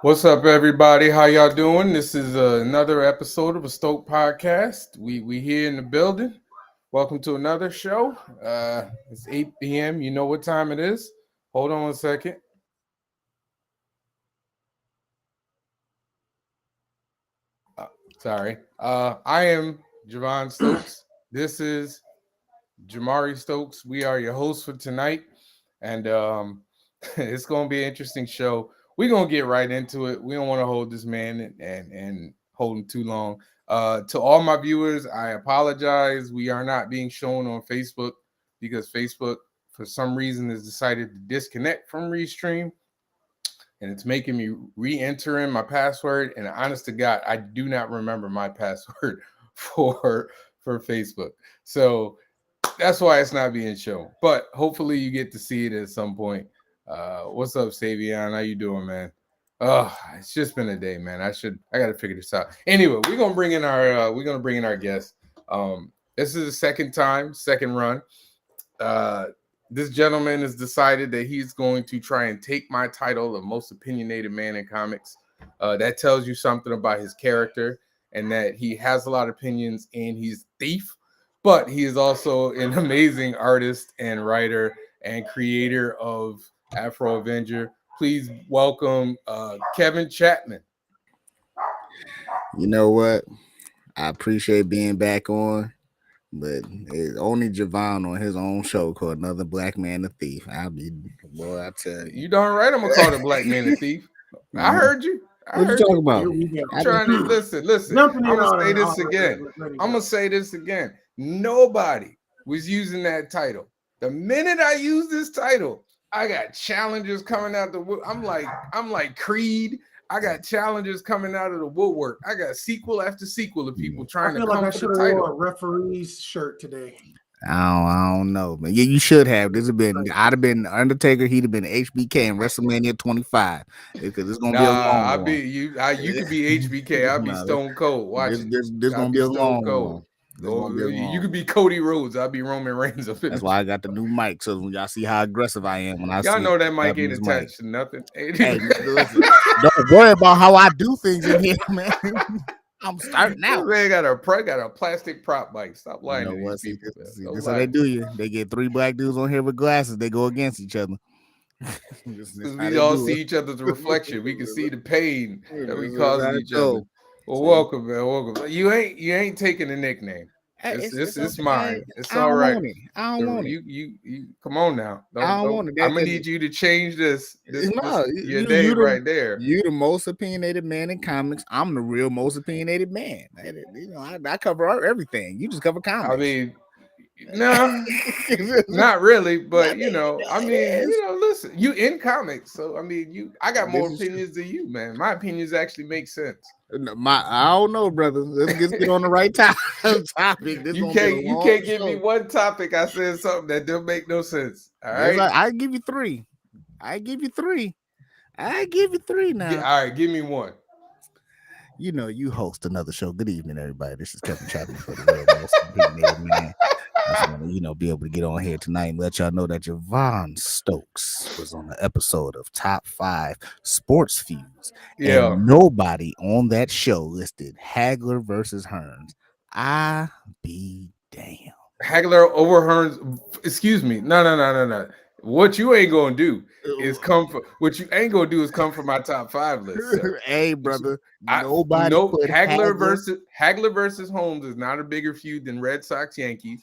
What's up, everybody? How y'all doing? This is another episode of a Stoked podcast. We here in the building. Welcome to another show. It's 8 p.m. You know what time it is. Hold on one second. Sorry. I am Javon Stokes. This is Jamari Stokes. We are your hosts for tonight, and it's going to be an interesting show. We're going to get right into it. We don't want to hold this man and hold him too long. To all my viewers, I apologize. We are not being shown on Facebook because Facebook, for some reason, has decided to disconnect from Restream, and it's making me re-enter in my password. And honest to God, I do not remember my password for Facebook. So that's why it's not being shown. But hopefully you get to see it at some point. What's up, Savion? How you doing, man? It's just been a day, man. I gotta figure this out. Anyway, we're gonna bring in our guest. This is the second run. This gentleman has decided that he's going to try and take my title of most opinionated man in comics. That tells you something about his character and that he has a lot of opinions and he's a thief, but he is also an amazing artist and writer and creator of Afro Avenger. Please welcome Kevin Chapman. You know what? I appreciate being back on, but it's only Javon on his own show called Another Black Man a Thief. I tell you. You darn right I'm gonna call the black man a thief. I heard you. What you talking about? I'm trying to listen. I'm gonna say this again. I'm gonna say this again. Nobody was using that title. The minute I use this title, I got challengers coming out the wood. I'm like Creed. I got challengers coming out of the woodwork. I got sequel after sequel of people trying to come for the title. A referee's shirt today. I don't know, man. Yeah, you should have. I'd have been Undertaker. He'd have been HBK in WrestleMania 25 because it's gonna be a long one. You could be HBK. I'll be Stone Cold. Watch this gonna be a long one. You could be Cody Rhodes. I'll be Roman Reigns. That's why I got the new mic. So when y'all see how aggressive I am, y'all know that mic ain't attached to nothing. Hey, listen, don't worry about how I do things in here, man. I'm starting out. Man got a plastic prop mic. Stop lying to these people. That's how they do you. They get three black dudes on here with glasses. They go against each other. We all see each other's reflection. We can see the pain that we cause each other. Well, welcome, man. Welcome. You ain't taking a nickname. It's mine. It's all right. I don't want it. You come on now. I don't want it. I'm gonna need you to change your name right there. You the most opinionated man in comics. I'm the real most opinionated man. I cover everything. You just cover comics. I mean, no, not really, but listen, you in comics, so I mean, I got more opinions than you, man. My opinions actually make sense. I don't know, brother. Let's get on the right topic. You can't give me one topic. I said something that don't make no sense. All right, I give you three. I give you three now. All right, give me one. You host another show. Good evening, everybody. This is Kevin Chapman for the Real Most Opinionated Man. I just want to, be able to get on here tonight and let y'all know that Javon Stokes was on the episode of Top 5 Sports Feuds. Yeah. And nobody on that show listed Hagler versus Hearns. I be damn. Hagler over Hearns. Excuse me. No. What you ain't gonna do is come for my top 5 list. Hey, brother. Hagler versus Holmes is not a bigger feud than Red Sox Yankees.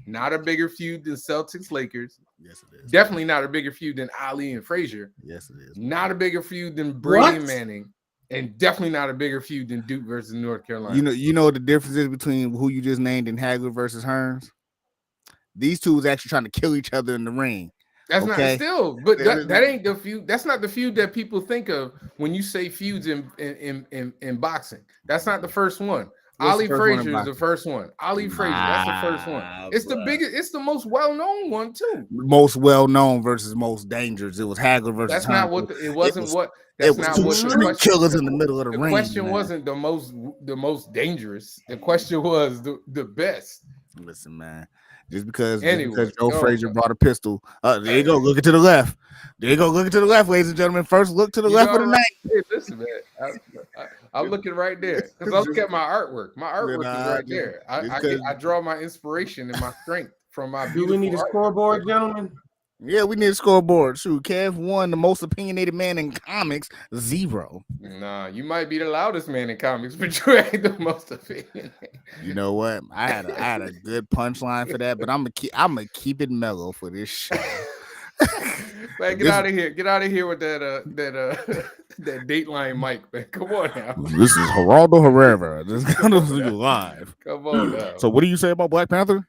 Not a bigger feud than Celtics Lakers. Yes, it is. Definitely not a bigger feud than Ali and Frazier. Yes, it is. Not a bigger feud than Brady and Manning. And definitely not a bigger feud than Duke versus North Carolina. You know what the difference is between who you just named and Hagler versus Hearns? These two was actually trying to kill each other in the ring. That's not still, but that ain't the feud. That's not the feud that people think of when you say feuds in boxing. That's not the first one. Ali Frazier is the first one. Ali Frazier, that's the first one. It's the biggest. It's the most well-known one too. Most well-known versus most dangerous. It was Hagler versus. That's not what. It wasn't what. That's not what street killers in the middle of the ring. The question wasn't the most dangerous. The question was the best. Listen, man. Just because Joe Frazier brought a pistol. There you go. Looking to the left. There you go. Looking to the left, ladies and gentlemen. First look to the left of the night. Hey, Listen, man, I'm looking right there because I look at my artwork. My artwork is right there. I draw my inspiration and my strength from my Do beautiful. we need a scoreboard, gentlemen? Yeah, we need a scoreboard. Shoot, Kev won, the most opinionated man in comics, 0. Nah, you might be the loudest man in comics, but you ain't the most opinionated. You know what? I had a good punchline for that, but I'm gonna keep it mellow for this show. Man, get out of here! Get out of here with that that Dateline mic, man. Come on now. This is Geraldo Herrera. This is gonna be live. Come on now. So, what do you say about Black Panther?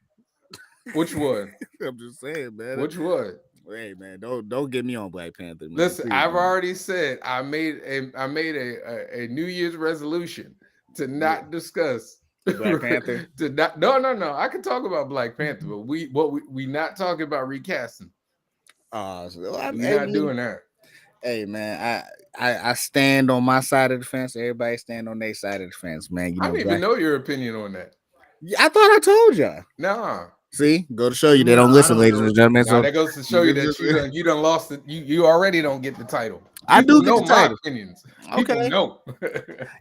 Which one? I'm just saying, man. Which one? Hey, man, don't get me on Black Panther. Man. Listen, Please, I've man. already said I made a New Year's resolution to not discuss Black Panther. No. I can talk about Black Panther, but we not talking about recasting. So, We're not doing that. Hey, man, I stand on my side of the fence. Everybody stand on their side of the fence, man. You know, I don't even know your opinion on that. Yeah, I thought I told y'all. Nah. See, go to show you they don't listen, ladies and gentlemen. So that goes to show you that you done lost it. You already don't get the title. I do know get the title. My opinions. People know.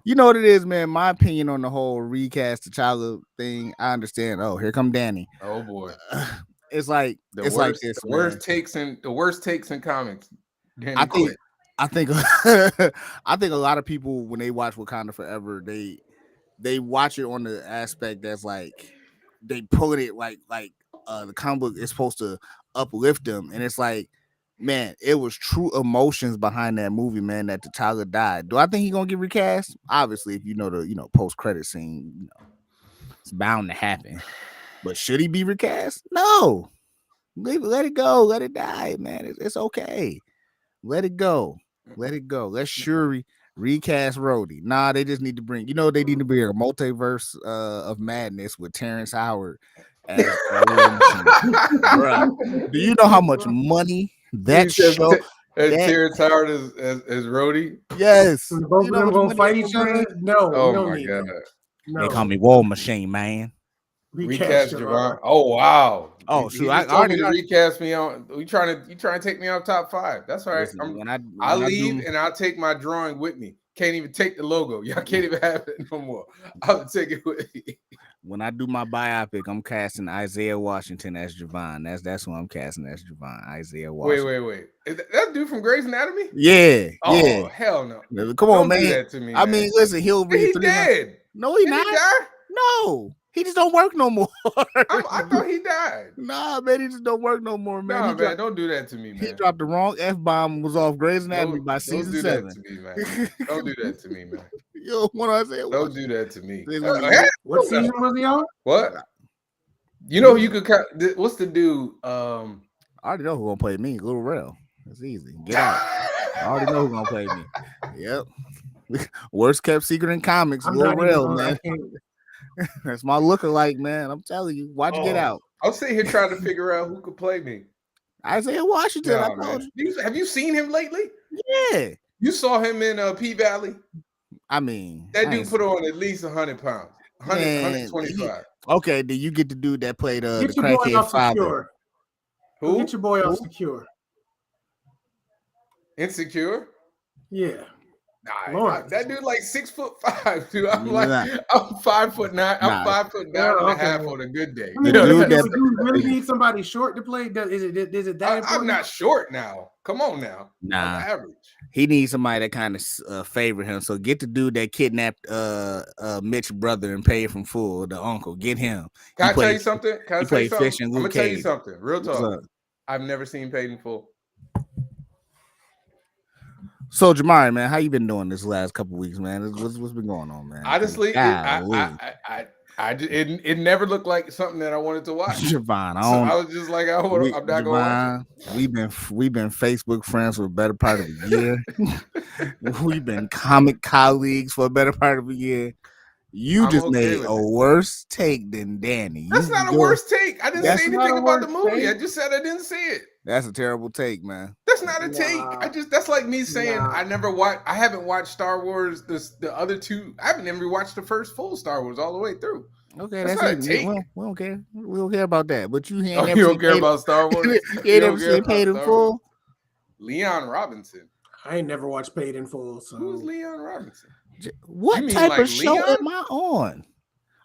You know what it is, man. My opinion on the whole recast T'Challa thing. I understand. Oh, here come Danny. Oh boy. It's like the worst takes in comics. Danny I think I think a lot of people when they watch Wakanda Forever, they watch it on the aspect that's like they put it like the comic book is supposed to uplift them, and it's like, man, it was true emotions behind that movie, man, that T'Challa died. Do I think he's gonna get recast? Obviously, if you know the post credit scene, it's bound to happen. But should he be recast? No. Let it go. Let it die, man. It's okay. Let it go. Let it go. Let Shuri recast Rhodey. Nah, they just need to bring. They need to bring a multiverse of madness with Terrence Howard as Bruh, do you know how much money that show? Terrence Howard as Rhodey? Yes. Both of them gonna fight each other? No. Oh my god. No. They call me War Machine, man. Recast Javon. Oh wow. Oh, shoot. I told me to recast me on. You trying to take me off top 5? That's all right. Listen, I'll leave and I'll take my drawing with me. Can't even take the logo. Y'all can't even have it no more. I'll take it with me. When I do my biopic, I'm casting Isaiah Washington as Javon. That's who I'm casting as Javon. Isaiah Washington. Wait. Is that dude from Grey's Anatomy? Yeah. Oh yeah. Hell no. Come on, Don't man. Do that to me, I mean, listen, he'll be. He's dead. No, he's not. He died? No. He just don't work no more. I thought he died. Nah, man, he just don't work no more, man. Nah, man, don't do that to me, man. He dropped the wrong F-bomb, was off Grey's Anatomy by season 7. Don't do that to me, man. Don't do that to me, man. Yo, what I said? Don't do that to me. What season was he on? What? You know you could what's the dude? I already know who gonna play me. Little Rel. It's easy. Get out. I already know who gonna play me. Yep. Worst kept secret in comics. Little Rel, man. That's my lookalike, man. I'm telling you. Watch Get Out. I'm sitting here trying to figure out who could play me. Isaiah Washington. Nah, I told you. Have you seen him lately? Yeah. You saw him in P Valley? I mean, that dude put on at least 100 pounds. 125. Okay, then you get the dude that played the crackhead father. Who? Get your boy off Secure. Insecure? Yeah. Nah, that dude like 6'5", dude. I'm like, I'm 5'9". I'm 5'9" and a half on a good day. Do you really need somebody short to play? Is it that? I'm not short now. Come on now. Nah, I'm average. He needs somebody that kind of favor him. So get the dude that kidnapped Mitch's brother and paid from full, the uncle. Get him. Can I tell you something? I'm gonna tell you something. Real talk. I've never seen Paid in Full. So Jamari, man, how you been doing this last couple weeks, man? What's been going on, man? Honestly, it never looked like something that I wanted to watch. Javon, I was just like, I'm not going to watch it. We've been Facebook friends for a better part of a year. We've been comic colleagues for a better part of a year. You just made a worse take than Danny. That's not a worse take. I didn't say anything about the movie. I just said I didn't see it. That's a terrible take, man. That's not a take. That's like me saying I haven't watched Star Wars, the other two. I haven't even watched the first full Star Wars all the way through. Okay, that's not a take. We don't care. We don't care about that. But you ain't never you don't care about Star Wars? You ain't never seen Paid in Full? Leon Robinson. I ain't never watched Paid in Full. So Who's Leon Robinson? What You mean type like of show Leon? am I on?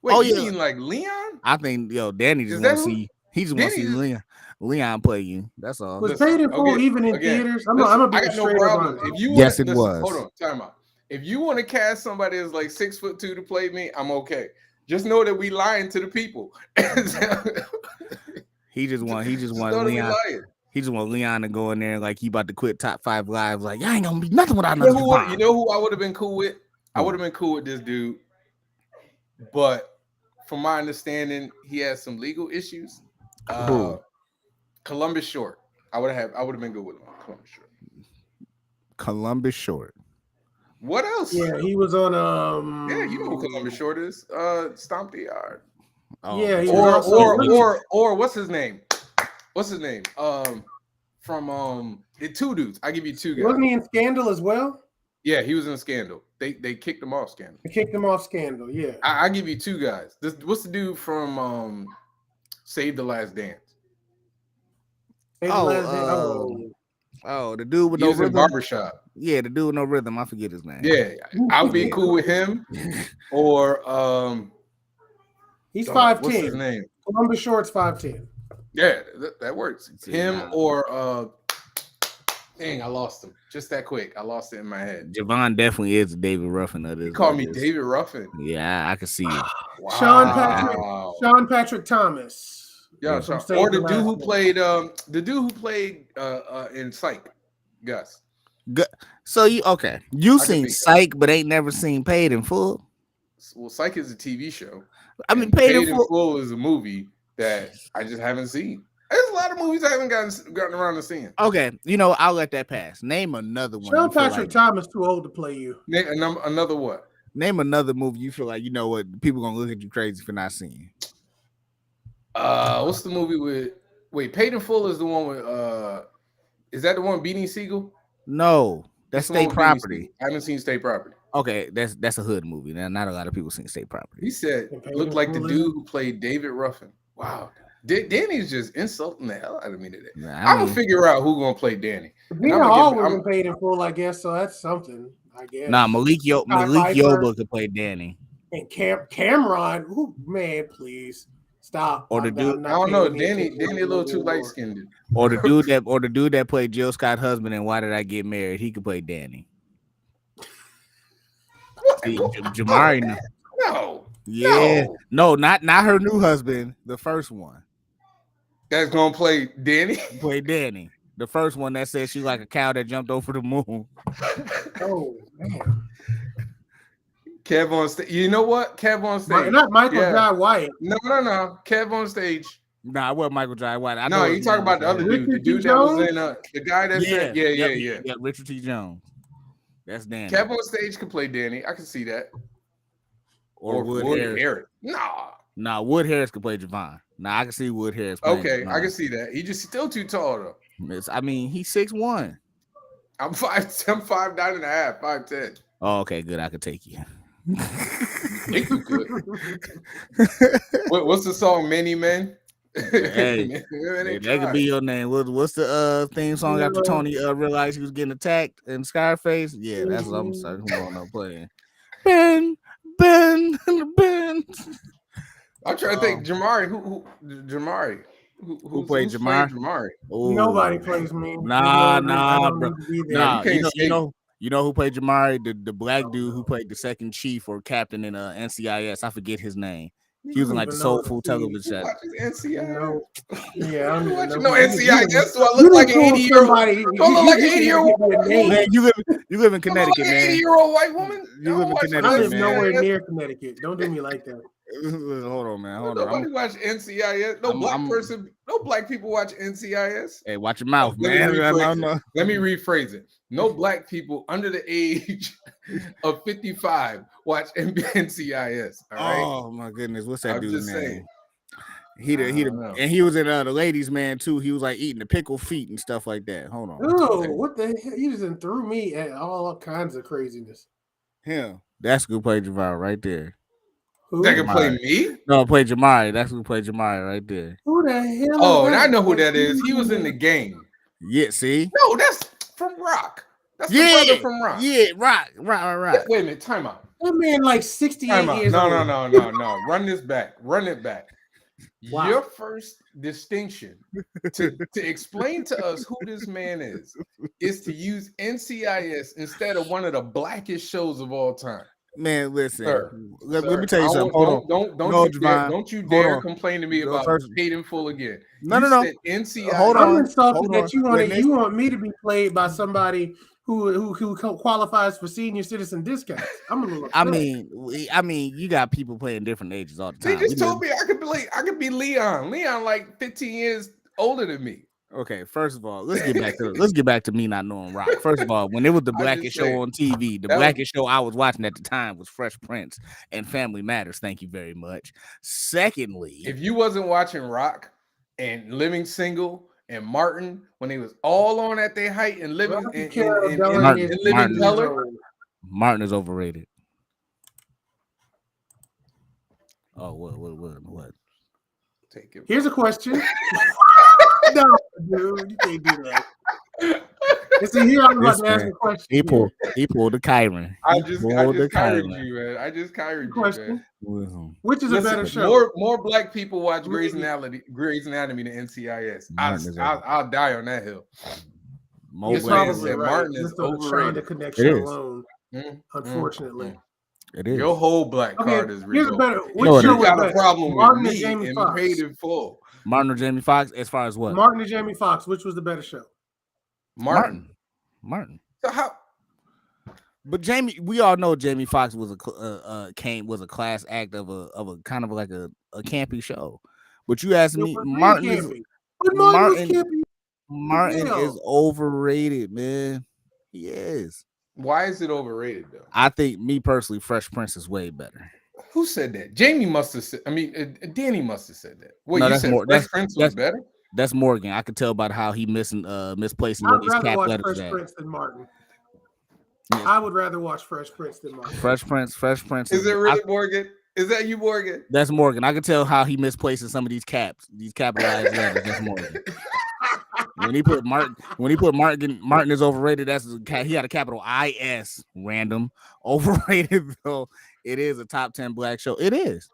Wait, Oh, you yeah. mean like Leon? I think Danny just Is want that to who- see. He just want to see Danny Leon play you. That's all. was Listen, Paid in Full okay, even in again, theaters? I'm listen, gonna be I got no straight up problem. honest. If you Yes, want it to was. hold on, time out. If you want to cast somebody that's like 6'2" to play me, I'm okay. Just know that we lying to the people. He just want Just know that we Leon. lying. He just want Leon to go in there like he about to quit Top 5 Live. Like, I ain't gonna be nothing without You know, another Javon. you know who I would have been cool with? I Who? would have been cool with this dude, but from my understanding, he has some legal issues. Who? Columbus Short. I would have been good with him. Columbus Short. Columbus Short. What else? Yeah, he was on Yeah, you know who Columbus Short is. Stomp the Yard. Oh, Yeah, he Or was also- or what's his name? What's his name? From the two dudes. I give you two guys. Wasn't he in Scandal as well? Yeah, he was in Scandal. They kicked him off Scandal. They kicked him off Scandal. Yeah. I give you two guys. What's the dude from Save the Last Dance? They Oh, last day- the dude with He no was in rhythm. Barbershop. Yeah, the dude with no rhythm. I forget his name. Yeah, I would be cool with him. Or He's what's his 5'10". name? Columbus Short's 5'10". Yeah, that works. See, Him nah. or dang, I lost him just that quick. I lost it in my head. Javon definitely is the David Ruffin of this. He called me of this. David Ruffin. Yeah, I can see it. Wow. Sean Patrick Thomas. Yeah, From Sean. Save Or the the dude Last who Dance. played in Psych, Gus. So you I can seen think of Psych, but ain't never seen Paid in Full. Well, Psych is a TV show. I mean, and Paid in Full. Full is a movie that I just haven't seen. There's a lot of movies I haven't gotten around to seeing. Okay, I'll let that pass. Name another one. Sean you feel Patrick like- Thomas too old to play you. Another what? Name another movie you feel like what people gonna look at you crazy for not seeing. What's the movie with? Wait, Paid in Full is the one with. Is that the one Beanie Siegel? No, that's the one State with Beanie Property. Siegel. I haven't seen State Property. Okay, that's a hood movie. Now, not a lot of people seen State Property. He said Paid looked in like the Full, dude is it? who played David Ruffin. Wow, Danny's just insulting the hell out of me today. Nah, I'm gonna figure out who's gonna play Danny. Dina I'm gonna Hall give- wasn't paid in full, I guess. So that's something, I guess. Nah, Malik Piper. Yoba could play Danny. And Cameron, ooh, man, please stop. Or the I'm dude- not I don't know. paying any Danny attention a little too anymore. light skinned. Or the dude that played Jill Scott's husband and Why Did I Get Married? He could play Danny. See, Jamari. No, Yeah. No, not her new husband. The first one. that's gonna play Danny. Play Danny. The first one that said she's like a cow that jumped over the moon. Oh, man. Kev on stage. You know what? Kev on stage. Not Michael Yeah. Jai White. No. Kev on stage. Nah, it wasn't Michael Jai White. I No, know you his talking name about the other was- dude. The Richard T. dude that was Jones? in the guy that said, yeah. Richard T. Jones. That's Danny. Kev on stage can play Danny. I can see that. or Wood Harris. Nah. Wood Harris could play Javon. Nah, I can see Wood Harris. playing Okay, I Javon. can see that. He just still too tall though. He's 6'1". I'm 5'9.5", 5'10". Oh, okay, good. I could take you. Think you could. What's the song? Many Men. Hey, Man, that could be your name. What's the theme song after Tony realized he was getting attacked in Scarface? Yeah, that's what I'm saying. Who on playing? Ben. I'm trying to think. Jamari. Jamari. Who played Jamari? Ooh. Nobody plays me. Nah, bro. Nah, You can't you know who played Jamari? The black dude who played the second chief or captain in NCIS. I forget his name. He was in like the Soul Food television show. NCIS. No. Yeah, I don't even know. No NCIS. Do I look like an 80-year-old? Do I look like an 80-year-old? Man, you live in Connecticut, Like an man. 80-year-old white woman. You live in Connecticut, I live man. nowhere near Connecticut. Don't do me like that. Hold on, man. Hold Nobody on. watch NCIS. No black people watch NCIS. Hey, watch your mouth, Let me man. Let me rephrase it. No black people under the age of 55 watch NCIS. All right. Oh my goodness, what's that I'm dude's just name? saying. And he was in the Ladies Man too. He was like eating the pickle feet and stuff like that. Hold on. Oh, what the hell? You just threw me at all kinds of craziness. Him. That's who played Jamari right there. Who, That can play me? No, play Jamari. That's who played Jamari right there. who the hell? Oh, is and that? I know who that is. He was in the game. Yeah, see? No, that's from Rock. That's the brother from Rock. Yeah, right. Wait a minute, time out. That man like 68 years No, old. no. Run this back. Run it back. Wow. Your first distinction to explain to us who this man is to use NCIS instead of one of the blackest shows of all time. Man, listen. Sir, Let me tell you something. Hold on. Don't you dare complain to me about paid in full again. No. Said NCIS. Hold I'm on. insulted that you want me to be played by somebody who qualifies for senior citizen discounts. I'm a little upset. I mean, you got people playing different ages all the time. They just told me I could be Leon. Leon like 15 years older than me. Okay, first of all, let's get back to me not knowing Rock. First of all, when it was the blackest show on TV, the blackest show I was watching at the time was Fresh Prince and Family Matters. Thank you very much. Secondly, if you wasn't watching Rock and Living Single and Martin when they was all on at their height and living living color, Martin is overrated. Oh, what? Take it. Here's a question. No, dude, you can't do that. See, here I'm about to ask a question. He pulled the Kyron. I just Kyron you, man. I just Kyron you, man. Which is a better show? More black people watch Grey's Anatomy than NCIS. I'll die on that hill. It's probably right. Martin is overrated. The connection alone, unfortunately. It is. Your whole black card is real. Here's a better. Which you got a problem with me and paid in full. Martin or Jamie Foxx, as far as what? Martin or Jamie Foxx, which was the better show? Martin. So how? But Jamie, we all know Jamie Foxx was a class act of a kind of like a campy show. But you asked me, Martin is overrated, man. He is. Why is it overrated though? I think me personally, Fresh Prince is way better. Who said that? Jamie must have said. I mean, Danny must have said that. Wait, no, you said Fresh Prince was better? That's Morgan. I could tell about how he misplacing what his cap letters at. Prince than Martin. Yeah. I would rather watch Fresh Prince than Martin. Fresh Prince. Is it really Morgan? Is that you, Morgan? That's Morgan. I could tell how he misplaces some of these capitalized letters. That's Morgan. When he put Martin is overrated. He had a capital IS. Random overrated though. It is a top 10 black show. It is.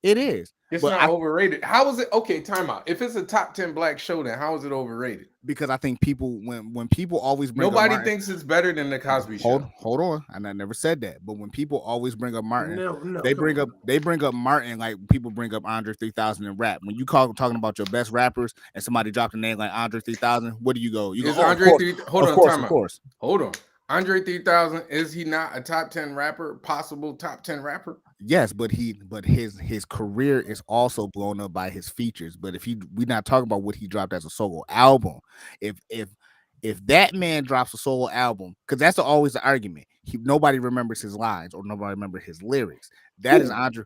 It's not overrated. How is it? Okay, time out. If it's a top 10 black show, then how is it overrated? Because I think people, when people always bring nobody thinks it's better than the Cosby Show. Hold on, and I never said that. But when people always bring up Martin, they bring up Martin like people bring up Andre 3000 in rap. When you talking about your best rappers and somebody dropped a name like Andre 3000, what do you go? You go, Andre 3000. Hold on, time out. Hold on. Andre 3000, is he not a top 10 rapper? Possible top 10 rapper? Yes, but his career is also blown up by his features. But we're not talking about what he dropped as a solo album. If that man drops a solo album, because that's always the argument. Nobody remembers his lines or nobody remembers his lyrics. That is Andre.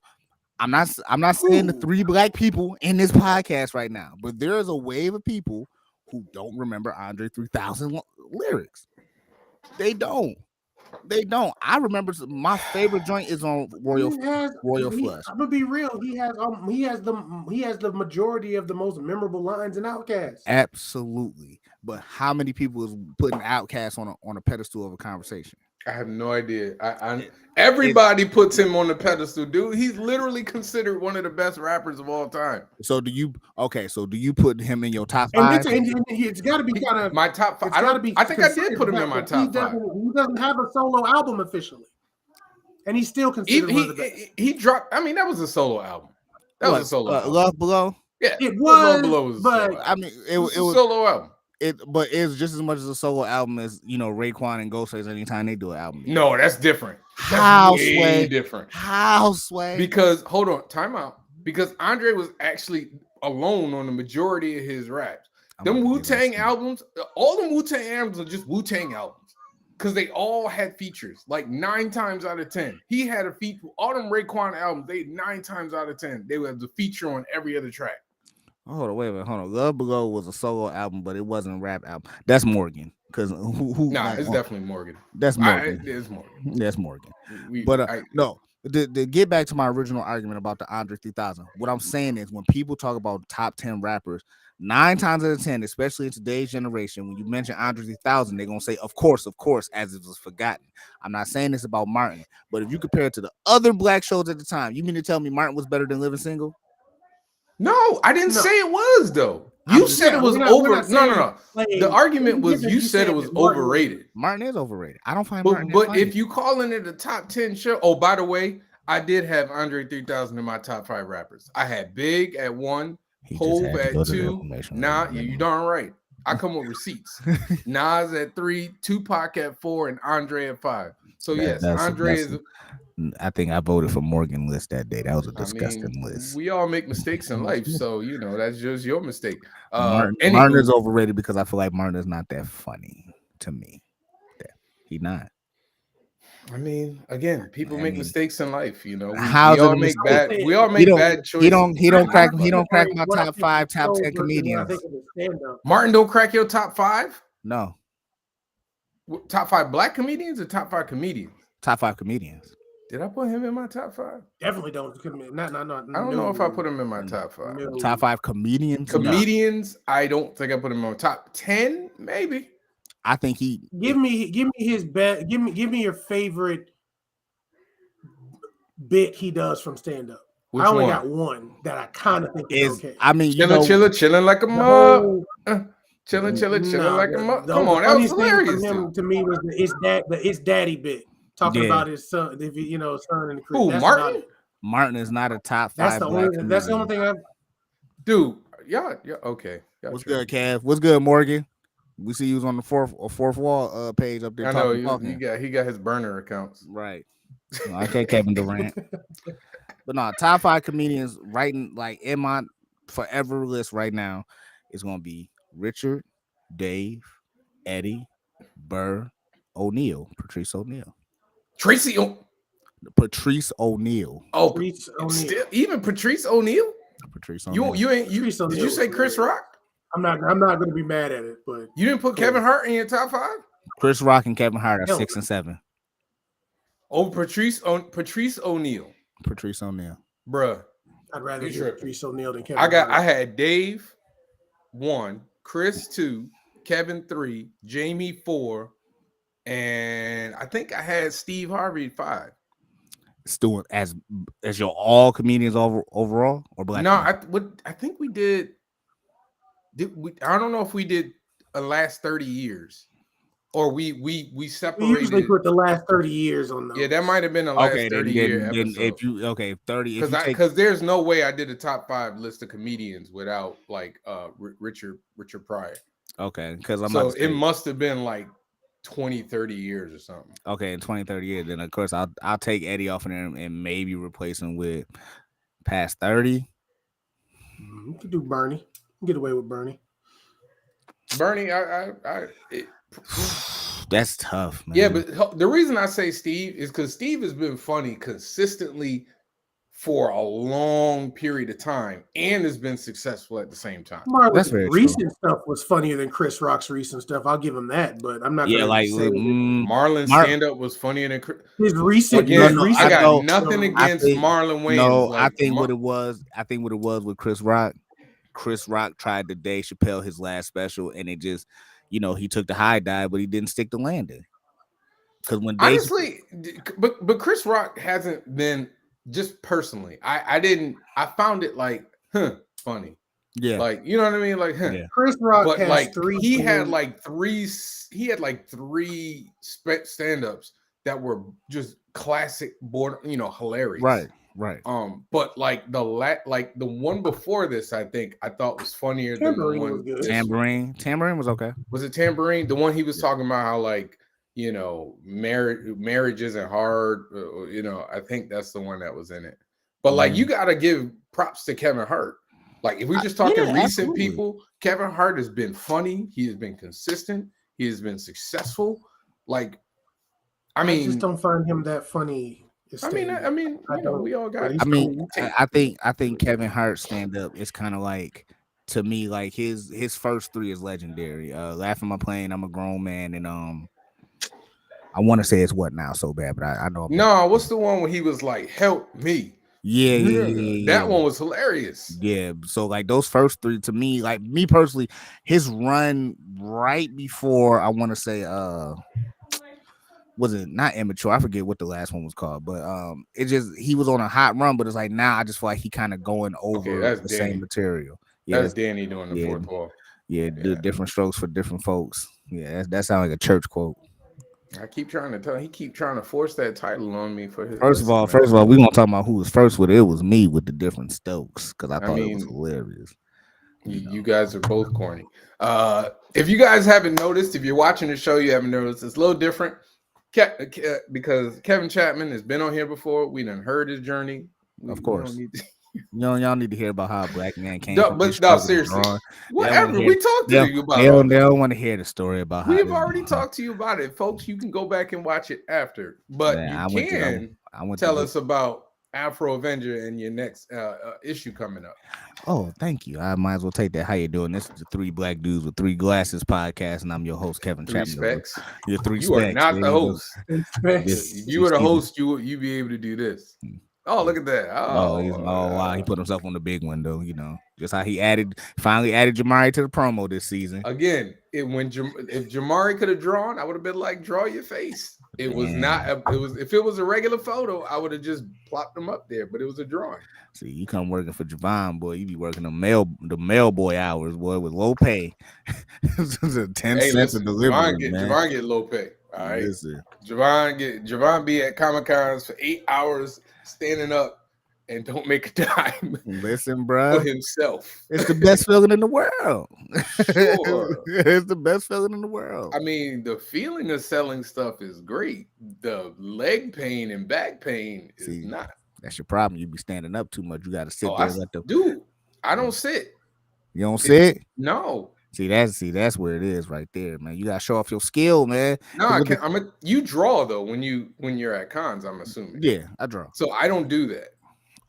I'm not saying the three black people in this podcast right now, but there is a wave of people who don't remember Andre 3000 lyrics. They don't. I remember my favorite joint is on Royal Flush. I'm gonna be real. He has the majority of the most memorable lines in Outkast. Absolutely. But how many people is putting Outkast on a pedestal of a conversation? I have no idea. Everybody puts him on the pedestal, dude. He's literally considered one of the best rappers of all time. So do you put him in your top 5? It's got to be kind of my top 5. I think I did put him in my top 5. He doesn't have a solo album officially, and he's still considered one of the best. He dropped. I mean, that was a solo album. That was a solo album. Love Below. Yeah, it was. Love Below was but I mean, it was a solo album. But it's just as much as a solo album as Raekwon and Ghostface anytime they do an album. No, that's different. How Sway? Different. How Sway? Because hold on, time out. Because Andre was actually alone on the majority of his raps. Them Wu-Tang albums, all the Wu-Tang albums are just Wu-Tang albums. Because they all had features. Like 9 times out of 10. He had a feature. All them Raekwon albums, 9 times out of 10. They would have the feature on every other track. Hold on, wait a minute. Hold on. Love Below was a solo album, but it wasn't a rap album. That's Morgan. Because it's definitely Morgan. That's Morgan. It's Morgan. That's Morgan. To get back to my original argument about the Andre 3000, what I'm saying is when people talk about top 10 rappers, 9 times out of 10, especially in today's generation, when you mention Andre 3000, they're gonna say, of course, as if it was forgotten. I'm not saying this about Martin, but if you compare it to the other black shows at the time, you mean to tell me Martin was better than Living Single? No, I didn't say it was though. You said it was we're not No. like, The argument was difference you you said it said was that Martin overrated. Martin is overrated. I don't find Martin that But funny. if you calling it a top 10 show, oh, by the way, I did have Andre 3000 in my top 5 rappers. I had Big at 1, Hove at 2. Nah, you darn right. I come with receipts. Nas at 3, Tupac at 4, and Andre at 5. So yes, Andre is. I think I voted for Morgan list that day. That was a disgusting list. We all make mistakes in life, so that's just your mistake. Martin is overrated because I feel like Martin is not that funny to me. He not. I mean, again, people make mistakes in life. We How's all make bad. We all make bad choices. He don't crack my top 5, top 10 comedians. Martin don't crack your top 5. No. Top 5 black comedians or top 5 comedians? Top 5 comedians. Did I put him in my top 5? Definitely don't. I don't know if I put him in my top 5. No. Top 5 comedians. Comedians, no. I don't think I put him in my top 10. Maybe. I think he give me his best. Give me your favorite bit he does from stand up. I only got one that I kind of think is okay. I mean, chilling like a mug. Chilling like a mug. Come on, that was hilarious. To me was it's daddy bit. Talking about his son, son in the crib. Who, Martin? Martin is not a top 5. That's the only thing I've. Dude, yeah, okay. What's good, Kev? What's good, Morgan? We see you was on the fourth wall page up there. I know he got his burner accounts. Right. No, I can't Kevin Durant. But no, top 5 comedians writing like in my forever list right now is gonna be Richard, Dave, Eddie, Burr, O'Neal, Patrice O'Neal. Patrice O'Neal. Oh, Patrice O'Neal. Even Patrice O'Neal? Patrice O'Neal. Did you say Chris Rock? I'm not going to be mad at it, but you didn't put Kevin Hart in your top 5? Chris Rock and Kevin Hart are 6 and 7. Oh, Patrice O'Neal. Patrice O'Neal. Bruh. I'd rather hear Patrice O'Neal than Kevin Hart. I had Dave 1, Chris 2, Kevin 3, Jamie 4, and I think I had Steve Harvey 5. Still as your all comedians overall or black? No, I think we did. I don't know if we did the last 30 years or we separated. We usually put the last 30 years on those. Yeah, that might have been the last 30 year episode. If 30, because there's no way I did a top 5 list of comedians without like Richard Pryor. Okay, because it must have been like 20, 30 years or something. Okay, in 20, 30 years, then of course I'll take Eddie off of there and maybe replace him with past 30. You could do Bernie. Get away with Bernie. That's tough, man. Yeah, but the reason I say Steve is because Steve has been funny consistently for a long period of time and has been successful at the same time. Marlon's recent stuff was funnier than Chris Rock's recent stuff. I'll give him that, but I'm not. Yeah, like Marlon's stand-up was funnier than his recent. Again, I got nothing against Marlon Wayans. No, I think what it was with Chris Rock. Chris Rock tried to Dave Chappelle his last special, and it just, he took the high dive, but he didn't stick the landing. Because when honestly, but Chris Rock hasn't been. Just personally, I found it like funny. Yeah, like you know what I mean, like yeah. Chris Rock, but has like three. He had like three stand-ups that were just classic, hilarious. Right. But like the one before this, I thought was funnier than the one. Tambourine was okay. Was it Tambourine? The one he was talking about how like. Marriage isn't hard. I think that's the one that was in it. But like, you got to give props to Kevin Hart. Like, if we're just talking recent people, Kevin Hart has been funny. He has been consistent. He has been successful. Like, I just don't find him that funny. I mean, we all got. I think Kevin Hart stand up is kind of like. To me, like his first 3 is legendary. Laughing My Plane, I'm a Grown Man, and I want to say it's what now so bad, but I know. No, what's the one where he was like, "Help me"? Yeah. That one was hilarious. Yeah, so like those first three to me, like me personally, his run right before I want to say was it not immature? I forget what the last one was called, but it just he was on a hot run, but it's like now I just feel like he kind of going Okay, over that's the Danny. same material. Yeah, That's Danny doing the fourth wall. Yeah, different strokes for different folks. Yeah, that sounds like a church quote. I keep trying to tell. He keep trying to force that title on me for his. First of all, we gonna talk about who was first with it. It was me with the different Stokes because I thought it was hilarious. You guys are both corny. If you guys haven't noticed, if you're watching the show, you haven't noticed, it's a little different. Because Kevin Chapman has been on here before. We done heard his journey. Of course. Y'all need to hear about how a black man came. But no, seriously. Whatever. We talked to you about it. They don't want to hear the story about how we've already talked to you about it, folks. You can go back and watch it after. But I can tell us about Afro Avenger and your next issue coming up. Oh, thank you. I might as well take that. How you doing? This is the Three Black Dudes with Three Glasses podcast, and I'm your host, Kevin Chapman. Specs. Your three you specs. Are not the host. If you were the host, you'd be able to do this. Oh, look at that. Wow. He put himself on the big window, just how he finally added Jamari to the promo this season. Again, if Jamari could have drawn, I would have been like, draw your face. It was not. If it was a regular photo, I would have just plopped them up there. But it was a drawing. See, you come working for Javon, boy. You be working the mail boy hours, boy, with low pay. 10 cents a delivery. Javon get low pay. All right. Listen. Javon be at Comic Cons for 8 hours standing up and don't make a dime. Listen, bro. For himself. It's the best feeling in the world. Sure. It's the best feeling in the world. I mean, the feeling of selling stuff is great. The leg pain and back pain is not. That's your problem. You be standing up too much. You got to sit there. Dude, I don't sit. You don't sit? No. See, that's where it is right there, man. You got to show off your skill, man. No, I can't. You draw though when you're at cons. I'm assuming. Yeah, I draw. So I don't do that.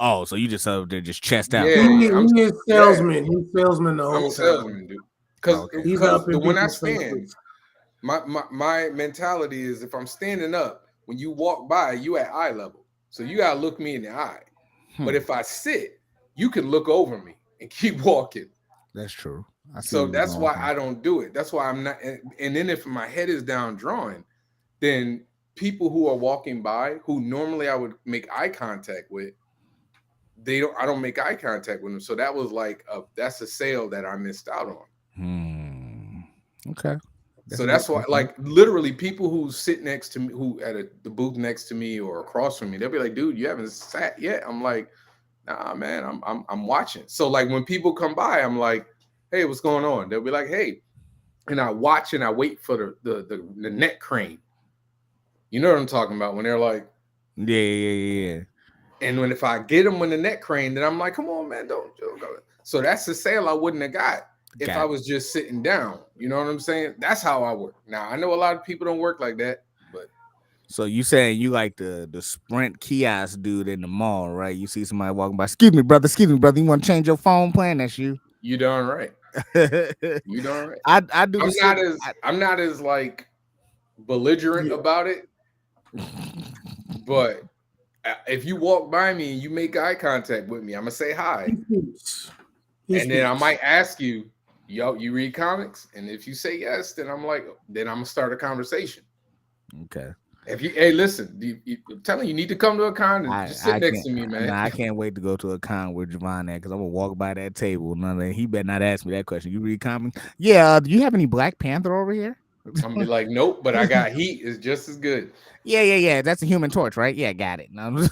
Oh, so you just up there just chest out? Yeah, he's a salesman. Yeah. He's salesman the whole time. I'm a salesman, dude. Because when I stand, my mentality is if I'm standing up, when you walk by, you at eye level. So you gotta look me in the eye. But if I sit, you can look over me and keep walking. That's true. So that's why I don't do it. That's why I'm not. And then if my head is down drawing, then people who are walking by, who normally I would make eye contact with, I don't make eye contact with them. So that was like that's a sale that I missed out on. Okay. So that's why, like, literally, people who sit next to me, who at the booth next to me or across from me, they'll be like, "Dude, you haven't sat yet." I'm like, "Nah, man, I'm watching." So like when people come by, I'm like, "Hey, what's going on?" They'll be like, "Hey," and I watch and I wait for the neck crane. You know what I'm talking about when they're like, yeah. And if I get them when the neck crane, then I'm like, "Come on, man, don't go." So that's the sale I wouldn't have got. If I was just sitting down, you know what I'm saying? That's how I work. Now I know a lot of people don't work like that, but so you saying you like the Sprint kiosk dude in the mall, right? You see somebody walking by, excuse me, brother, you want to change your phone plan? That's you. You darn right. You darn right. I do. I'm not as like belligerent about it, but if you walk by me and you make eye contact with me, I'm gonna say hi, and then I might ask you. Yo, you read comics? And if you say yes, then I'm gonna start a conversation. Okay. Listen, I'm telling you, need to come to a con and just sit next to me, man. I can't wait to go to a con with Javon at because I'm gonna walk by that table. He better not ask me that question. You read comics? Yeah. Do you have any Black Panther over here? I'm gonna be like, nope, but I got Heat is just as good. Yeah. That's a Human Torch, right? Yeah, got it. Wow.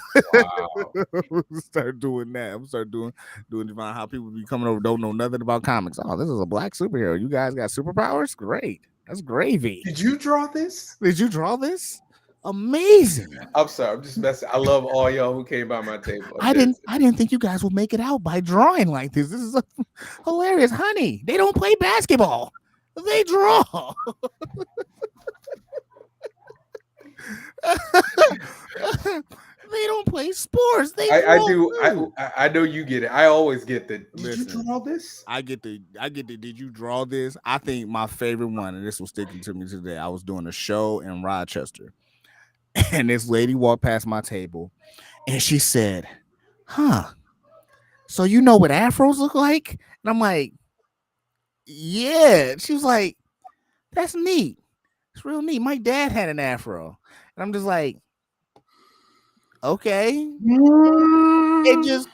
Start doing that. I'm start doing Javon, how people be coming over, don't know nothing about comics. Oh, this is a Black superhero. You guys got superpowers? Great. That's gravy. Did you draw this? Amazing. I'm sorry, I'm just messing. I love all y'all who came by my table. I didn't think you guys would make it out by drawing like this. This is hilarious, honey. They don't play basketball. They draw. They don't play sports. I do. I know you get it. I always get the. Did you draw this? I get the. Did you draw this? I think my favorite one, and this was sticking to me today. I was doing a show in Rochester, And this lady walked past my table and she said, "Huh, so you know what afros look like?" And I'm like, "Yeah." She was like, "That's neat. It's real neat. My dad had an afro." And I'm just like, "Okay." And just,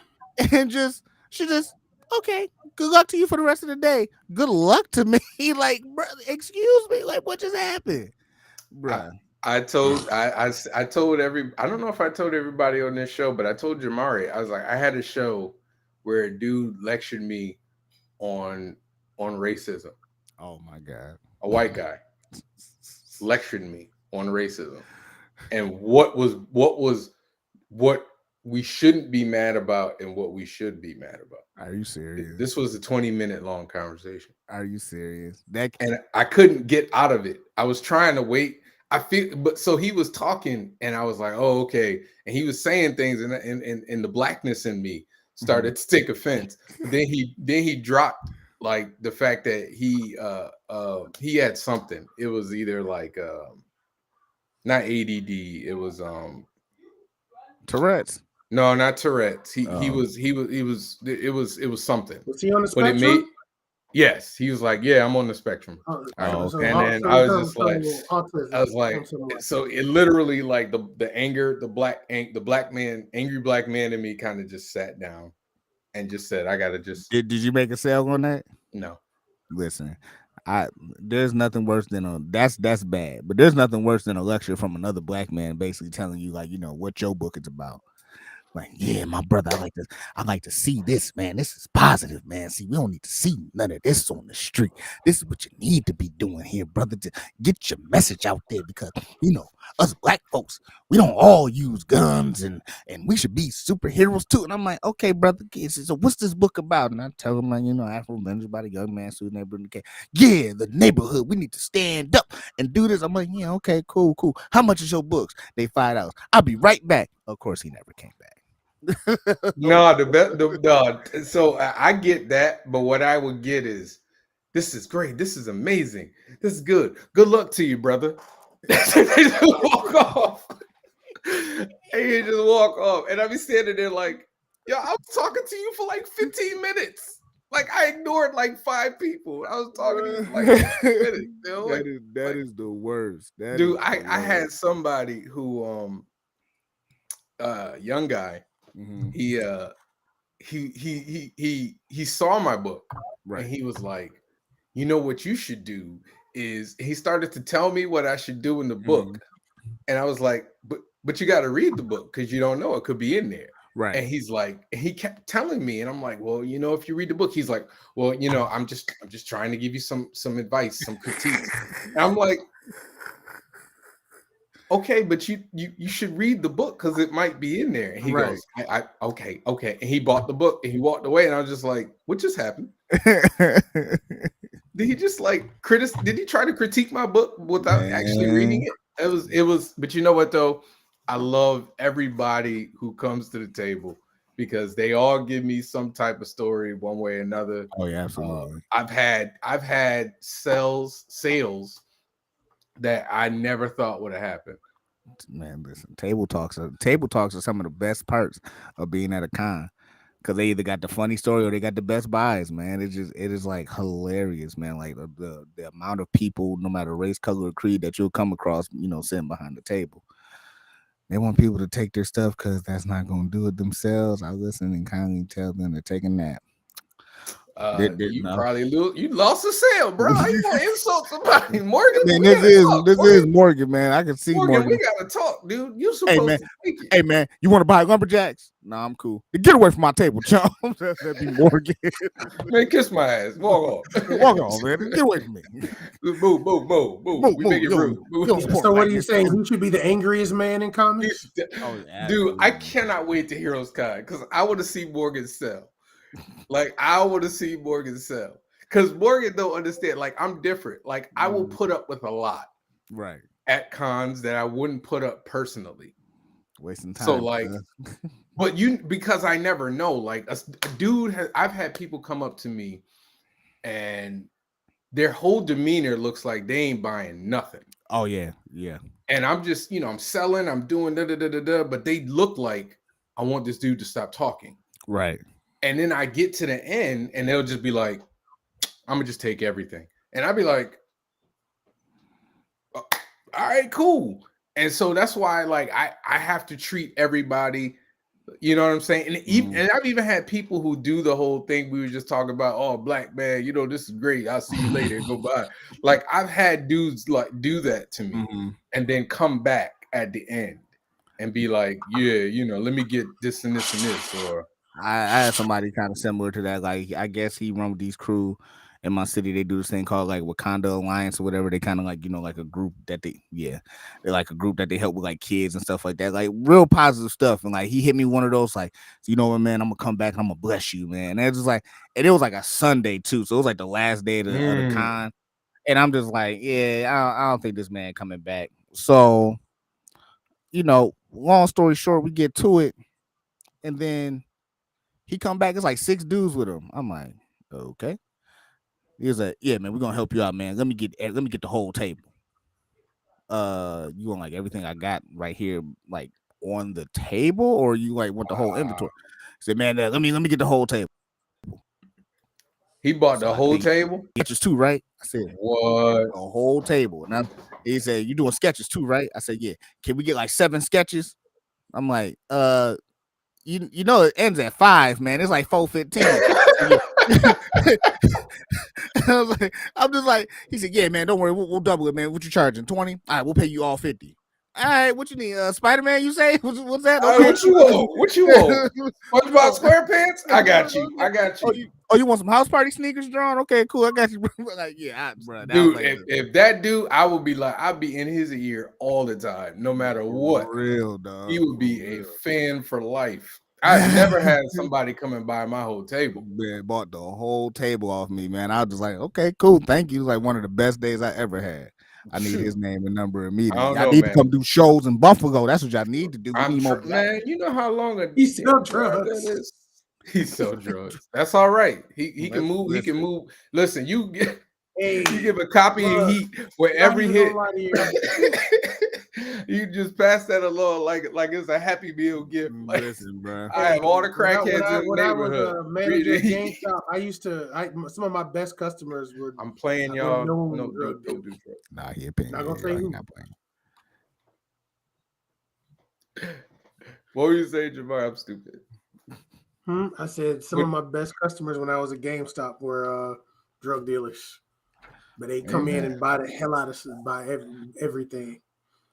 and just, she just, "Okay. Good luck to you for the rest of the day." Good luck to me. Like, bro, excuse me. Like, what just happened, I, bro? I told I don't know if I told everybody on this show, but I told Jamari, I was like, I had a show where a dude lectured me on racism. Oh my god. A white guy lectured me on racism and what we shouldn't be mad about and what we should be mad about. Are you serious? This was a 20-minute long conversation. Are you serious? That And I couldn't get out of it. I was trying to wait. But so he was talking, and I was like, "Oh, okay." And he was saying things, and the blackness in me started to take offense. But then he dropped like the fact that he had something. It was either like not ADD. It was Tourette's. no, not Tourette's. He Oh. it was something. Was he on the But it spectrum? made yes. He was like, "Yeah, I'm on the spectrum." Oh, And then I was just like, autism. I was like, so it literally like the anger, the black man, angry black man in me kind of just sat down and just said, I gotta just Did you make a sale on that? no. Listen, there's nothing worse than that's bad, but there's nothing worse than a lecture from another black man basically telling you like, what your book is about. Like, yeah, my brother, I like to see this, man. This is positive, man. See, we don't need to see none of this on the street. This is what you need to be doing here, brother, to get your message out there because us black folks, we don't all use guns and we should be superheroes too. And I'm like, okay, brother, so what's this book about? And I tell him, like, Afro Avengers about a young man suing neighbor in the case. Yeah, the neighborhood, we need to stand up and do this. I'm like, yeah, okay, cool. How much is your books? They $5. I'll be right back. Of course, he never came back. No, so I get that, but what I would get is this is great, this is amazing, this is good luck to you, brother. They just walk off. And you just walk off, and I be standing there like, yo, I was talking to you for like 15 minutes. Like I ignored like 5 people. I was talking to you for like 15 minutes. That is the worst. Dude, I had somebody who young guy. Mm-hmm. He saw my book, right, and he was like, you know what you should do is he started to tell me what I should do in the book, and I was like, but you got to read the book because you don't know, it could be in there. Right. And he's like, he kept telling me, and I'm like, well, if you read the book, he's like, well, I'm just trying to give you some advice, some critiques. And I'm like, okay, but you should read the book because it might be in there. And he goes, I okay. And he bought the book and he walked away, and I was just like, what just happened? Did he just like did he try to critique my book without actually reading it? It was, but you know what though? I love everybody who comes to the table because they all give me some type of story one way or another. Oh yeah, absolutely. I've had sales that I never thought would have happened. Man, listen, table talks are some of the best parts of being at a con because they either got the funny story or they got the best buys. Man, it is like hilarious, man. Like the amount of people, no matter race, color, or creed, that you'll come across, sitting behind the table. They want people to take their stuff because that's not going to do it themselves. I listen and kindly tell them to take a nap. You lost a sale, bro. How you gonna insult somebody? Morgan, man, this is Morgan, man. I can see Morgan. We gotta talk, dude. You supposed to take it. Hey man, you want to buy lumberjacks? Nah, I'm cool. Get away from my table, chum. That'd be Morgan. Man, kiss my ass. Walk off, man. Get away from me. Move. We make it rude. So what are you saying? Who should be the angriest man in comics? Dude, I cannot wait to Heroes Con because I want to see Morgan sell. Like I want to see Morgan sell because Morgan don't understand. Like I'm different. Like I will put up with a lot, right, at cons that I wouldn't put up personally. Wasting time. So like, but because I never know. Like a dude, I've had people come up to me, and their whole demeanor looks like they ain't buying nothing. Oh yeah. And I'm just, I'm selling, I'm doing but they look like I want this dude to stop talking. Right. And then I get to the end and they'll just be like, I'm gonna just take everything. And I'd be like, all right, cool. And so that's why like I have to treat everybody, you know what I'm saying? And even and I've even had people who do the whole thing we were just talking about, oh, black man, this is great. I'll see you later. Go bye. Like I've had dudes like do that to me and then come back at the end and be like, yeah, let me get this and this and this. Or I had somebody kind of similar to that. Like I guess he run with these crew in my city. They do this thing called like Wakanda Alliance or whatever. They kind of like like a group that they're like a group that they help with like kids and stuff like that. Like real positive stuff. And like he hit me one of those like, you know what, man, I'm gonna come back and I'm gonna bless you, man. And it was like, and it was like a Sunday too, so it was like the last day of the con. And I'm just like, yeah, I don't think this man coming back. So, long story short, we get to it, and then he come back. It's like 6 dudes with him. I'm like, okay. He was like, yeah, man, we're gonna help you out, man. Let me get the whole table. You want like everything I got right here, like on the table, or you like want the whole inventory? He said, man, let me get the whole table. He bought the whole table. Sketches too, right? I said, what? The whole table. And he said, you doing sketches too, right? I said, yeah. Can we get like 7 sketches? I'm like, you know it ends at 5, man. It's like 4:15. I'm just like, he said, yeah, man, don't worry, we'll double it, man. What you charging? 20? All right, we'll pay you all 50. All right, what you need? Spider-Man, you say? What's that? Okay. What you want? What you want? SpongeBob SquarePants? I got you. Oh, you want some house party sneakers drawn? Okay, cool. I got you. Like, yeah, bro. Dude, if that dude, I would be like, I'd be in his ear all the time, no matter what. For real, dog. He would be a fan for life. I've never had somebody come and buy my whole table. Man, bought the whole table off me, man. I was just like, okay, cool. Thank you. It was like one of the best days I ever had. I need his name and number immediately. I need to come do shows in Buffalo. That's what y'all need to do. Man, you know how long he sell drugs. He sell drugs. That's all right. He can move. He can move. Listen, you give a copy of Heat where every hit. You just pass that along like it's a Happy Meal gift. Like, listen, bro. I have all the crackheads in the neighborhood. I was a manager at GameStop, some of my best customers were. I'm playing y'all. No, don't do drugs. Nah, he ain't paying. Not gonna say who. Not playing. What were you saying, Jamar? I'm stupid. I said some of my best customers when I was at GameStop were drug dealers, but they come in and buy the hell out of everything.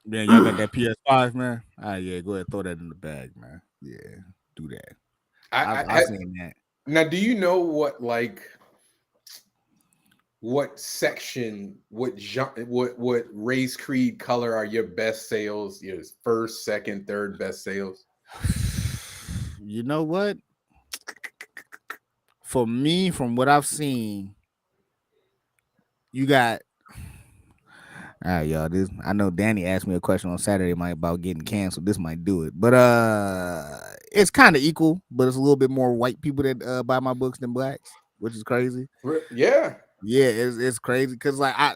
Yeah, y'all got that PS5, man. Yeah, go ahead, throw that in the bag, man. Yeah, do that. I've seen that. Now, do you know what section, what race, creed, color are your best sales? Your first, second, third best sales? You know what? For me, from what I've seen, you got. All right, y'all. I know Danny asked me a question on Saturday about getting canceled. This might do it, but it's kind of equal. But it's a little bit more white people that buy my books than blacks, which is crazy. Yeah, it's crazy because like I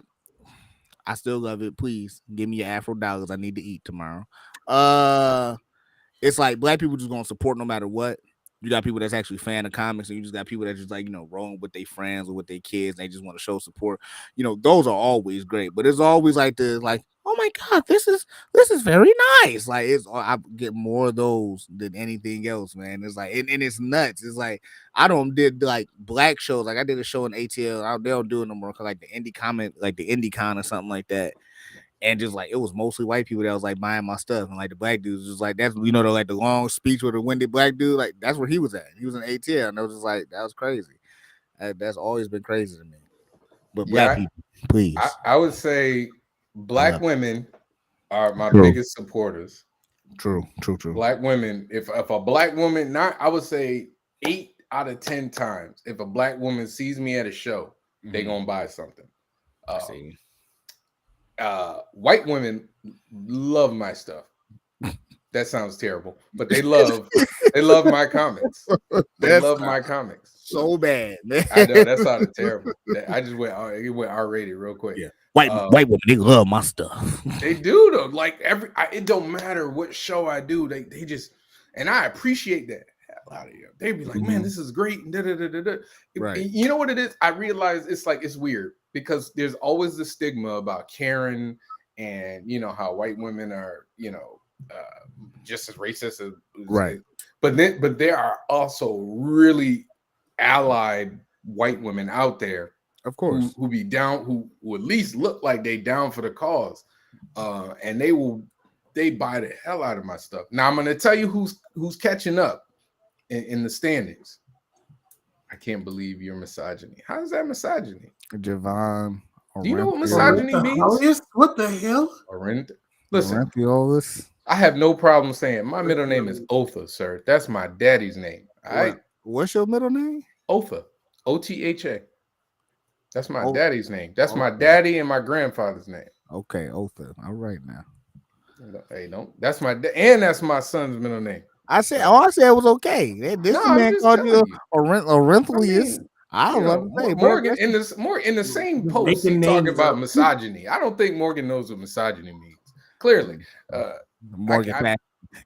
still love it. Please give me your Afro dollars. I need to eat tomorrow. It's like black people just gonna support no matter what. You got people that's actually fan of comics, and you just got people that just like, rolling with their friends or with their kids. And they just want to show support. Those are always great, but it's always like oh my God, this is very nice. Like I get more of those than anything else, man. It's like, and it's nuts. It's like, I did like black shows. Like I did a show in ATL. They don't do it no more. Cause like the indie con or something like that. And just like it was mostly white people that was like buying my stuff, and like the black dudes was like that's like the long speech with the winded black dude, like that's where he was at. He was in ATL, and I was just like that was crazy. That's always been crazy to me. But black people, please. I would say black women are my biggest supporters. True. Black women. If a black woman, I would say 8 out of 10 times, if a black woman sees me at a show, they gonna buy something. White women love my stuff. That sounds terrible, but they love my comics. They love my comics so bad, man. I know that sounded terrible. I just went R-rated real quick. Yeah. White women, they love my stuff. They do though. Like it don't matter what show I do. They just, and I appreciate that. Hell out of here. They be like, man, this is great. Right. You know what it is? I realize it's weird because there's always the stigma about Karen and how white women are just as racist as right. But there are also really allied white women out there. Of course, who be down, who at least look like they down for the cause, and they buy the hell out of my stuff. Now I'm gonna tell you who's catching up in the standings. I can't believe your misogyny. How is that misogyny? Javon. Do you know what misogyny means? What the hell? Listen, Orenthiolis. I have no problem saying my middle name is Otha, sir. That's my daddy's name. All right. What's your middle name? Otha. Otha. That's my daddy's name. That's my daddy and my grandfather's name. Okay, Otha. All right now. Hey, don't. That's and that's my son's middle name. I said it was okay. This man called you Orenthiolis. I was about to say Morgan in the same post he talking about misogyny. I don't think Morgan knows what misogyny means. Clearly, Morgan.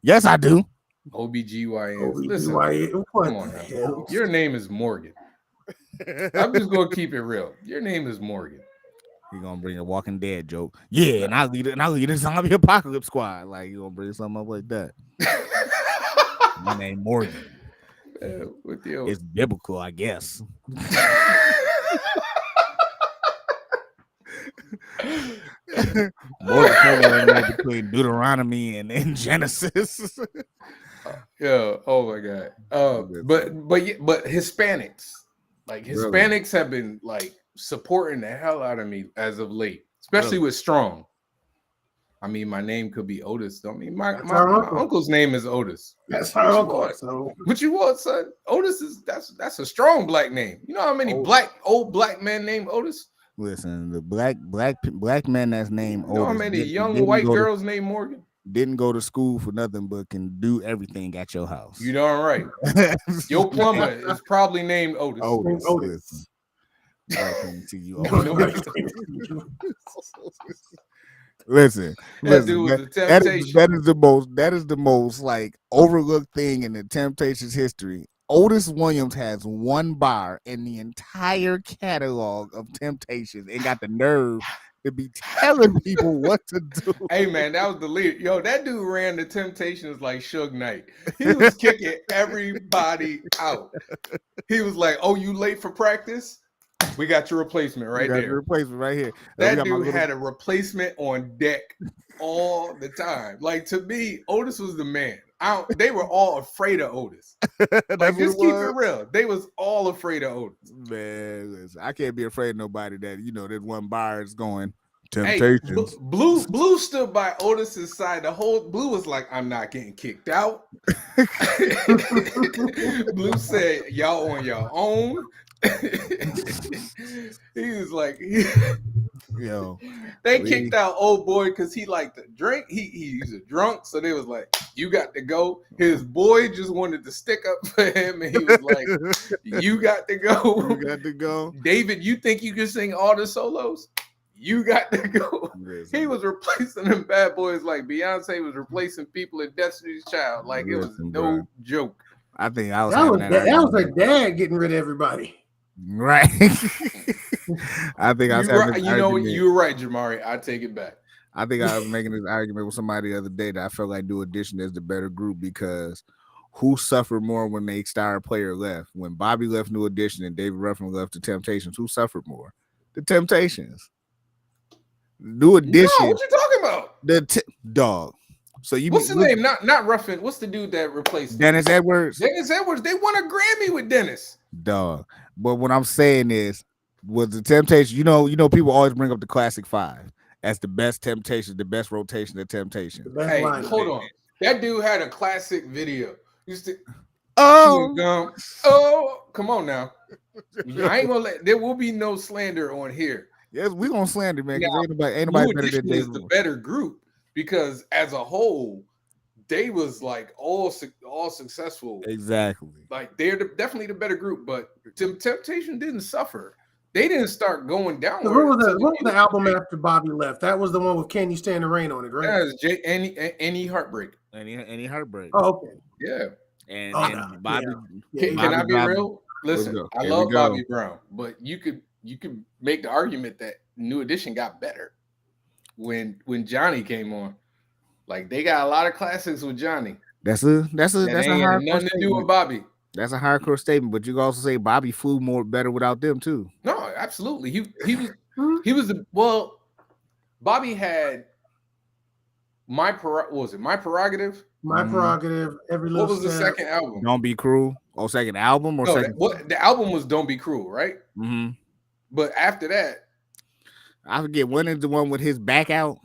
Yes, I do. OBGYN. Listen, come on now. Your name is Morgan. I'm just gonna keep it real. Your name is Morgan. You're gonna bring a Walking Dead joke. Yeah, and I'll lead a zombie apocalypse squad. Like you're gonna bring something up like that. My name Morgan. It's biblical, I guess. Morgan between Deuteronomy and Genesis. Yeah. Oh my God. But Hispanics. Like Hispanics have been like supporting the hell out of me as of late, especially with Strong. I mean, my name could be Otis. Don't mean my uncle's name is Otis. That's our uncle. So what you want, son? Otis is that's a strong black name. You know how many old black men named Otis? Listen, the black man that's named Otis. You know how many young white girls named Morgan? Didn't go to school for nothing, but can do everything at your house. You darn right. Your plumber is probably named Otis. Otis. Listen, that is the most like overlooked thing in the Temptations history. Otis Williams has one bar in the entire catalog of Temptations and got the nerve to be telling people what to do. Hey man, that was the leader. Yo, that dude ran the Temptations like Suge Knight. He was kicking everybody out. He was like, "Oh, you late for practice? We got your replacement right there. Your replacement right here." That dude had a replacement on deck all the time. Like to me, Otis was the man. They were all afraid of Otis. Like just keep it real. They was all afraid of Otis. Man, listen, I can't be afraid of nobody that that one bar is going Temptations. Hey, Blue stood by Otis's side. The whole Blue was like, "I'm not getting kicked out." Blue said, "Y'all on your own." He was like, "Yo, they kicked out old boy because he liked to drink. He's a drunk, so they was like, you got to go." His boy just wanted to stick up for him, and he was like, "You got to go. You got to go." David, you think you can sing all the solos? You got to go. He was replacing them bad boys like Beyonce was replacing people in Destiny's Child. Like it was no joke. I think I was that was like dad getting rid of everybody. Right. I think I was you're right, Jamari. I take it back. I think I was making this argument with somebody the other day that I felt like New Edition is the better group because who suffered more when they star player left? When Bobby left New Edition and David Ruffin left the Temptations, who suffered more? The Temptations. New Edition. No, what you talking about? Dog. So what's the name? Not Ruffin. What's the dude that replaced Dennis Edwards? Dennis Edwards. They won a Grammy with Dennis. Dog. But what I'm saying is, was the Temptations, people always bring up the Classic Five as the best Temptations, the best rotation of Temptations. Hey, hold on. That dude had a classic video. Used to come on now. I ain't gonna there will be no slander on here. Yes, we gonna slander, man. Ain't nobody better than is the better group because as a whole, they was like all successful. Exactly. Like they're definitely the better group, but Temptation didn't suffer they didn't start going So downward. what was the album after Bobby left? That was the one with Can You Stand the Rain on it, right? That is any heartbreak. Any heartbreak. Oh, okay. Yeah. And no. Bobby. Yeah. Can Bobby I be dropped- real? Listen, I Here we love go. Bobby Brown, but you could make the argument that New Edition got better when Johnny came on. Like they got a lot of classics with Johnny. That's a That ain't hardcore nothing to do with statement. Bobby. That's a hardcore statement, but you can also say Bobby flew more better without them too. No, absolutely. He was the well. Bobby had what was it? My Prerogative. My Prerogative. Every little. What was the second album? Don't Be Cruel. Oh, second album or No, second? the album was Don't Be Cruel, right? Mm-hmm. But after that, I forget when is the one with his back out.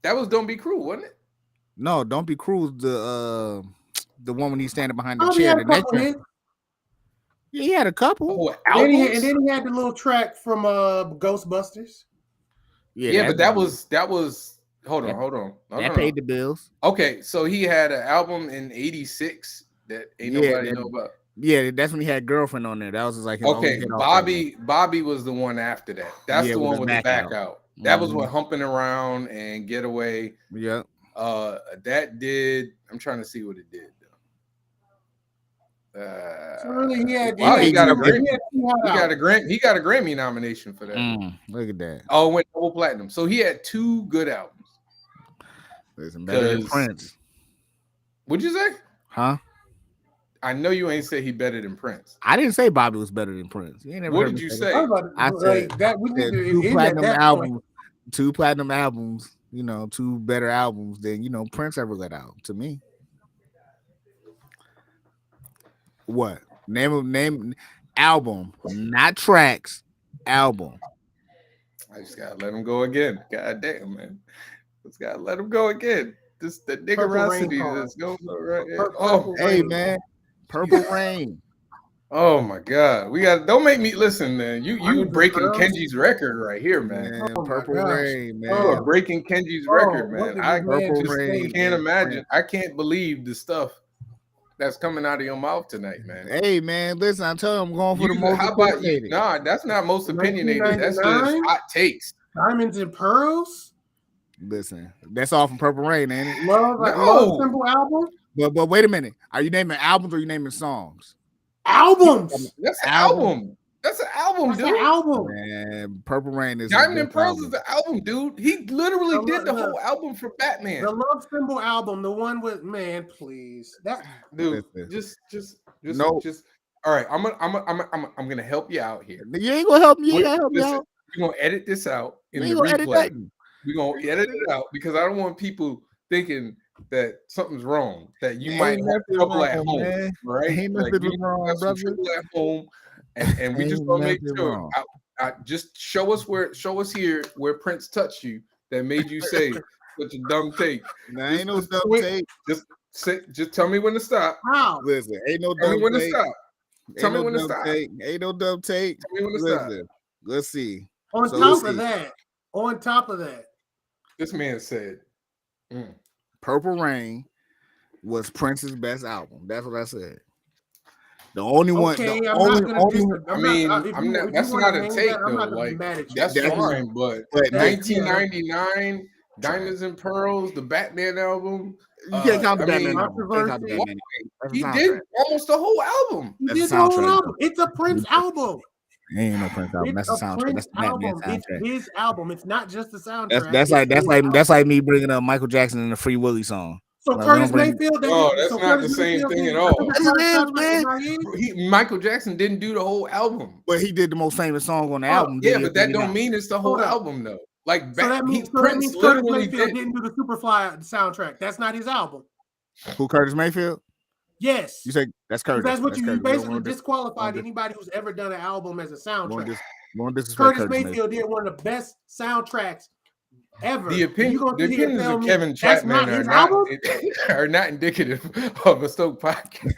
that was Don't Be Cruel, wasn't it? No, Don't Be Cruel. The one when he's standing behind the Oh, he chair. had The a next couple one. hits. Yeah, he had a couple. Oh, And albums? then he had the little track from Ghostbusters. Yeah, but that was hold on. That paid the bills. Okay, so he had an album in '86 that ain't nobody know about. Yeah, that's when he had Girlfriend on there. That was like his only Okay, hit off that Bobby was the one after that. That's the one with the back out. That was what Humping Around and Getaway. Yeah. That did. I'm trying to see what it did. So really, He got a Grammy nomination for that. Look at that. Oh, it went double platinum. So he had 2 good albums. Listen, better than Prince. What'd you say? Huh? I know you ain't say he better than Prince. I didn't say Bobby was better than Prince. You ain't never What heard did you me say? I said that. We need to 2 platinum albums. 2 platinum albums. 2 better albums than Prince ever let out. To me. What? Name album, not tracks. Album. I just gotta let him go again. God damn, man. Just gotta let him go again. This the niggerosity that's going on right here. Hey man, Purple Rain. Oh my God, don't make me listen, man. You breaking Kenji's record right here, man. Purple Rain, man. You are breaking Kenji's record, man. I Rain, can't imagine. I can't believe the stuff that's coming out of your mouth tonight, man. Hey man, listen, I tell you, I'm going for the most opinionated. Nah, that's not most opinionated. That's just hot takes. Diamonds and Pearls. Listen, that's all from Purple Rain, ain't it? Love Symbol album. But wait a minute. Are you naming albums or are you naming songs? Albums. That's an album. That's an album, dude. An album. Man, Purple Rain is Diamond and Pearls is the album, dude. He literally did the whole album for Batman. The Love Symbol album, the one with please. That dude, just all right. I'm gonna help you out here. You ain't gonna help me. You gotta help me out. We're gonna edit this out in the replay. We're gonna edit it out because I don't want people thinking that something's wrong. That you might have trouble at home, man. Right? Ain't nothing wrong, brother. Trouble at home, and we just gonna make sure. I just show us here where Prince touched you that made you say such a dumb take. Nah, ain't no dumb take. Just tell me when to stop. How? Listen, ain't no dumb take. Tell me when to stop. Tell me when to stop. Ain't no dumb take. Tell me when to stop. Let's see. On top of that, this man said, Purple Rain was Prince's best album. That's what I said. The only one. That's not a take though. Like that's fine, but 1999, Diamonds and Pearls, the Batman album. You can't count the Batman album. He did almost the whole album. He did the whole album. It's a Prince album. Ain't no Prince album. That's a soundtrack. That's the Batman soundtrack. It's his album. It's not just the soundtrack. That's like me bringing up Michael Jackson and the Free Willy song. So Curtis Mayfield. Oh, that's not the same thing at all. Michael Jackson didn't do the whole album, but he did the most famous song on the album. Yeah, but that don't mean it's the whole album though. Like Prince literally didn't do the Superfly soundtrack. That's not his album. Who? Curtis Mayfield? Yes. You say that's Curtis. That's what you basically disqualified anybody who's ever done an album as a soundtrack. Curtis Mayfield did one of the best soundtracks ever. The opinions of Kevin Chapman are not indicative of a Stoked podcast.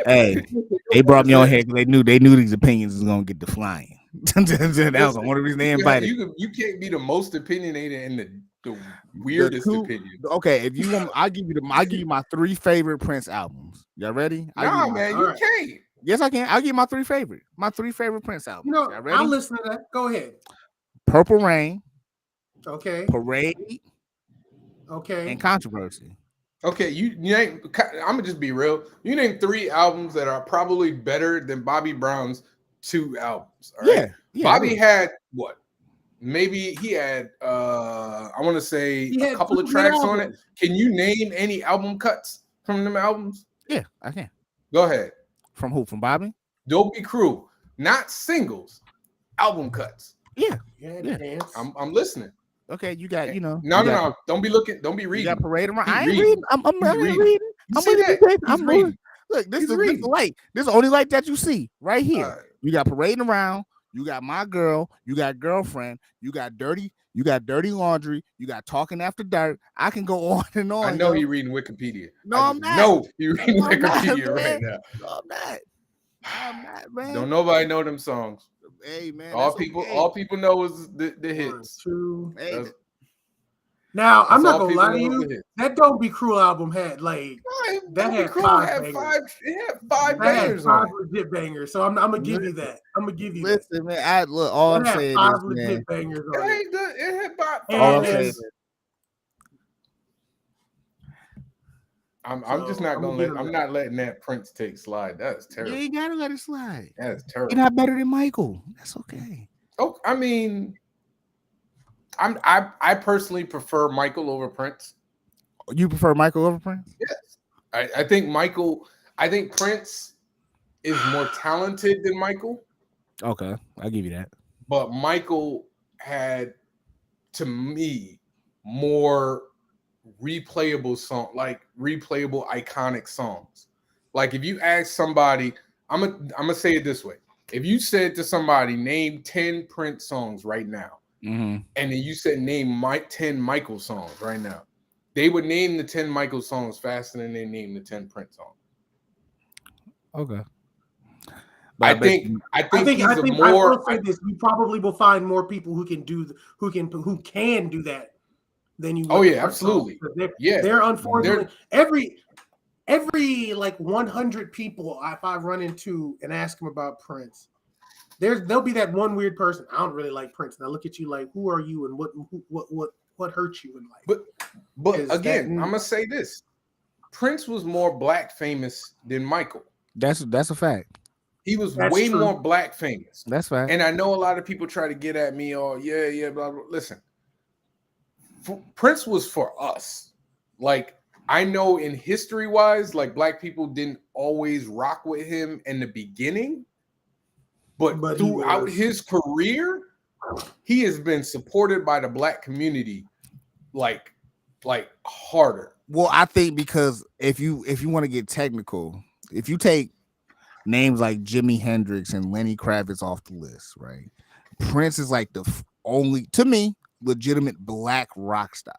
Hey, they brought me on here because they knew these opinions was gonna get the flying. That was one of the reasons they invited. You can't be the most opinionated and the weirdest opinion. Okay, if you want, I'll give you my 3 favorite Prince albums. Y'all ready? Nah, man, you can't. Yes, I can. I'll give my three favorite Prince albums. You know, Y'all ready? I'll listen to that. Go ahead. Purple Rain, Okay. Parade, Okay. and Controversy. Okay, you name. I'm gonna just be real. You name 3 albums that are probably better than Bobby Brown's 2 albums. All right. Yeah. Bobby had what? Maybe he had I want to say He a had couple 2 of good tracks on it. albums. Can you name any album cuts from them albums? Yeah, I can. Go ahead. From who? From Bobby? Dopey Crew, not singles, album cuts. Yeah. Yeah. Dance. I'm listening. Okay, you got, you know. No. Don't be looking. Don't be You reading. got Parade around. He I ain't reading. reading. I'm He's reading. reading. You I'm see reading. that? I'm He's reading. reading. Look, this He's is reading. the light. This is the only light that you see right here. All right. You got Parading Around. You got My Girl. You got Girlfriend. You got Dirty. You got Dirty Laundry. You got Talking After Dark. I can go on and on. I know he reading Wikipedia. No, I'm not. No, he reading No, I'm not, Wikipedia right man. now. No, I'm not, man. Don't nobody know them songs. Hey, man. All that's people, okay. all people know is the 1, hits. 2. Hey, That's- Now I'm that's not all gonna people lie to know is you. the hits. That Don't Be Cruel album had like Right, that Don't Be had Cruel 5 had bangers. 5. It had 5 That had bangers 5 on it. legit bangers. So I'm gonna give you that. I'm gonna give you that. listen, man. I look. All I'm That had saying 5 is, man. legit bangers It on it. ain't good. It had 5. All I'm And- saying is, I'm just So, not I'm gonna gonna let. give him I'm that. not letting that Prince take slide. That's you terrible. ain't gotta let it slide. That's You're terrible. not better than Michael. That's okay. Oh, I mean, I personally prefer Michael over Prince. You prefer Michael over Prince? Yes, I think Michael. I think Prince is more talented than Michael, Okay, I'll give you that. but Michael had, to me, more replayable iconic songs. Like if you ask somebody, I'm gonna say it this way: if you said to somebody, name 10 Prince songs right now, Mm-hmm. and then you said name 10 Michael songs right now, they would name the 10 Michael songs faster than they name the 10 Prince songs. Okay. I think he's I a will more. say this: you probably will find more people who can do that than you. Oh would yeah, with songs. absolutely. They're, they're unfortunately every like 100 people if I run into and ask them about Prince, there'll be that one weird person. I don't really like Prince. And I look at you like, who are you and what hurt you in life? But Is again, that- I'm gonna say this: Prince was more black famous than Michael. That's a fact. He was That's way true. more black famous. That's fact. And I know a lot of people try to get at me, oh, yeah, blah, blah. Listen, Prince was for us. Like, I know in history wise, like black people didn't always rock with him in the beginning, but throughout his career, he has been supported by the black community like harder. Well, I think because if you want to get technical, if you take names like Jimi Hendrix and Lenny Kravitz off the list, right? Prince is like the only, to me, legitimate black rock star.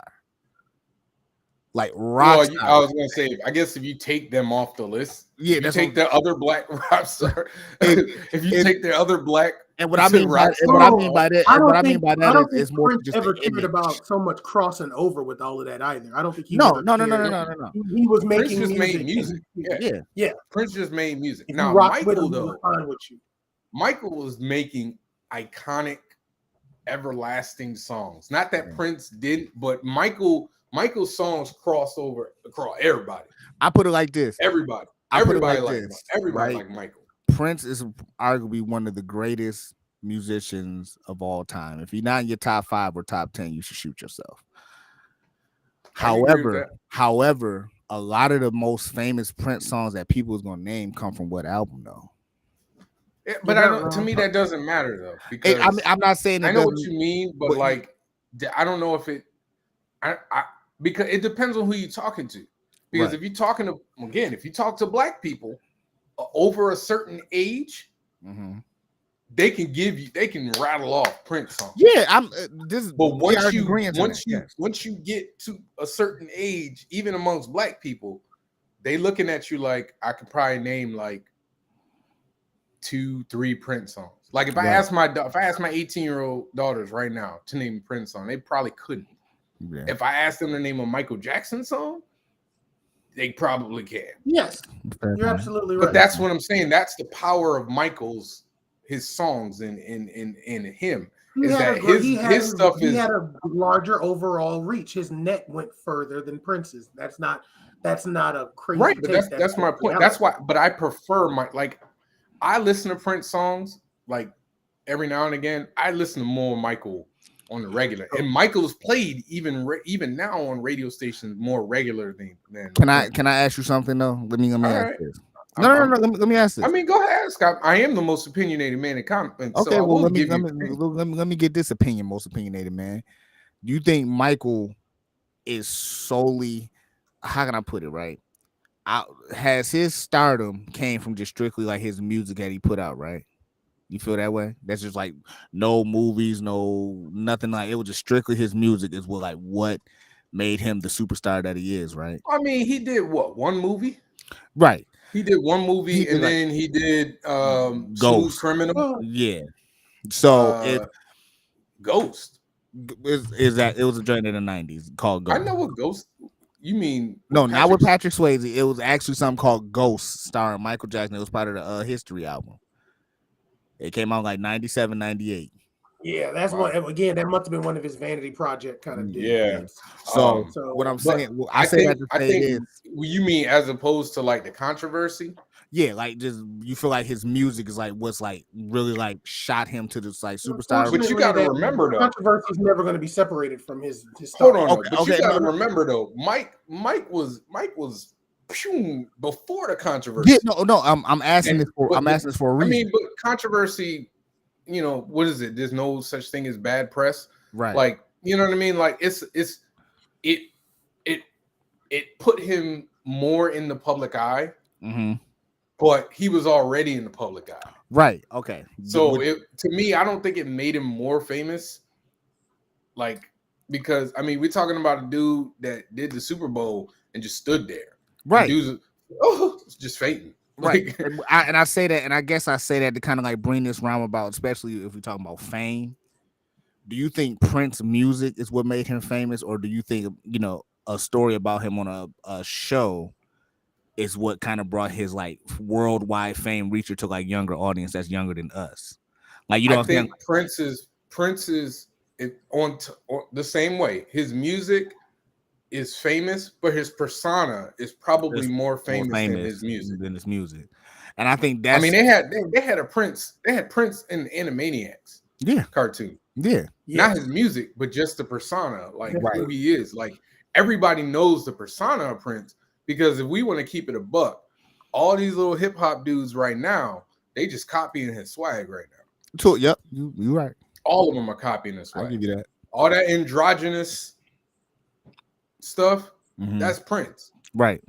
Like rock star. I was gonna say, I guess if you take them off the list, Yeah, if you that's take the other black rock star, if you take the other black, and what I mean by that, I don't think is more Prince just ever the cared image. about so much crossing over with all of that either. I don't think he No. ever cared. He was making Prince just made music. Yeah. Prince just made music. If Now you rock with Michael him, he though, was fine with you. Michael was making iconic, everlasting songs. Not that Prince didn't, but Michael's songs cross over across everybody. I put it like this. Everybody like Michael. Prince is arguably one of the greatest musicians of all time. If you're not in your top 5 or top 10, you should shoot yourself. However, a lot of the most famous Prince songs that people is gonna name come from what album though? Yeah, but to me that doesn't matter though, because I'm not saying I know what you mean, but like I don't know if it. Because it depends on who you're talking to. Because if you're talking to, again, if you talk to black people over a certain age, they can rattle off Prince songs. Yeah, But once you get to a certain age, even amongst black people, they looking at you like I could probably name like 2-3 Prince songs. Like if I ask my 18-year-old daughters right now to name a Prince song, they probably couldn't. Yeah. If I asked them to name a Michael Jackson song, they probably can. Yes, Fair you're point. absolutely right. But that's what I'm saying. That's the power of his songs in him. He Is had that his stuff he is had a larger overall reach. His net went further than Prince's. That's not a crazy right, but take. that's my point. reality. That's why. But I prefer I listen to Prince songs like every now and again. I listen to more Michael on the regular, and Michael is played even now on radio stations more regular than. Can Prince. I ask you something though? Let me All ask right. this. No. Let me ask this. I mean, go ahead, Scott. I am the most opinionated man in comment. Okay, so I well will let me give let me get this opinion. Most opinionated man. Do you think Michael is solely? How can I put it right? Has his stardom came from just strictly like his music that he put out, right? You feel that way? That's just like no movies, no nothing like it was just strictly his music is what made him the superstar that he is, right? I mean, he did what, one movie? Right. He did one movie, He did, and like, then he did Smooth Ghost. Criminal. Well, Yeah. So if Ghost is that it was a joint in the 90s called I Ghost. know what Ghost. You mean No, not with Patrick Swayze. It was actually something called Ghost starring Michael Jackson. It was part of the History album. It came out like 97, 98. yeah, that's one again. That must have been one of his vanity project kind of Yeah. things. So what I'm saying, I say that to say this. You mean as opposed to like the controversy? Yeah, like just you feel like his music is like what's like really like shot him to this like superstar. But you got to remember though, controversy is never going to be separated from his hold style. on, but you got to remember though, Mike was before the controversy. Yeah, no, I'm asking this for a reason. I mean, but controversy, you know, what is it? There's no such thing as bad press, right? Like, you know what I mean? Like it put him more in the public eye. Mm-hmm. But he was already in the public eye. Right. Okay. So to me, I don't think it made him more famous. Like, because I mean, we're talking about a dude that did the Super Bowl and just stood there. Right. Dude's just fainting. Right. And I say that, and I guess I say that to kind of like bring this roundabout, especially if we're talking about fame. Do you think Prince's music is what made him famous, or do you think, you know, a story about him on a show is what kind of brought his like worldwide fame reacher to like younger audience that's younger than us? Like, you know, I think Prince is on the same way. His music is famous, but his persona is probably more famous than his music. And I think that's. I mean, they had a Prince. They had Prince in the Animaniacs. Yeah. Cartoon. Yeah. Not his music, but just the persona, like who he is. Like everybody knows the persona of Prince. Because if we want to keep it a buck, all these little hip hop dudes right now, they just copying his swag right now. Yep, you're right. All of them are copying his swag. I'll give you that. All that androgynous stuff, that's Prince. Right.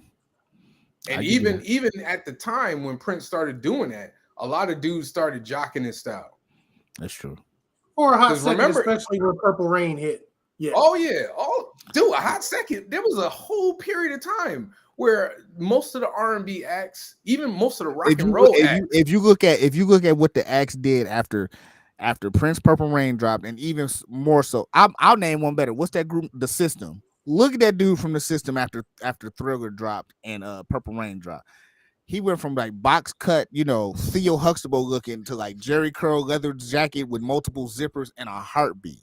And even at the time when Prince started doing that, a lot of dudes started jocking his style. That's true. For a hot second, especially when Purple Rain hit. Yeah. Oh, yeah. Dude, a hot second. There was a whole period of time where most of the R&B acts, even most of the rock and roll acts. If you look at what the acts did after Prince Purple Rain dropped, and even more so, I'll name one better. What's that group? The System. Look at that dude from the System after Thriller dropped and Purple Rain dropped. He went from like box cut, you know, Theo Huxtable looking to like Jerry curl leather jacket with multiple zippers and a heartbeat.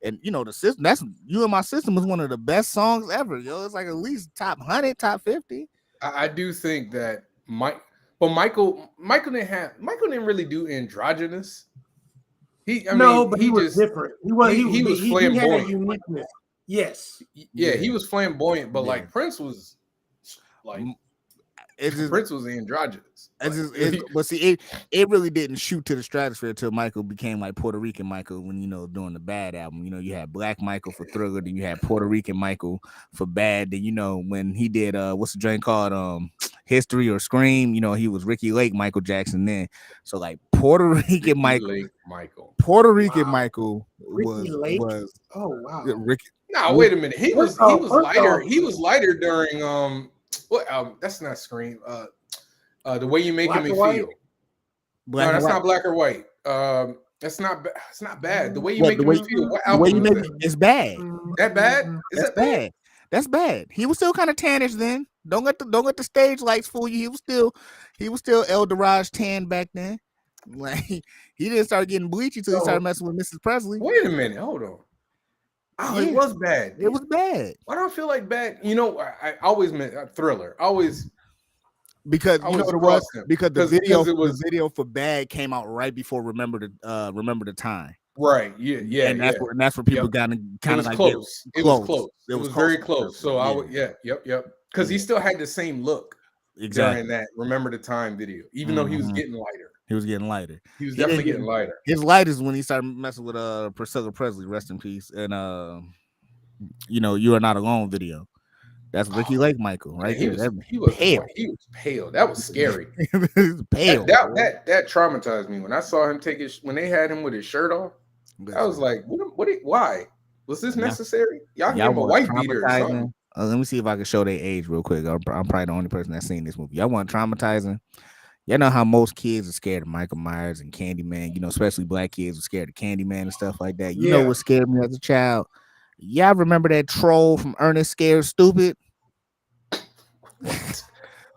And you know, the System, that's You and My System was one of the best songs ever. Yo, it's like at least top 100, top 50. I do think that Michael didn't really do androgynous. He was different. He was flamboyant. He had a uniqueness. Yes. Yeah, he was flamboyant, but like Prince was like Prince was androgynous. But see, it really didn't shoot to the stratosphere until Michael became like Puerto Rican Michael when, you know, doing the Bad album. You know, you had Black Michael for Thriller, then you had Puerto Rican Michael for Bad. Then, you know, when he did what's the joint called History or Scream, you know, he was Ricky Lake Michael Jackson then. So like Puerto Rican Michael was oh wow. Ricky. No, wait a minute. He was lighter. He was lighter during what that's not Scream. The Way You Making Me Feel. No, that's not Black or White. That's not. It's not bad. The Way You Make Me Feel. What album is that? It's bad. That bad? Is that bad? That's bad. He was still kind of tannish then. Don't let the stage lights fool you. He was still El Dorage tan back then. Like he didn't start getting bleachy till he started messing with Mrs. Presley. Wait a minute, hold on. Oh, Yeah. it was bad. It was bad. Why do I feel like bad? You know, I always meant Thriller. Always because you know what it was because the video for Bad came out right before Remember the Time. Right. Yeah. And that's where people got kind of like close. It was close. It was very close. So I would yep. Because he still had the same look during that Remember the Time video, even though he was getting lighter. He was getting lighter. He was definitely getting lighter. His light is when he started messing with Priscilla Presley, rest in peace, and You Are Not Alone video. That's Ricky Lake Michael, right? He was pale. He was pale. That was scary. Pale. That traumatized me when I saw him when they had him with his shirt off. I was like, why? Was this necessary? Y'all gave him a white beater or something. Let me see if I can show their age real quick. I'm probably the only person that's seen this movie. Y'all want traumatizing? Y'all know how most kids are scared of Michael Myers and Candyman, especially black kids are scared of Candyman and stuff like that. You know what scared me as a child? Y'all remember that troll from Ernest Scared Stupid?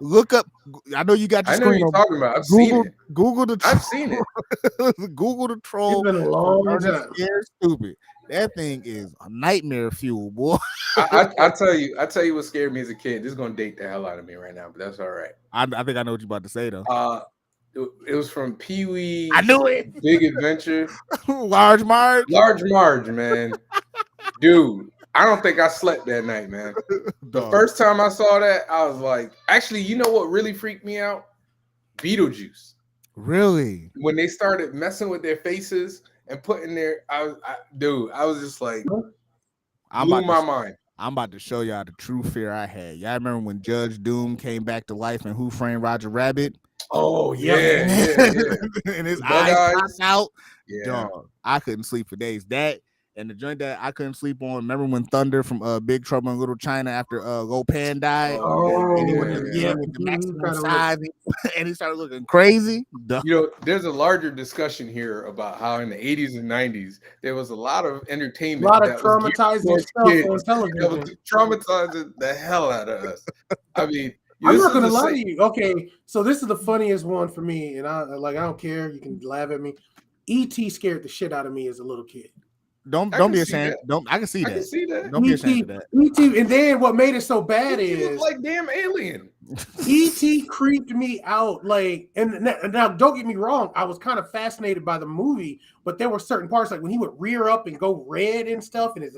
Look up. I know you got your screen. I know you're talking about. I've seen it. Google the troll. I've seen it. Google the troll. It's been a long time. Scared Stupid. That thing is a nightmare fuel, boy. I tell you what scared me as a kid. This is gonna date the hell out of me right now, but that's all right. I think I know what you're about to say though. It was from Pee Wee. I knew it. Big Adventure. Large Marge, man. Dude, I don't think I slept that night, man. The first time I saw that, I was like, actually, you know what really freaked me out? Beetlejuice. Really? When they started messing with their faces and putting their, I was just like, blew my mind. I'm about to show y'all the true fear I had. Y'all remember when Judge Doom came back to life in Who Framed Roger Rabbit? Oh yeah. And his eyes popped out. Yeah. Dog, I couldn't sleep for days. That and the joint that I couldn't sleep on. Remember when Thunder from Big Trouble in Little China after Lo Pan died? And he went with the maximum size and he started looking crazy. There's a larger discussion here about how in the 80s and 90s there was a lot of entertainment, a lot of traumatizing stuff on television. That was traumatizing the hell out of us. I mean, I'm not gonna lie to you. Okay, so this is the funniest one for me, and I don't care. You can laugh at me. E.T. scared the shit out of me as a little kid. Don't be ashamed. I can see that. I can see that. Don't be ashamed of that. E.T. And then what made it so bad is like damn alien. E.T. creeped me out. Like, and now don't get me wrong, I was kind of fascinated by the movie, but there were certain parts like when he would rear up and go red and stuff, and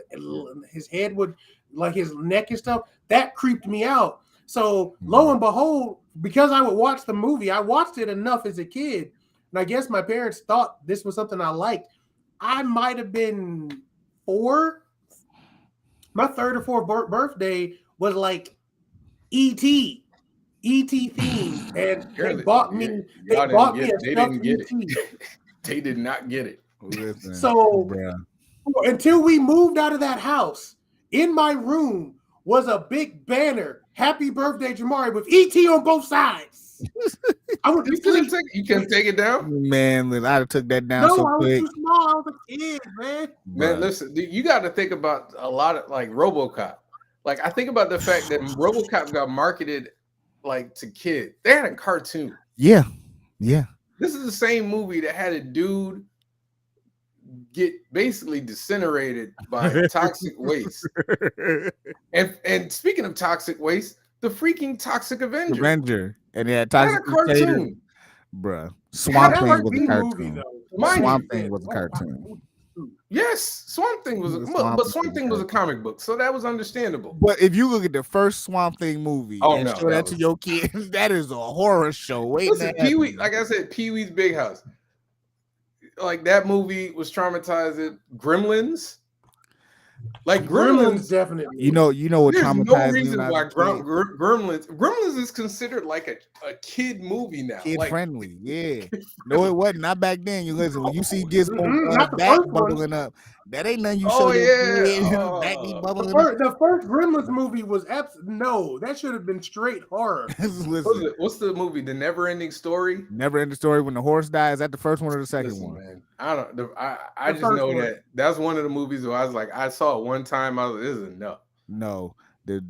his head would like his neck and stuff. That creeped me out. So lo and behold, because I would watch the movie, I watched it enough as a kid, and I guess my parents thought this was something I liked. I might have been 4. My 3rd or 4th birthday was like E.T. themed, and they bought me. They bought me a stuffed E.T. They did not get it. Listen, so until we moved out of that house, in my room was a big banner, "Happy Birthday, Jamari," with E.T. on both sides. I would you can't take it down, man. I'd have took that down so quick. I was too small. I was a kid, man. Man, listen, you got to think about a lot of like RoboCop. Like I think about the fact that RoboCop got marketed like to kids. They had a cartoon. Yeah. This is the same movie that had a dude get basically disintegrated by toxic waste. And speaking of toxic waste, the freaking Toxic Avenger. And they had Toxic cartoon. Bruh. Swamp Thing was a cartoon. Swamp Thing was a cartoon. Yes, Swamp Thing was Swamp Thing was a comic book, so that was understandable. But if you look at the first Swamp Thing movie and show that to your kids, that is a horror show. Listen, Pee-wee, like I said, Pee-wee's Big House. Like that movie was traumatizing. Gremlins. Like Gremlins, definitely. You know what traumatized me. There's no reason why Gremlins is considered like a kid movie now. Kid like, friendly, yeah. No, it wasn't. Not back then. You listen, when you see Gizmo back bubbling up, that ain't nothing you show your kid. Back be bubbling up. The first Gremlins movie was no. That should have been straight horror. What's the movie? The Never Ending Story. Never Ending Story when the horse dies. Is that the first one or the second one? Man, I don't. I just know that that's one of the movies where I was like, I saw it one time. I was like, this is enough. No, the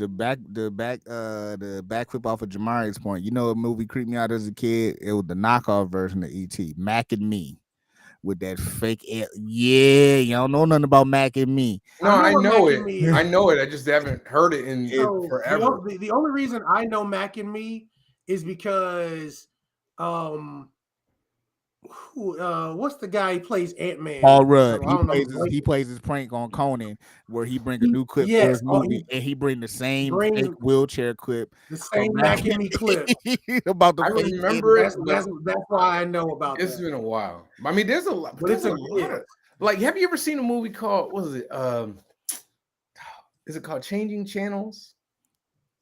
backflip off of Jamari's point. You know, a movie creeped me out as a kid. It was the knockoff version of E.T. Mac and Me with that fake. Yeah, y'all know nothing about Mac and Me. No, I know I what know Mac it. and Me is. I know it. I just haven't heard it in So forever. the only reason I know Mac and Me is because what's the guy who plays Ant-Man? Paul Rudd. I don't know. He plays his prank on Conan, where he bring a new clip for his Yes, movie, and he bring the same bring fake wheelchair clip the from same Mac and Me clip. about the I fake remember it, That's why I know about it's that. been a while. I mean, there's a lot. But There's it's a lot of like. Have you ever seen a movie called? What is it? Is it called Changing Channels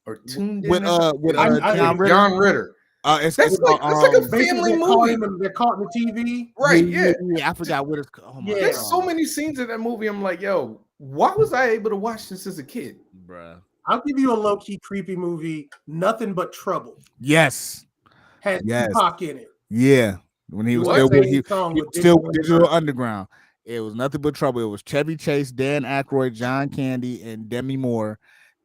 or Tuned In? with With Ritter. John Ritter. It's That's like a family movie, they're caught in the TV. right? Yeah. I forgot what it's called. Oh my There's God. so many scenes in that movie. I'm like, yo, why was I able to watch this as a kid? Bruh. I'll give you a low key creepy movie. Nothing But Trouble Yes. has Tupac in it. Yeah. When he was What? still with Same song he with was still Digital Digital Underground. It was Nothing But Trouble. It was Chevy Chase, Dan Aykroyd, John Candy, and Demi Moore,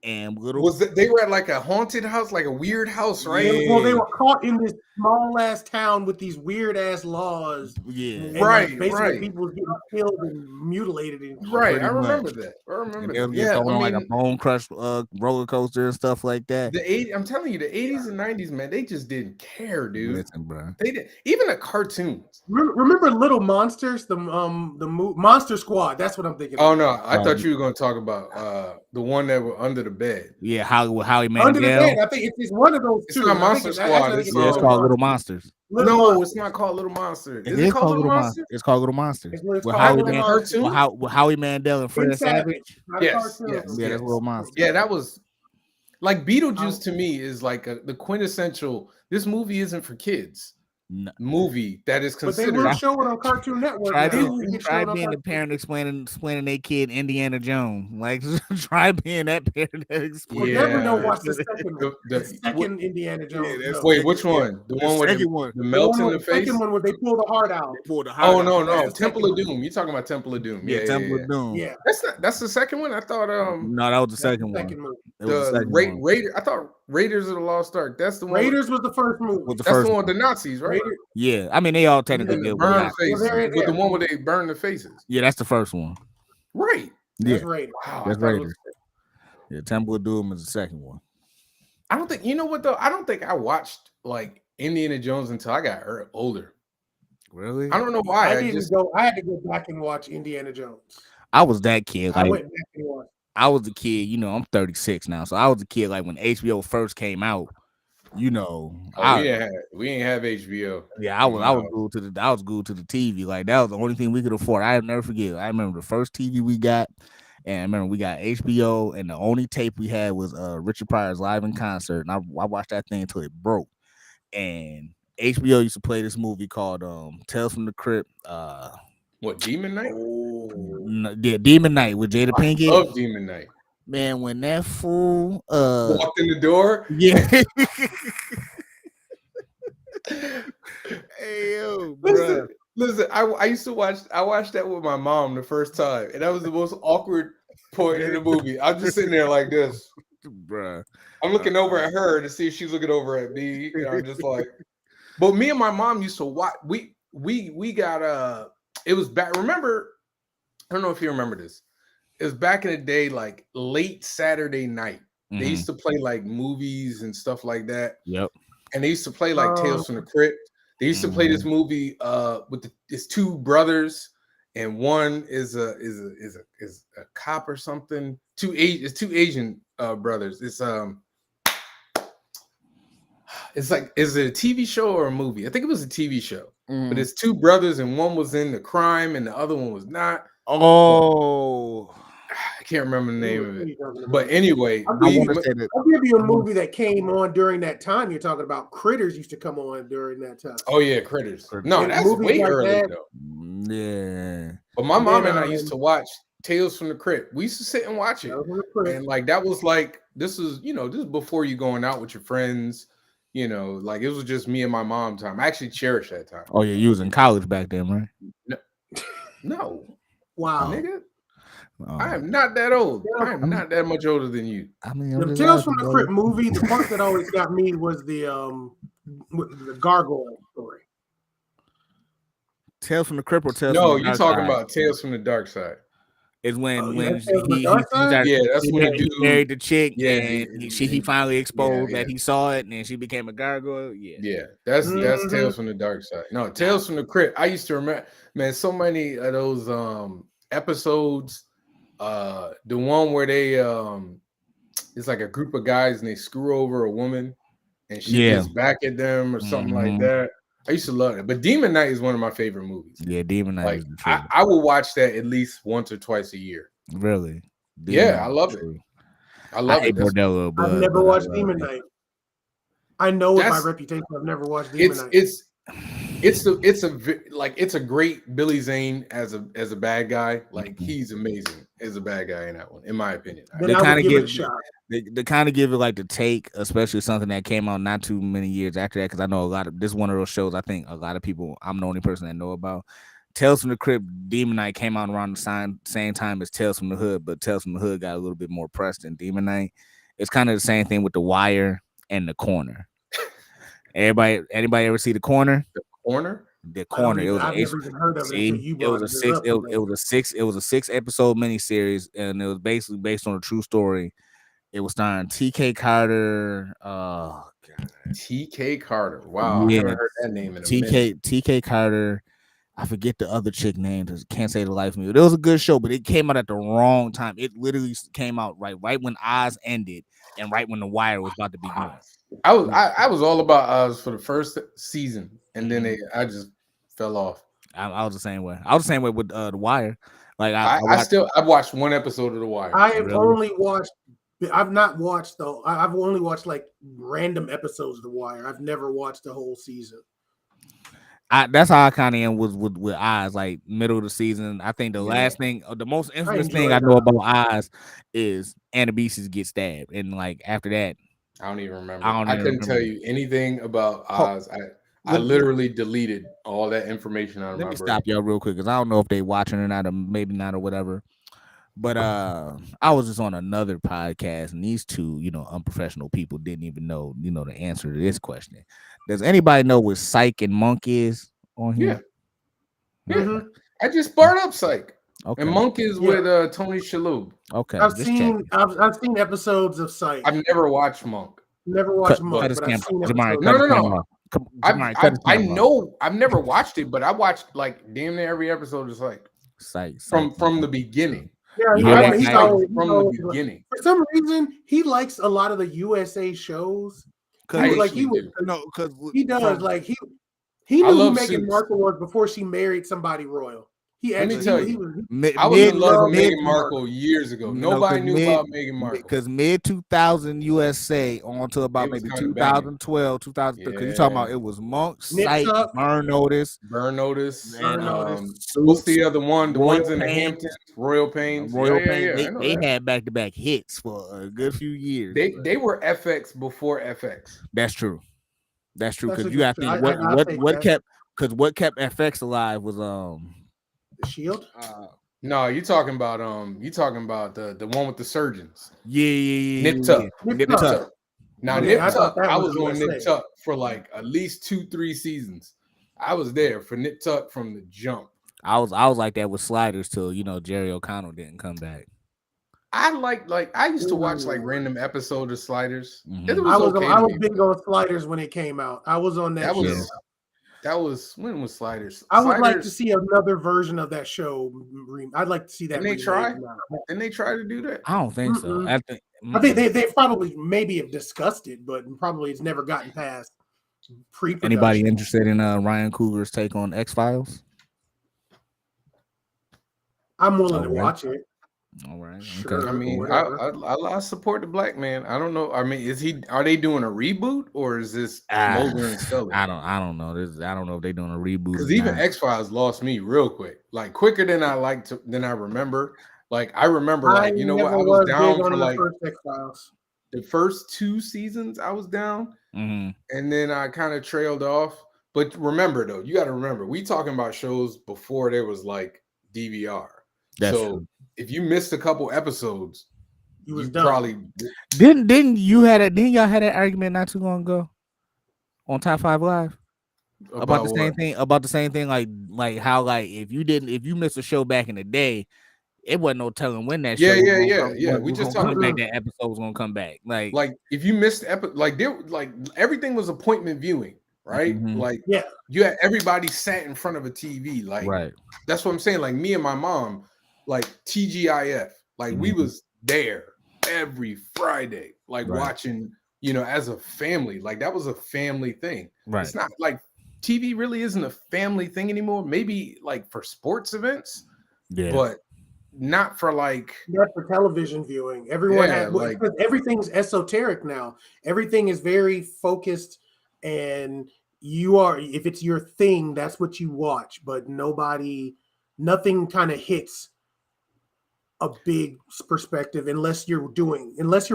and Was that they were at like a haunted house, like a weird house, right? Well, they were caught in this small ass town with these weird ass laws. Yeah. And Right, basically right. people was getting killed and mutilated. And Right, Pretty I remember much. that. I remember And they'll that. get Yeah, thrown I on like a mean, bone crush roller coaster and stuff like that. I'm telling you, the 80s and 90s, man, they just didn't care, dude. Listen, bro. They did even the cartoons. Remember Little Monsters, the Monster Squad? That's what I'm thinking. Oh no, I thought you were going to talk about the one that were under the bed. Yeah, Howie Mandel. Under the bed. I think it's one of those It's two. not Monster Squad. It's called Little Monsters. It's not called Little Monster. Is it called Little Monster? It's called Little Monsters. It's With called Howie Mandel and Fred Savage. Yes, Yeah, that's Little Monsters. Yeah, that was like Beetlejuice to me is like the quintessential. This movie isn't for kids. Movie that is considered. But they will show it on Cartoon Network. Try being a parent explaining their kid Indiana Jones. Like try being that parent that explains. Well, never know watch the second one. The second Indiana Jones. Wait, which one? The one with the melt in the face. Second one where they pull the heart out. Oh no, Temple of Doom. You're talking about Temple of Doom. Yeah, Temple of Doom. Yeah, that's the second one. I thought no, that was the second one. It was the second one. Raider. I thought Raiders of the Lost Ark. That's the one. Raiders was the first movie. That's the one with the Nazis, right? Yeah, I mean they all technically did burn faces, but the one where they burn the faces. Yeah, that's the first one. Right. That's Raiders. Wow, that's Raiders. Yeah, Temple of Doom is the second one. I don't think I don't think I watched like Indiana Jones until I got older. Really? I don't know why. I had to go back and watch Indiana Jones. I was that kid. I went back and watched. I was a kid, I'm 36 now. So I was a kid like when HBO first came out, we ain't have HBO. Yeah, I was glued to the TV. Like that was the only thing we could afford. I'll never forget. I remember the first TV we got, and I remember we got HBO, and the only tape we had was Richard Pryor's live in concert. And I watched that thing until it broke. And HBO used to play this movie called Tales from the Crypt. What, Demon Knight? Yeah, Demon Knight with Jada Pinkett. I love Demon Knight. Man, when that fool walked in the door. Yeah. Hey yo, listen, I used to watched that with my mom the first time, and that was the most awkward point in the movie. I'm just sitting there like this. Bruh. I'm looking over at her to see if she's looking over at me. And I'm just like, but me and my mom used to watch. We got it was back. Remember, I don't know if you remember this. It was back in the day, like late Saturday night. They used to play like movies and stuff like that. Yep. And they used to play like Tales from the Crypt. They used to play this movie with it's two brothers, and one is a cop or something. It's two Asian brothers. It's like, is it a TV show or a movie? I think it was a TV show. But it's two brothers, and one was in the crime, and the other one was not. Oh, I can't remember the name of it. But anyway, I'll give you a movie that came on during that time. You're talking about. Critters used to come on during that time. Oh yeah, Critters. No, that's way early though. Yeah. But my mom and I used to watch Tales from the Crypt. We used to sit and watch it, and like that was like this is before you going out with your friends. Like it was just me and my mom time. I actually cherish that time. Oh yeah, you was in college back then, right? No. Wow, nigga. I am not that old. Yeah, I am not that much older than you. I mean, The Tales from the Crypt movie, the part that always got me was the gargoyle story. Tales from the Crypt or Tales No, from the you're Dark talking Side about Tales from the Dark Side. is when Tales from the Dark Side? Yeah, that's when the he dude married the chick Yeah, and he finally exposed yeah. that he saw it and then she became a gargoyle. Yeah, that's Tales from the Dark Side. No, Tales from the Crypt. I used to remember, man, so many of those episodes. The one where they it's like a group of guys and they screw over a woman and she gets back at them or something like that. I used to love it. But Demon Knight is one of my favorite movies. Yeah, Demon Knight is the truth. I will watch that at least once or twice a year. Really? I love it. I love it. Bordello, I've never watched Demon Knight. I know with my reputation, I've never watched Demon Knight. It's a great Billy Zane as a bad guy. Like he's amazing as a bad guy in that one, in my opinion. They kind of give it a shot. They kind of give it like the take, especially something that came out not too many years after that. Because I know this is one of those shows I think a lot of people. I'm the only person that know about. Tales from the Crypt, Demon Knight came out around the same time as Tales from the Hood, but Tales from the Hood got a little bit more press than Demon Knight. It's kind of the same thing with The Wire and The Corner. Anybody ever see The Corner? The Corner. It was I've never even heard of it. It was a 6-episode miniseries, and it was basically based on a true story. It was starring T.K. Carter. Oh God, T.K. Carter. Wow, I haven't heard that name in a minute. T.K. Carter. I forget the other chick name. Can't say the life of me. It was a good show, but it came out at the wrong time. It literally came out right when Oz ended and right when The Wire was about to begin. I was all about Oz for the first season, and then I just fell off. I was the same way. I was the same way with The Wire. Like I've watched one episode of The Wire. I've not watched though. I've only watched like random episodes of The Wire. I've never watched the whole season. That's how I kind of am with Oz, like middle of the season. I think the last thing, the most infamous thing I know about Oz is Anabasis get stabbed, and like after that, I don't even remember. I couldn't tell you anything about Oz. I literally deleted all that information out of my brain. Let me stop y'all real quick because I don't know if they watching or not, or maybe not, or whatever. But I was just on another podcast, and these two, unprofessional people didn't even know, the answer to this question. Does anybody know what Psych and Monk is on here? Yeah. Mm-hmm. I just brought up Psych. Okay. And Monk is with Tony Shalhoub. Okay. I've seen episodes of Psych. I've never watched Monk. Never watched Monk, but I've seen episodes. No. I know I've never watched it, but I watched like damn near every episode of Psych. From the beginning. Yeah, he's always from the beginning. For some reason, he likes a lot of the USA shows. Because he does. Like he knew who Meghan Markle was before she married somebody royal. Let me tell you, I was in love with Meghan Markle years ago. Nobody knew about Meghan Markle. Because mid-2000 USA on to about maybe 2012, 2013. Because you're talking about it was Monk, Psych, Burn Notice. And, what's the other one? The ones in the Hamptons, Royal Pains. They had back-to-back hits for a good few years. They were FX before FX. That's true. Because you have to think what kept FX alive was Shield? No, you're talking about the one with the surgeons. Yeah. Nip Tuck. Now Nip Tuck, I was on Nip Tuck for like at least 2-3 seasons. I was there for Nip Tuck from the jump. I was like that with Sliders till Jerry O'Connell didn't come back. I used to watch like random episodes of Sliders. Mm-hmm. I was big on Sliders when it came out. I was on that show. That was when was Sliders? I would like to see another version of that show. I'd like to see that. Didn't they try to do that? I don't think so. I think they probably maybe have discussed it, but probably it's never gotten past pre-production. Anybody interested in Ryan Coogler's take on X-Files? I'm willing to watch it. All right. Sure, okay. I mean, I support the black man. I don't know. I mean, are they doing a reboot or is this Mulder and Scully? I don't know. I don't know if they're doing a reboot. Because even X-Files lost me real quick, like quicker than I remember. Like I remember, like I was down for like the first 2 seasons. I was down, and then I kind of trailed off. But remember, though, you got to remember, we talking about shows before there was like DVR. That's true. if you missed a couple episodes, You was you done. probably Didn't y'all had that argument not too long ago on Top 5 Live about the same what? thing? About the same thing, like how like if you missed a show back in the day, it wasn't no telling when that show Yeah. We was just gonna come talking back. about That episode was gonna come back. like if you missed like everything was appointment viewing, right? Mhm. Like Yeah. you had everybody sat in front of a TV, like Right. that's what I'm saying. Like me and my mom, like TGIF, like we Mhm. was there every Friday, like Right. watching, as a family. Like that was a family thing. Right. It's not like TV really isn't a family thing anymore. Maybe like for sports events, Yeah. but not for like Not for television viewing. Everyone Yeah, had like- because everything's esoteric now. Everything is very focused, and if it's your thing, that's what you watch. But nothing kind of hits a big perspective unless you're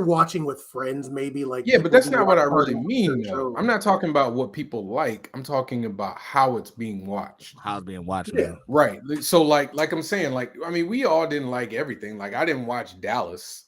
watching with friends, maybe like yeah, but people that's who not what I watch really mean. Though. shows. I'm not talking about what people like. I'm talking about how it's being watched. How it's being watched. Yeah. Right. So like I'm saying, like I mean, we all didn't like everything. Like I didn't watch Dallas.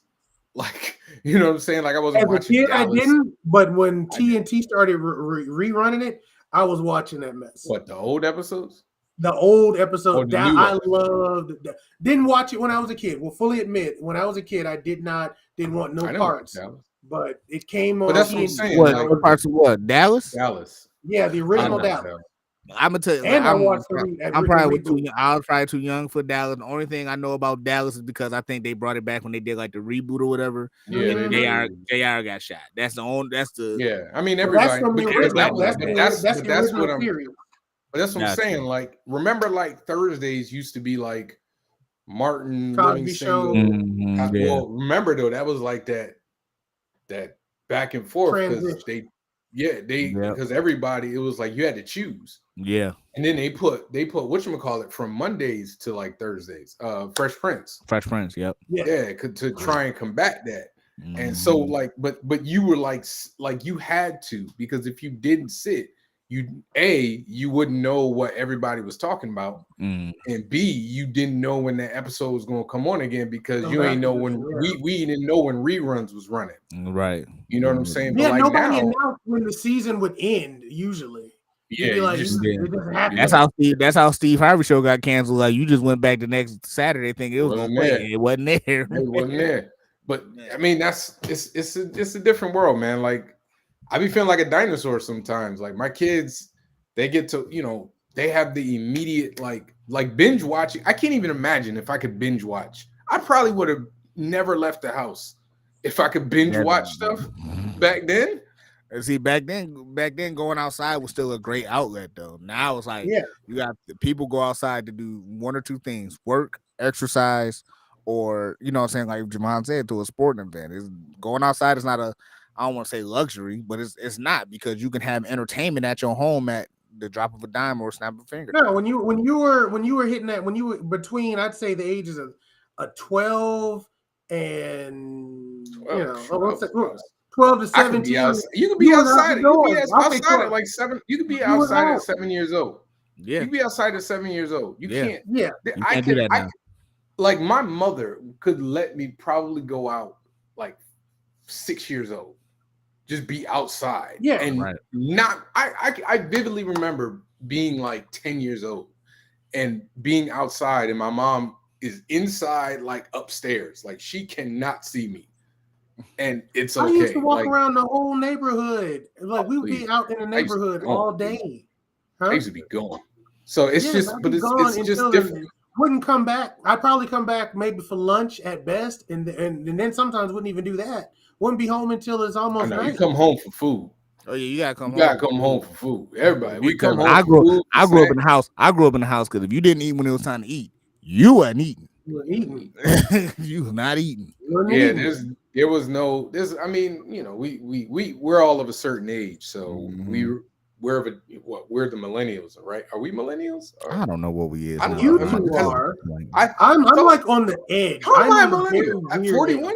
Like you know what I'm saying? Like I wasn't As a watching kid, Dallas. I didn't, but when I TNT started rerunning it, I was watching that mess. What, the old episodes? The old episode the that new I episodes. loved. Didn't watch it when I was a kid. Will fully admit, when I was a kid, I didn't want no I didn't watch parts. Dallas. But it came on. But that's what I'm TNT. saying. What, like, what parts of what? Dallas? Dallas. Yeah, the I original watched Dallas. I'm gonna tell you. And I watched the I'm probably reboot. I was probably too young for Dallas. The only thing I know about Dallas is because I think they brought it back when they did like the reboot or whatever. Yeah, and they JR got shot. That's the only. That's the. Yeah, I mean Well, everybody. that's from the but original. that was- That's but the that's that's but the that's what original I'm. series. But that's what I'm Gotcha. saying. Like, remember, like Thursdays used to be like Martin Cosby Living Show. Single. Mhm, yeah. Well, remember though, that was like that back and forth because Transition. Yep. because everybody, it was like you had to choose. Yeah. And then they put whatchamacallit from Mondays to like Thursdays. Fresh Prince. Fresh Prince. Yep. Yeah, to try and combat that. And so like, but you were like you had to, because if you didn't sit, you wouldn't know what everybody was talking about, and B, you didn't know when that episode was going to come on again because you ain't know when we didn't know when reruns was running. Right. You know what I'm saying? Yeah, but like nobody now, announced when the season would end. Usually, yeah, like, you just, it doesn't happen. That's how Steve Harvey show got canceled. Like you just went back the next Saturday thinking it was gonna play. It wasn't there. It wasn't there. But I mean, it's a different world, man. Like I be feeling like a dinosaur sometimes. Like my kids, they get to, they have the immediate like binge watching. I can't even imagine if I could binge watch. I probably would have never left the house if I could binge watch stuff back then. See, back then, going outside was still a great outlet, though. Now it's like you got people go outside to do one or two things: work, exercise, or you know what I'm saying, like Jamon said, to a sporting event. Going outside is not I don't want to say luxury, but it's not, because you can have entertainment at your home at the drop of a dime or a snap of a finger. No, when you were hitting that, when you were between, I'd say the ages of 12 and 12 to 17. You could be outside. You could be outside at like 7. You could be outside at 7 years old. Yeah, you could be outside at 7 years old. You can't. Yeah, I could. Like my mother could let me probably go out like 6 years old, just be outside. Yeah, and not. I vividly remember being like 10 years old and being outside, and my mom is inside, like upstairs, like she cannot see me. And it's okay. I used to walk around the whole neighborhood. Like we would be out in the neighborhood all day. I used to be gone. So it's just, but it's just different. Wouldn't come back. I'd probably come back maybe for lunch at best, and then sometimes wouldn't even do that. Wouldn't be home until it's almost night. You come home for food. Oh yeah, you gotta come. You gotta come home for food. Everybody, we come home. I grew up in the house. I grew up in the house because if you didn't eat when it was time to eat, you wasn't eating. You were eating. You was not eating. There was no. I mean, we're all of a certain age, so we're the millennials, right? Are we millennials? I don't know what we is. You two are. I'm like on the edge. How am I a millennial? At 41?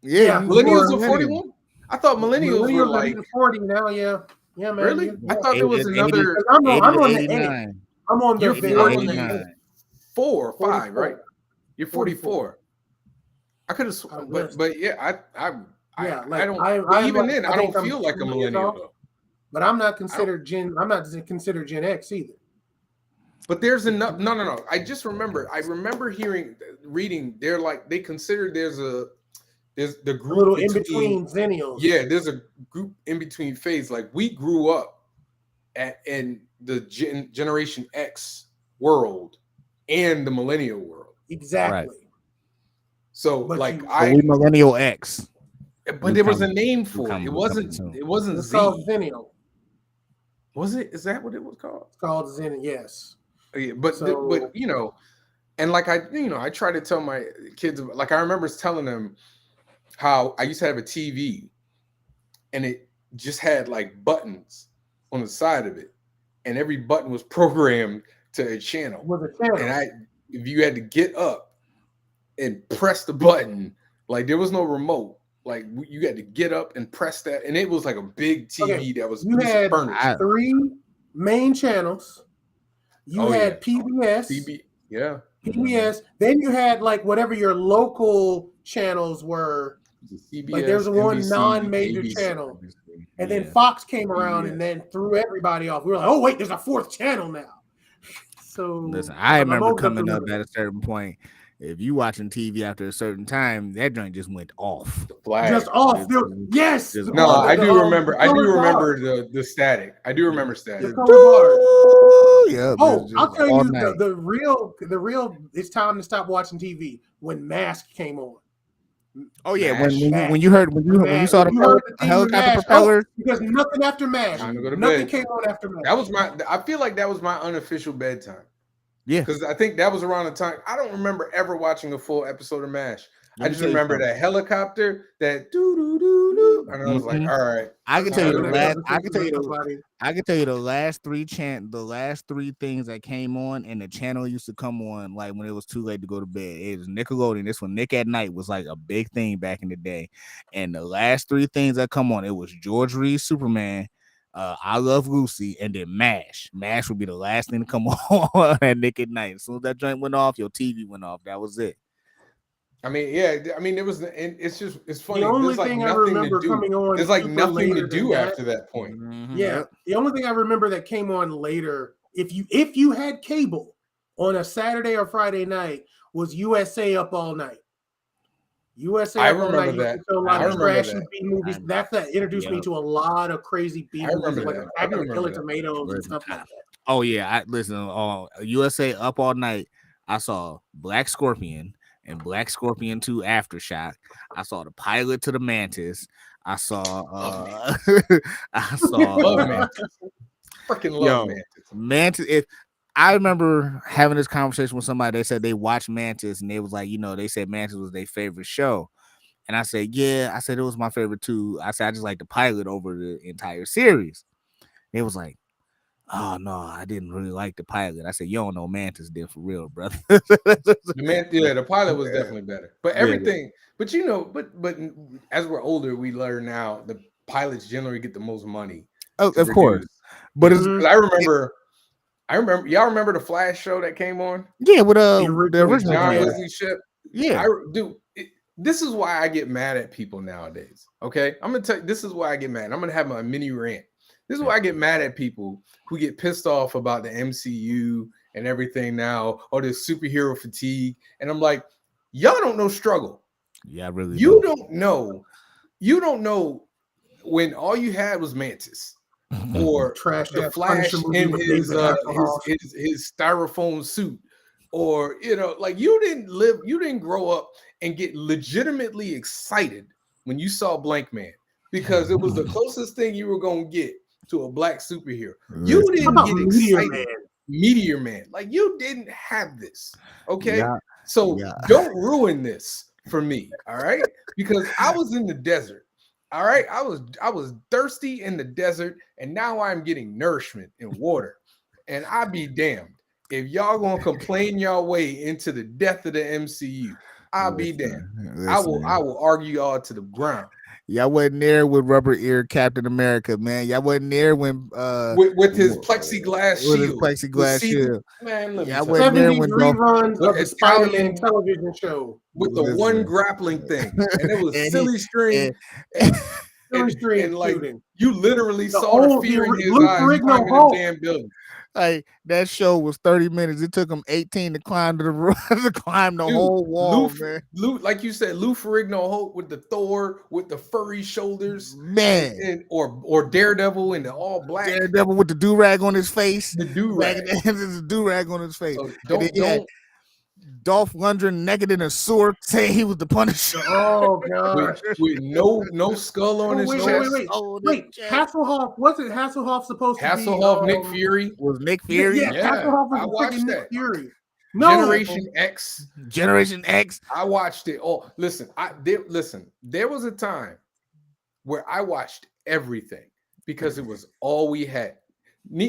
Yeah, millennials are 41. I thought millennials were like 40 now. Yeah, man. Really? I thought there was another. I'm on the edge. I'm on the 4 or 5, right? You're 44. I could have, but yeah, I don't. But even then, I don't feel like a millennial though. But I'm not considered I'm not considered Gen X either. But there's enough. No. I just remember. I remember reading. They're like they consider there's the group a little in between Zennials. Yeah, there's a group in between phase. Like we grew up in the Generation X world and the millennial world. Exactly. Right. So but like we millennial X. But there was a name for it. It wasn't it's called Zennial. Was it? Is that what it was called? It's called Zennial, yes. Yeah, but you know, and like I try to tell my kids, like I remember telling them how I used to have a TV and it just had like buttons on the side of it, and every button was programmed to a channel. And if you had to get up and press the button, like there was no remote. Like you had to get up and press that, and it was like a big TV that was. You had 3 main channels. You had PBS. PBS. Then you had like whatever your local channels were. CBS, like there's one NBC, non-major ABC, channel, and then Fox came around and then threw everybody off. We were like, oh wait, there's a 4th channel now. So listen, I remember coming up at a certain point. If you watching TV after a certain time, that joint just went off. Just off. Yes. No, I do remember. I do remember the static. I do remember static. Yeah. I'll tell you the real. It's time to stop watching TV when Mask came on. Oh yeah, when you saw the helicopter propellers, because nothing after Mask. Nothing came on after Mask. I feel like that was my unofficial bedtime. Yeah, because I think that was around the time. I don't remember ever watching a full episode of MASH. I just remember that helicopter, that doo, and I was like, all right. I can tell you the last. I can tell you the last 3 things that came on, and the channel used to come on like when it was too late to go to bed. It was Nickelodeon. This one, Nick at Night, was like a big thing back in the day. And the last 3 things that come on, it was George Reed's Superman, I Love Lucy, and then MASH. MASH would be the last thing to come on at Nick at Night. As soon as that joint went off, your TV went off. That was it. I mean, yeah. I mean, it's funny. The only thing I remember coming on, there's like nothing to do after that point. Mm-hmm. Yeah, the only thing I remember that came on later, if you had cable on a Saturday or Friday night, was USA Up All Night. USA Up All Night used to show a lot of trashy B movies. That introduced me to a lot of crazy B movies, like a pack of Killer Tomatoes and stuff like that. Oh yeah, USA Up All Night. I saw Black Scorpion and Black Scorpion 2 Aftershock. I saw the pilot to the Mantis. I saw love Mantis. Freaking love Mantis. I remember having this conversation with somebody. They said they watched Mantis, and they was like, they said Mantis was their favorite show. And I said, yeah. I said it was my favorite too. I said I just like the pilot over the entire series. They was like, oh no, I didn't really like the pilot. I said, you don't know Mantis did for real, brother. The pilot was definitely better. But everything, but as we're older, we learn now the pilots generally get the most money. Oh, of course. But I remember y'all remember the Flash show that came on? Yeah, with the original John Wesley Shipp. Yeah. This is why I get mad at people nowadays. Okay. I'm gonna tell you, this is why I get mad. I'm gonna have my mini rant. This is why I get mad at people who get pissed off about the MCU and everything now, or this superhero fatigue. And I'm like, y'all don't know struggle. Yeah, really. You don't know when all you had was Mantis or Trash the Flash in his styrofoam suit, or like you didn't grow up and get legitimately excited when you saw Blank Man, because it was the closest thing you were gonna get to a black superhero. You didn't get excited. Meteor Man. Like you didn't have this. Okay. Yeah. So don't ruin this for me. All right. Because I was in the desert. All right. I was thirsty in the desert, and now I'm getting nourishment in water. And I be damned if y'all gonna complain y'all way into the death of the MCU. I'll be damned. I will argue y'all to the ground. Y'all wasn't there with rubber ear Captain America, man. Y'all wasn't there when with his plexiglass with his shield. plexiglass shield. Man, let me Y'all tell wasn't you. there 70s when Dolph reruns With of the Spider-Man Italian television show. with the one grappling thing, and it was And silly string, Silly string like shooting. you literally The saw the old fear in his Lou eyes Ferrigno climbing the Hulk. damn building. Like that show was 30 minutes. It took him 18 to climb to the roof, to climb the whole wall, man. Lou, like you said, Lou Ferrigno Hulk with the Thor with the furry shoulders, Man. or Daredevil in the all black. Daredevil with the do-rag on his face. The do-rag. The do-rag on his face. So And then you had Dolph Lundgren naked in a sword saying he was the Punisher. Oh gosh. with no skull on his chest. Wait. Hasselhoff, what's it? Hasselhoff supposed to be? Hasselhoff, Nick Fury. Was Nick Fury? Yeah, Hasselhoff was I watched freaking Nick that. Fury. No. Generation X. I watched it. Oh, listen, there was a time where I watched everything because it was all we had.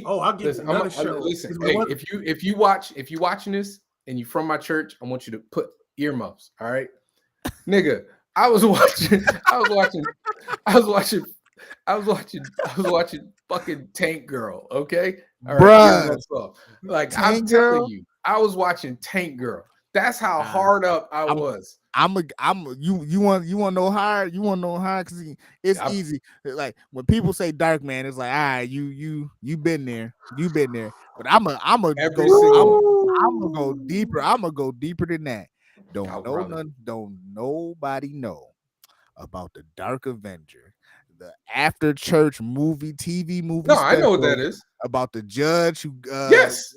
I'll give you another show. Listen, hey, if you watching this and you from my church, I want you to put earmuffs. All right, nigga. I was watching fucking Tank Girl. Okay, all right, bruh. Like Tank I'm Girl? telling you, I was watching Tank Girl. That's how hard up I was. You want to know how? You want to know how? Because it's easy. Like when people say dark, man, it's like, all right, you been there. You've been there. But I'm gonna go deeper. I'm gonna go deeper than that. Don't nobody know about the Dark Avenger, the after church TV movie. No, I know what that is. About the judge who yes.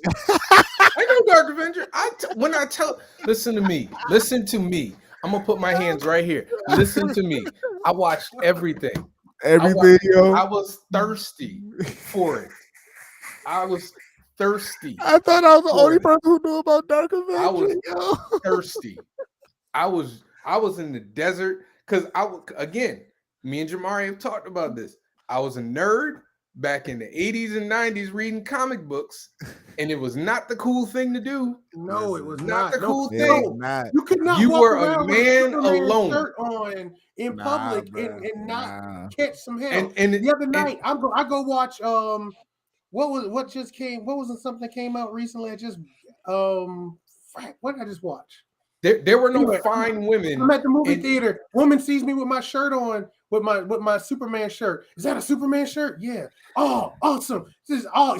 I know Dark Avenger. Listen to me. I'm gonna put my hands right here. Listen to me. I watched everything. Every video. I was thirsty for it. I was thirsty. I thought I was the only person who knew about Dark Avenger. I was thirsty. I was in the desert because me and Jamari have talked about this. I was a nerd back in the 80s and 90s reading comic books, and it was not the cool thing to do. No, it was not the cool thing. You could not. You walk were around a man with a alone shirt on in public and not catch some hell. And the other night, I go watch what just came? What was something that came out recently? What did I just watch? There were no fine women. I'm at the movie theater. Woman sees me with my shirt on, with my Superman shirt. Is that a Superman shirt? Yeah. Oh, awesome.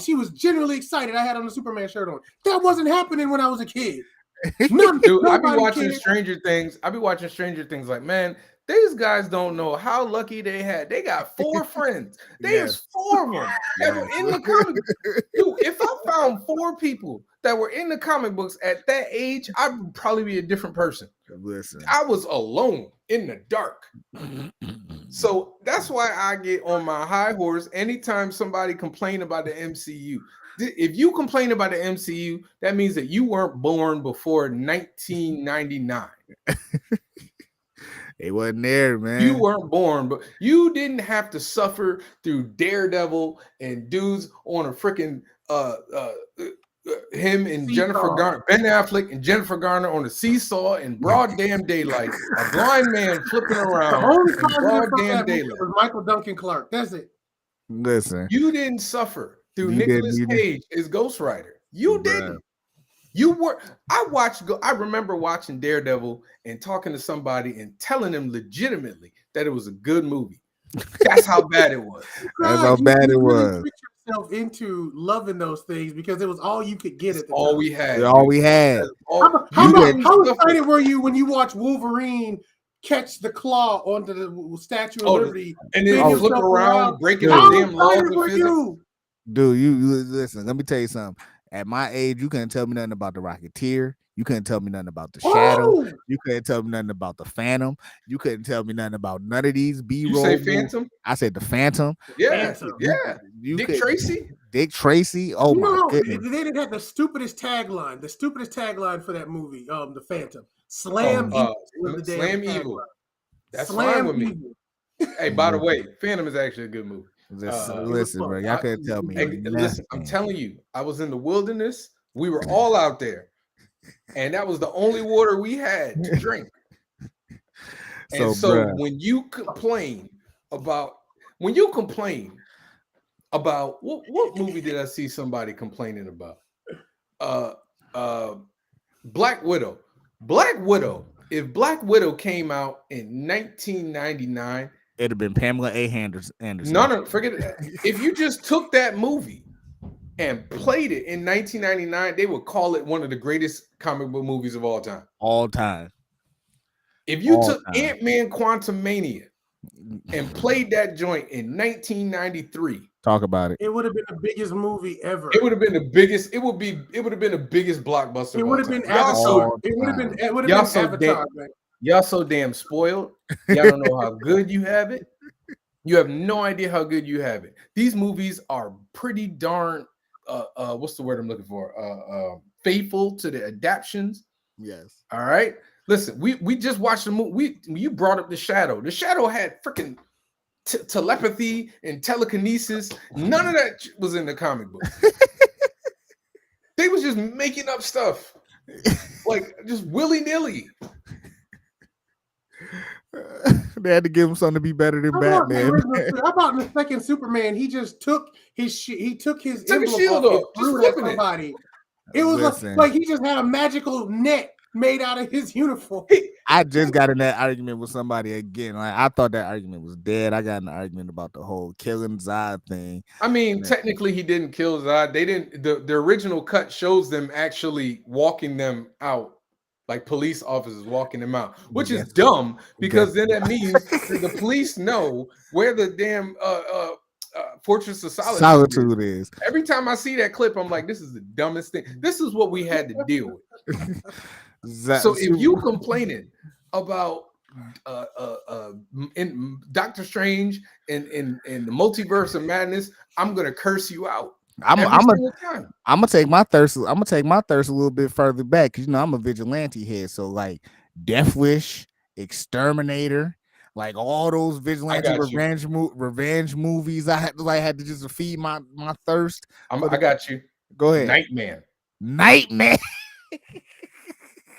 She was genuinely excited. I had on a Superman shirt on. That wasn't happening when I was a kid. Dude, I be watching Stranger Things. Like, man, these guys don't know how lucky they had. They got 4 friends. There's 4 of them that were in the comic. Dude, if I found 4 people that were in the comic books at that age, I would probably be a different person. Listen, I was alone in the dark. So that's why I get on my high horse anytime somebody complain about the MCU. If you complain about the MCU, that means that you weren't born before 1999. They wasn't there, man. You weren't born, but you didn't have to suffer through Daredevil and dudes on a freaking him and Jennifer Garner, Ben Affleck and Jennifer Garner on a seesaw in broad damn daylight. A blind man flipping around. The only broad damn daylight was Michael Duncan Clark. That's it. Listen, you didn't suffer through Nicolas Cage as Ghost Rider. You didn't. You were. I remember watching Daredevil and talking to somebody and telling them legitimately that it was a good movie. That's how bad it was. That's how bad it was. Yourself into loving those things because it was all you could get at the all time. We had. All we had. How excited were you when you watched Wolverine catch the claw onto the Statue of Liberty and then flip around, breaking the damn laws of physics? Dude, you listen. Let me tell you something. At my age, you couldn't tell me nothing about the Rocketeer. You couldn't tell me nothing about the Shadow. You couldn't tell me nothing about the Phantom. You couldn't tell me nothing about none of these B-roll. You say Phantom? I said the Phantom. Yeah, yeah. Tracy? Dick Tracy. Oh my goodness. They didn't have the stupidest tagline. The stupidest tagline for that movie, the Phantom. Slam Evil. That's fine with me. Hey, by the way, Phantom is actually a good movie. Listen, bro, y'all couldn't tell me. Listen, I'm telling you, I was in the wilderness. We were all out there, and that was the only water we had to drink. And So, so bruh, when you complain about what movie did I see somebody complaining about? Uh uh Black Widow. Black Widow. If Black Widow came out in 1999, it'd have been Pamela A. Anderson. no, forget it. If you just took that movie and played it in 1999, they would call it one of the greatest comic book movies of all time. All time. If you All took time. Ant-Man Quantumania and played that joint in 1993, Talk about it. It would have been the biggest movie ever. it would have been the biggest. It would have been the biggest blockbuster. It of would all have been time. Y'all Avatar. so It would have been. It would y'all have been so Avatar. damn, Man. y'all so damn spoiled. Y'all don't know how good you have it. You have no idea how good you have it. These movies are pretty darn what's the word I'm looking for? Faithful to the adaptions. Yes. All right. Listen, we just watched the movie. You brought up The Shadow. The Shadow had freaking telepathy and telekinesis. None of that was in the comic book. They was just making up stuff, like just willy-nilly. They had to give him something to be better than How about, Batman. how about in the second Superman? He just took his he took his Took his emblem shield off off, and just threw it at flipping it. somebody. It was Listen. like he just had a magical net made out of his uniform. I just got in that argument with somebody again. Like I thought that argument was dead. I got in an argument about the whole killing Zod thing. I mean, technically, he didn't kill Zod. They didn't. The original cut shows them actually walking them out, like police officers walking them out, which is dumb because then that means that the police know where the damn Fortress of Solitude is. Every time I see that clip, I'm like, this is the dumbest thing. This is what we had to deal with. So if you complaining about in Doctor Strange and in the multiverse of madness, I'm gonna curse you out. I'm gonna take my thirst. I'm gonna take my thirst a little bit further back because I'm a vigilante head. So like Death Wish, Exterminator, like all those vigilante revenge movies. I had to just feed my thirst. I got you. Go ahead. Nightman.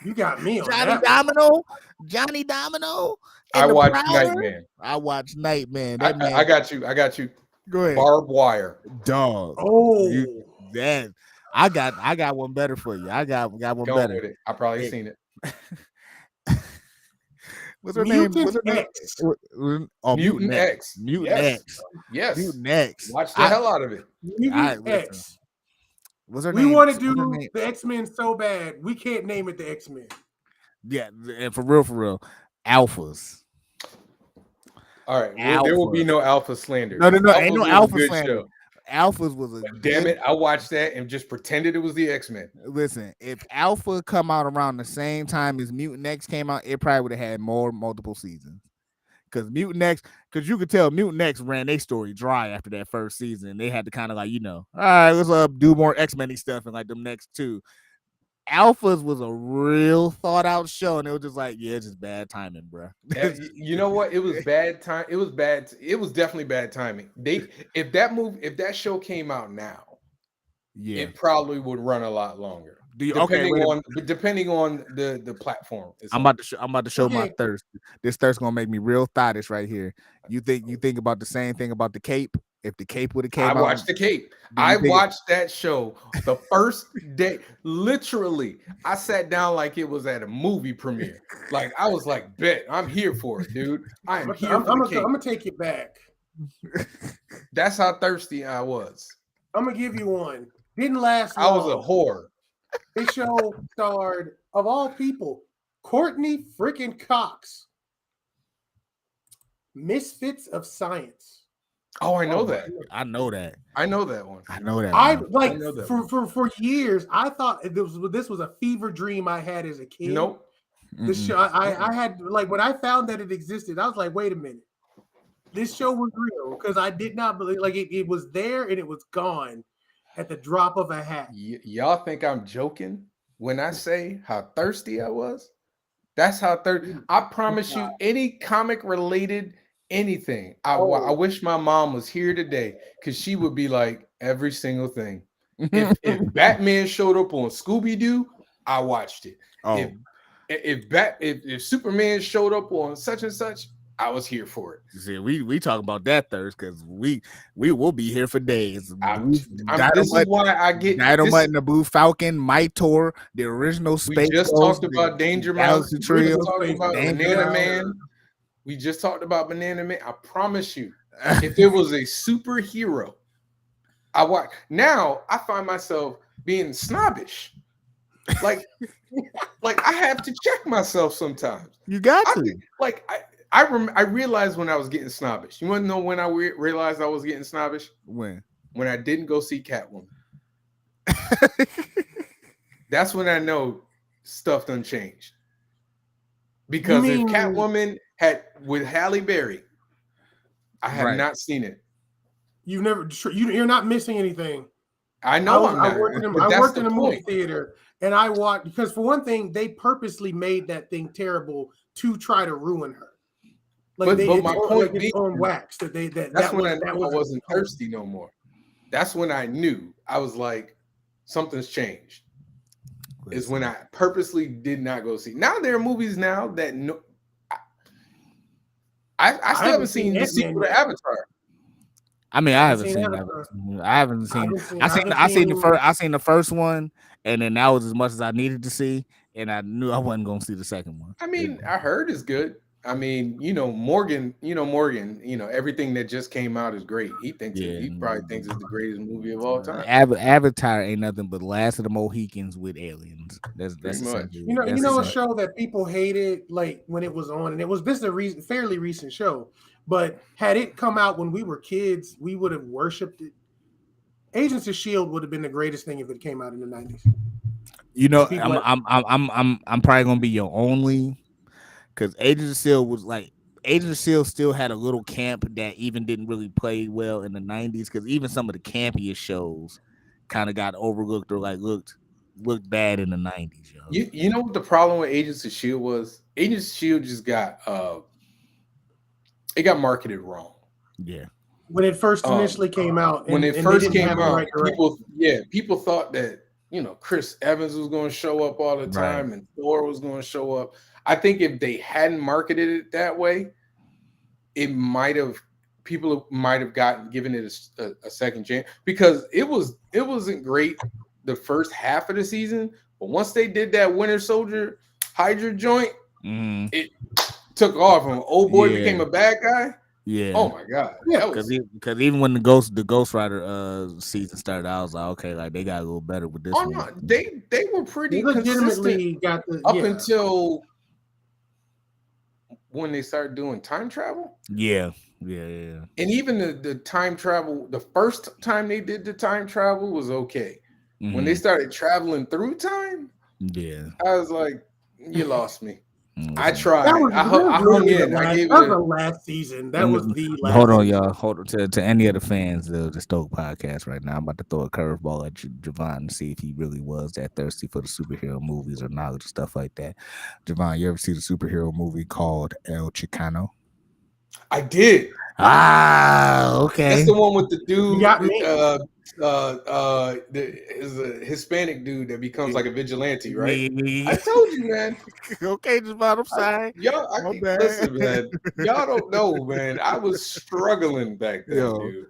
You got me on Johnny Domino. I watched Nightman. I watched Nightman. I got you. Go ahead. Barbed Wire. Dog. I got one better for you. I got one better. With it. I probably seen it. What's her name? X. Oh, Mutant X. Yes. Mutant X. Watch the hell out of it. Mutant X. What's her name? We want to do the X-Men so bad, we can't name it the X-Men. Yeah, and for real, alphas. All right, there will be no alpha slander. No, Alphas ain't no alpha slander. Show. Alphas was a damn it. I watched that and just pretended it was the X-Men. Listen, if Alpha come out around the same time as Mutant X came out, it probably would have had multiple seasons. Because you could tell Mutant X ran their story dry after that first season. They had to kind of like, all right, let's do more X-Men stuff and like them next two. Alphas was a real thought out show, and it was just like, it's just bad timing, bro. You know what? It was bad time. It was bad. It was definitely bad timing. If that show came out now, it probably would run a lot longer. Depending on the platform. I'm about to show my thirst. This thirst gonna make me real thottish right here. You think about the same thing about the Cape? If the Cape would have came out, I watched the Cape. I watched that show the first day. Literally, I sat down like it was at a movie premiere. Like I was like, bet I'm here for it, dude. I'm gonna take it back. That's how thirsty I was. I'm gonna give you one. Didn't last long. I was a whore. This show starred, of all people, Courtney freaking Cox. Misfits of Science. Oh, I know that. I know that. I know that one. I know that. I like for years. I thought this was a fever dream I had as a kid. Nope. The show I had like when I found that it existed, I was like, wait a minute, this show was real because I did not believe like it was there and it was gone at the drop of a hat. Y'all think I'm joking when I say how thirsty I was? That's how thirsty. I promise you, any comic related anything. I wish my mom was here today because she would be like every single thing. If Batman showed up on Scooby-Doo, I watched it. if Superman showed up on such and such, I was here for it. See, we talk about that Thursday because we will be here for days. This is why I get Dynamite and the Blue Falcon, Mitor, the original we Space just Ghost, talked about Danger Mouse. Galaxy We Trio, just talked about Danger Banana Mouse. Man. We just talked about Banana Man. I promise you, if it was a superhero, I watch. Now I find myself being snobbish. Like I have to check myself sometimes. You got to. I realized when I was getting snobbish. You want to know when I realized I was getting snobbish? When I didn't go see Catwoman. That's when I know stuff done changed. Because if Catwoman had with Halle Berry, I have not seen it. You're not missing anything. I know I worked in a movie theater, and I watched because for one thing, they purposely made that thing terrible to try to ruin her. But my point being, on wax that I wasn't thirsty no more. That's when I knew I was like, something's changed. Is when I purposely did not go see. Now there are movies now that I still haven't seen the sequel to Avatar. I mean, I haven't seen Avatar. I seen the first one, and then that was as much as I needed to see, and I knew I wasn't going to see the second one. I mean, I heard it's good. I mean, Morgan, everything that just came out is great. He probably thinks it's the greatest movie of all time. Avatar ain't nothing but Last of the Mohicans with aliens. That's much. A show that people hated like when it was on, and this is a fairly recent show, but had it come out when we were kids, we would have worshipped it. Agents of S.H.I.E.L.D. would have been the greatest thing if it came out in the 90s. I'm probably gonna be your only. Because Agents of S.H.I.E.L.D. was like, Agents of S.H.I.E.L.D. still had a little camp that even didn't really play well in the 90s. Because even some of the campiest shows kind of got overlooked or like looked bad in the 90s. Yo. You know what the problem with Agents of S.H.I.E.L.D. was? Agents of S.H.I.E.L.D. just got it got marketed wrong. Yeah. When it first initially came out. When it first came out, people thought that, Chris Evans was going to show up all the time and Thor was going to show up. I think if they hadn't marketed it that way, people might have given it a second chance, because it wasn't great the first half of the season, but once they did that Winter Soldier Hydra joint, it took off, and old boy became a bad guy. Yeah. Oh my god. Yeah. Because even when the Ghost Rider season started, I was like, okay, like they got a little better with this. Oh no, they were pretty legitimately consistent until when they started doing time travel. Yeah. And even the time travel, the first time they did the time travel was okay. When they started traveling through time, I was like, you lost me. I tried. I hung in. I gave it the last season. That was the last. Hold on, y'all. Hold on to any of the fans of the Stoked podcast right now. I'm about to throw a curveball at Javon and see if he really was that thirsty for the superhero movies or knowledge and stuff like that. Javon, you ever see the superhero movie called El Chicano? I did. Okay. That's the one with the dude. You got me. Is a Hispanic dude that becomes like a vigilante, right? I told you, man. Okay, Javon, I'm sorry. Listen, man. Y'all don't know, man. I was struggling back then, dude.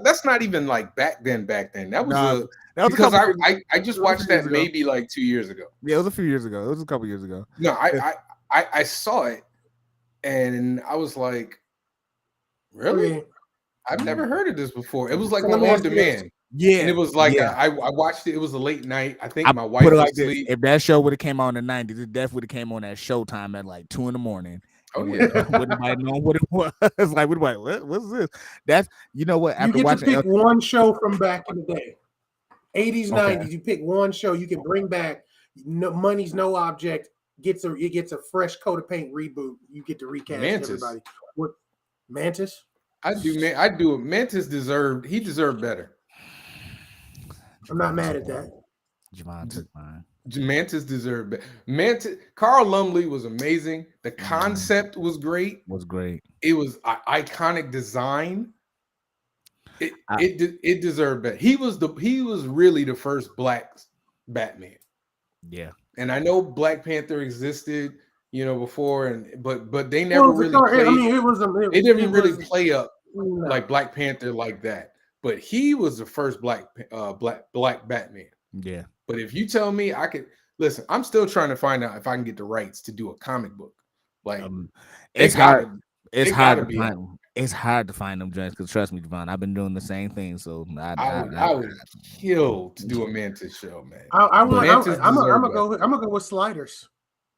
That's not even like back then. That was because I just watched that maybe like 2 years ago. Yeah, it was a few years ago. It was a couple years ago. No, I saw it and I was like, really? Okay. I've never heard of this before. It was like on demand. Yeah. And it was like I watched it. It was a late night. I think my wife was asleep. If that show would have came on in the 90s, it definitely would have came on at Showtime at like 2 a.m. Oh yeah. Wouldn't nobody know what it was. Like, what's this? That's what. After you get to pick one show from back in the day. 80s, 90s. You pick one show you can bring back. No, money's no object. It gets a fresh coat of paint reboot. You get to recast everybody. What Mantis? I do. Mantis deserved better. I'm not mad at that. Javon took mine. Mantis deserved better. Carl Lumbly was amazing. The concept was great. It was iconic design. It deserved better. He was really the first black Batman. Yeah. and I know Black Panther existed, before, but they never really I played. mean, They didn't really was play up no. like Black Panther like that. But he was the first black Batman. Yeah. But if you tell me I could listen, I'm still trying to find out if I can get the rights to do a comic book. Like It's it gotta, hard. It's it hard gotta to be. find them. It's hard to find them joints because trust me, Javon, I've been doing the same thing. So I would kill to do a Mantis show, man. I'm Mantis deserve gonna go with sliders.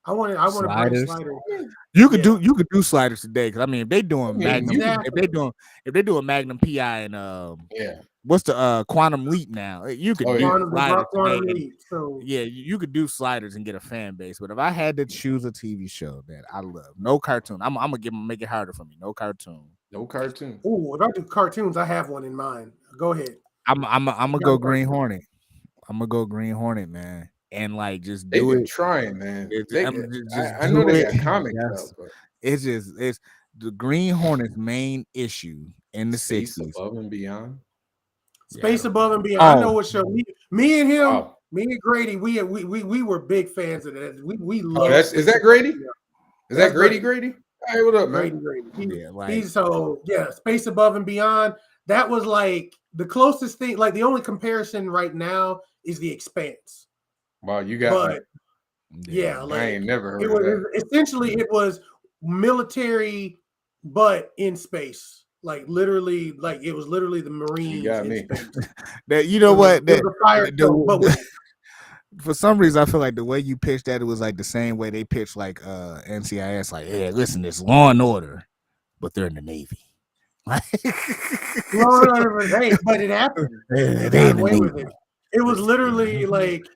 I want to bring sliders. sliders. You could do sliders today because I mean if they doing Magnum, exactly. if they doing Magnum PI and yeah. what's the Quantum Leap now? You could do sliders Quantum today. Leap, so Yeah, you could do sliders and get a fan base. But if I had to choose a TV show that I love, no cartoon, I'm gonna make it harder for me. No cartoon. No cartoon. Oh, if I do cartoons, I have one in mind. Go ahead. I'm gonna go Green Hornet. I'm gonna go Green Hornet, man, and like just They've do been it. trying, man. I do know they it. got comics Yes. out, but It's the Green Hornet's main issue in the Space 60s. Above and Beyond. Space Above and Beyond. I know Oh. what show. Me and him, Wow. me and Grady, we were big fans of that. We love. Is that Grady? Is That's that Grady? Hey, what up, man? Grady. He's Space Above and Beyond. That was like the closest thing. Like the only comparison right now is The Expanse. Wow, you got me. Yeah, like I ain't never heard it of was that. essentially it was military, but in space. Like literally, like it was literally the Marines in space. That you know what? It was a fire show, but for some reason, I feel like the way you pitched that, it was like the same way they pitched like NCIS. Like, yeah, listen, it's Law and Order, but they're in the Navy. Law and Order, hey, but it happened. They got away with it. It was literally like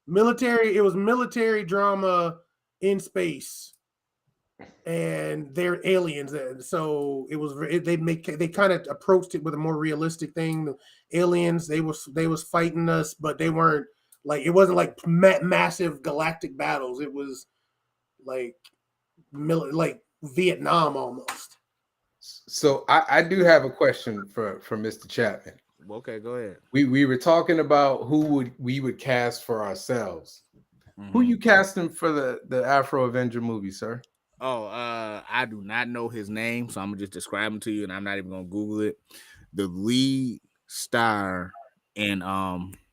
military. It was military drama in space, and they're aliens. So it was. They kind of approached it with a more realistic thing. The aliens, they was fighting us, but they weren't. Like it wasn't like massive galactic battles. It was like Vietnam almost. So I do have a question for Mr. Chapman. Okay, go ahead. We were talking about who we would cast for ourselves. Mm-hmm. Who you casting for the Afro Avenger movie, sir? Oh, I do not know his name, so I'm gonna just describe him to you, and I'm not even gonna Google it. The lead star in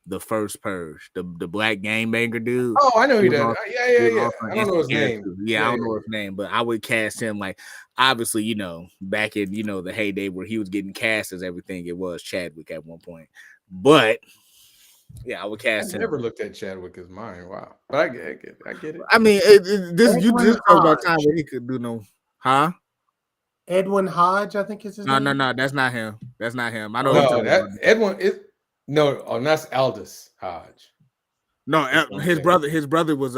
the first Purge, the black gangbanger dude. Oh, I know who that. Yeah. I don't know his name. Yeah, I don't know his name, but I would cast him like obviously, back in the heyday where he was getting cast as everything, it was Chadwick at one point. But yeah, I would cast him. I never looked at Chadwick as mine. Wow, but I get it. I mean, you just talk about time where he could do no, huh? Edwin Hodge, I think is his name. No, that's not him. That's not him. I know that Edwin is that's Aldous Hodge. No, his brother was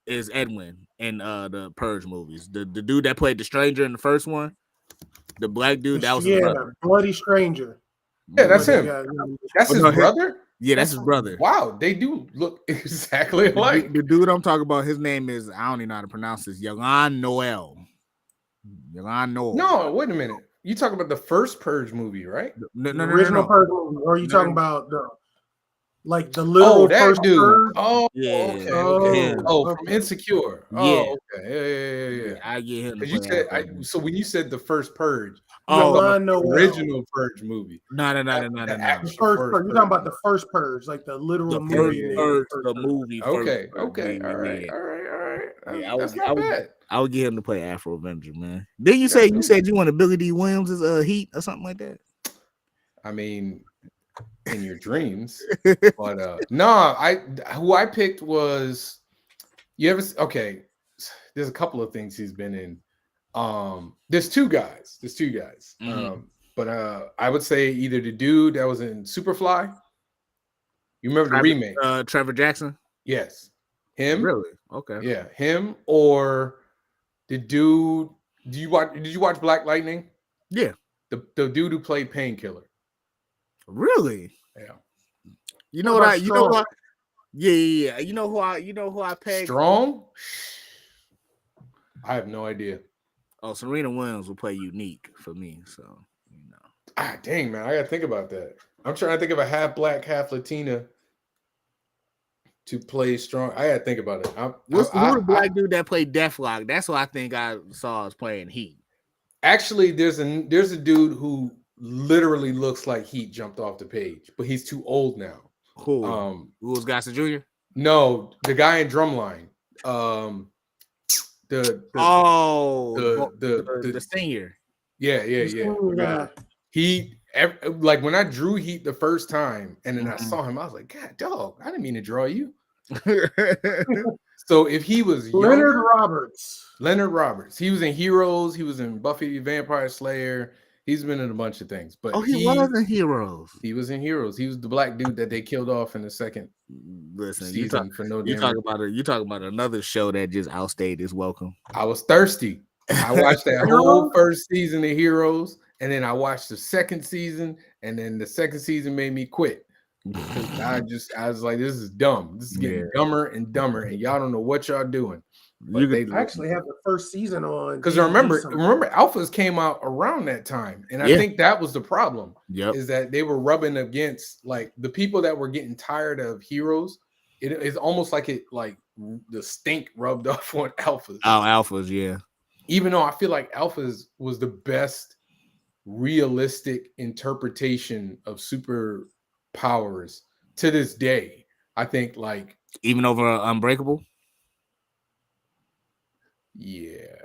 is Edwin in the Purge movies. The dude that played the stranger in the first one, the black dude, that was his brother. Bloody Stranger. Yeah, that's him. That's his brother? Yeah, that's his brother. Wow, they do look exactly alike. The dude I'm talking about, his name is, I don't even know how to pronounce this, Yolan Noel. No, wait a minute. You talking about the first Purge movie, right? The original Purge movie, or are you talking about the little that dude? Purge? Oh, yeah. Okay. From Insecure. Yeah. Oh, okay. Yeah. I get him. Because you said, so when you said the first Purge, the original Purge movie. No. The first Purge. You're talking about the first Purge, like the literal movie. The movie. Okay. All right. Yeah, that's not bad. I would get him to play Afro Avenger, man. Then you said you wanted Billy D. Williams as Heat or something like that. I mean, in your dreams, but who I picked was there's a couple of things he's been in. There's two guys. Mm-hmm. But I would say either the dude that was in Superfly. You remember the remake? Trevor Jackson. Yes, him. Really? Okay. Yeah, him or the dude. Did you watch Black Lightning? Yeah. The dude who played Painkiller. Really? Yeah. You know what? Yeah. You know who I pegged? Strong? I have no idea. Oh, Serena Williams will play Unique for me, so dang, man, I gotta think about that. I'm trying to think of a half black, half Latina. to play strong. I gotta think about it. Who's the black dude that played Deathlock? That's what I think I saw us playing Heat. Actually, there's a dude who literally looks like Heat jumped off the page, but he's too old now. Who? Louis Gossett Jr.? No, the guy in Drumline. The senior. Yeah. He like when I drew Heat the first time, and then I saw him, I was like, God, dog, I didn't mean to draw you. So if he was Leonard younger, Leonard Roberts, he was in Heroes, he was in Buffy the Vampire Slayer, he's been in a bunch of things. But he was in Heroes. He was in Heroes. He was the black dude that they killed off in the second season for no damn. You talk about another show that just outstayed its welcome. I was thirsty. I watched that whole first season of Heroes, and then I watched the second season, and then the second season made me quit. I was like, this is dumb. This is getting dumber and dumber, and y'all don't know what y'all doing. But they actually have the first season on. Because remember, Alphas came out around that time, and I think that was the problem. Is that they were rubbing against like the people that were getting tired of Heroes. It's almost like the stink rubbed off on Alphas. Oh, Alphas, yeah. Even though I feel like Alphas was the best realistic interpretation of superpowers to this day. I think like even over Unbreakable. Yeah,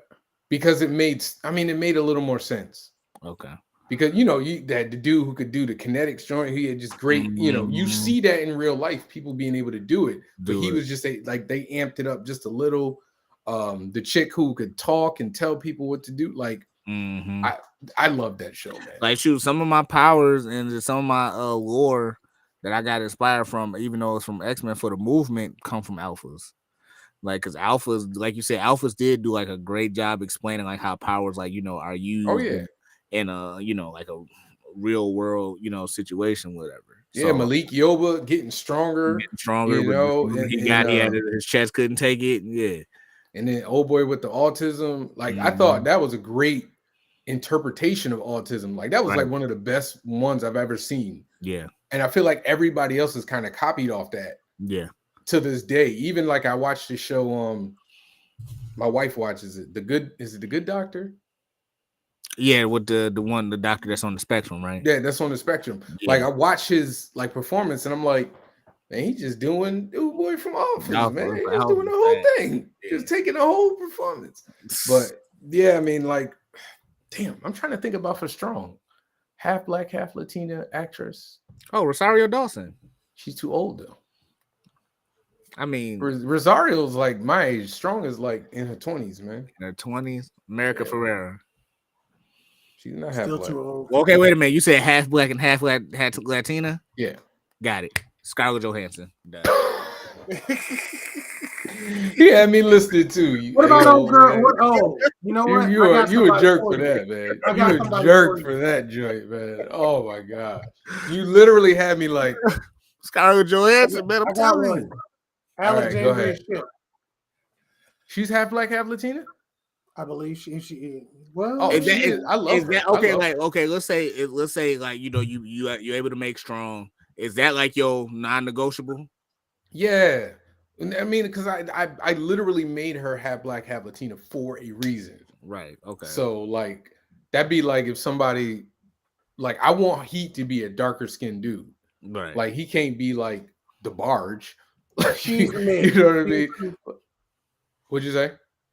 because it made a little more sense. Okay. Because that the dude who could do the kinetics joint, he had just great, you see that in real life, people being able to do it. But he was just like they amped it up just a little. The chick who could talk and tell people what to do, like I love that show, man. Like shoot, some of my powers and some of my lore that I got inspired from, even though it's from X-Men for the movement, come from Alphas. Like, because Alphas, like you said, Alphas did do like a great job explaining like how powers like are used in a like a real world situation, whatever. Yeah, so, Malik Yoba getting stronger. He had his chest couldn't take it. Yeah, and then old boy with the autism, like I thought that was a great interpretation of autism. Like that was like one of the best ones I've ever seen. Yeah, and I feel like everybody else has kind of copied off that. Yeah. To this day, even like I watched the show. My wife watches it. Is it The Good Doctor? Yeah, with the doctor that's on the spectrum, right? Yeah, that's on the spectrum. Yeah. Like I watch his like performance, and I'm like, man, he's just doing boy from Office, man. He's just doing the whole thing, just taking the whole performance. But yeah, I mean, like, damn, I'm trying to think about for strong, half black, half Latina actress. Oh, Rosario Dawson. She's too old though. I mean, Rosario's like my age. Strong is like in her 20s, man. In her 20s. America Ferrera. She's not half black. Too old. Well, okay, wait a minute. You said half black and half Latina? Yeah. Got it. Scarlett Johansson. He had me listed too. What about old girl? You know what? You a jerk for that, man. You a jerk for that joint, man. Oh my god. You literally had me like Scarlett Johansson, man. I'm telling you. Alexandria Shipp. She's half black, half Latina. I believe she is. Well, I love her. Okay. Let's say like you're able to make strong. Is that like your non-negotiable? Yeah, I mean, because I literally made her half black, half Latina for a reason. Right. Okay. So like that'd be like if somebody like I want Heat to be a darker skinned dude. Right. Like he can't be like the Barge. She's you know what I mean? What'd you say?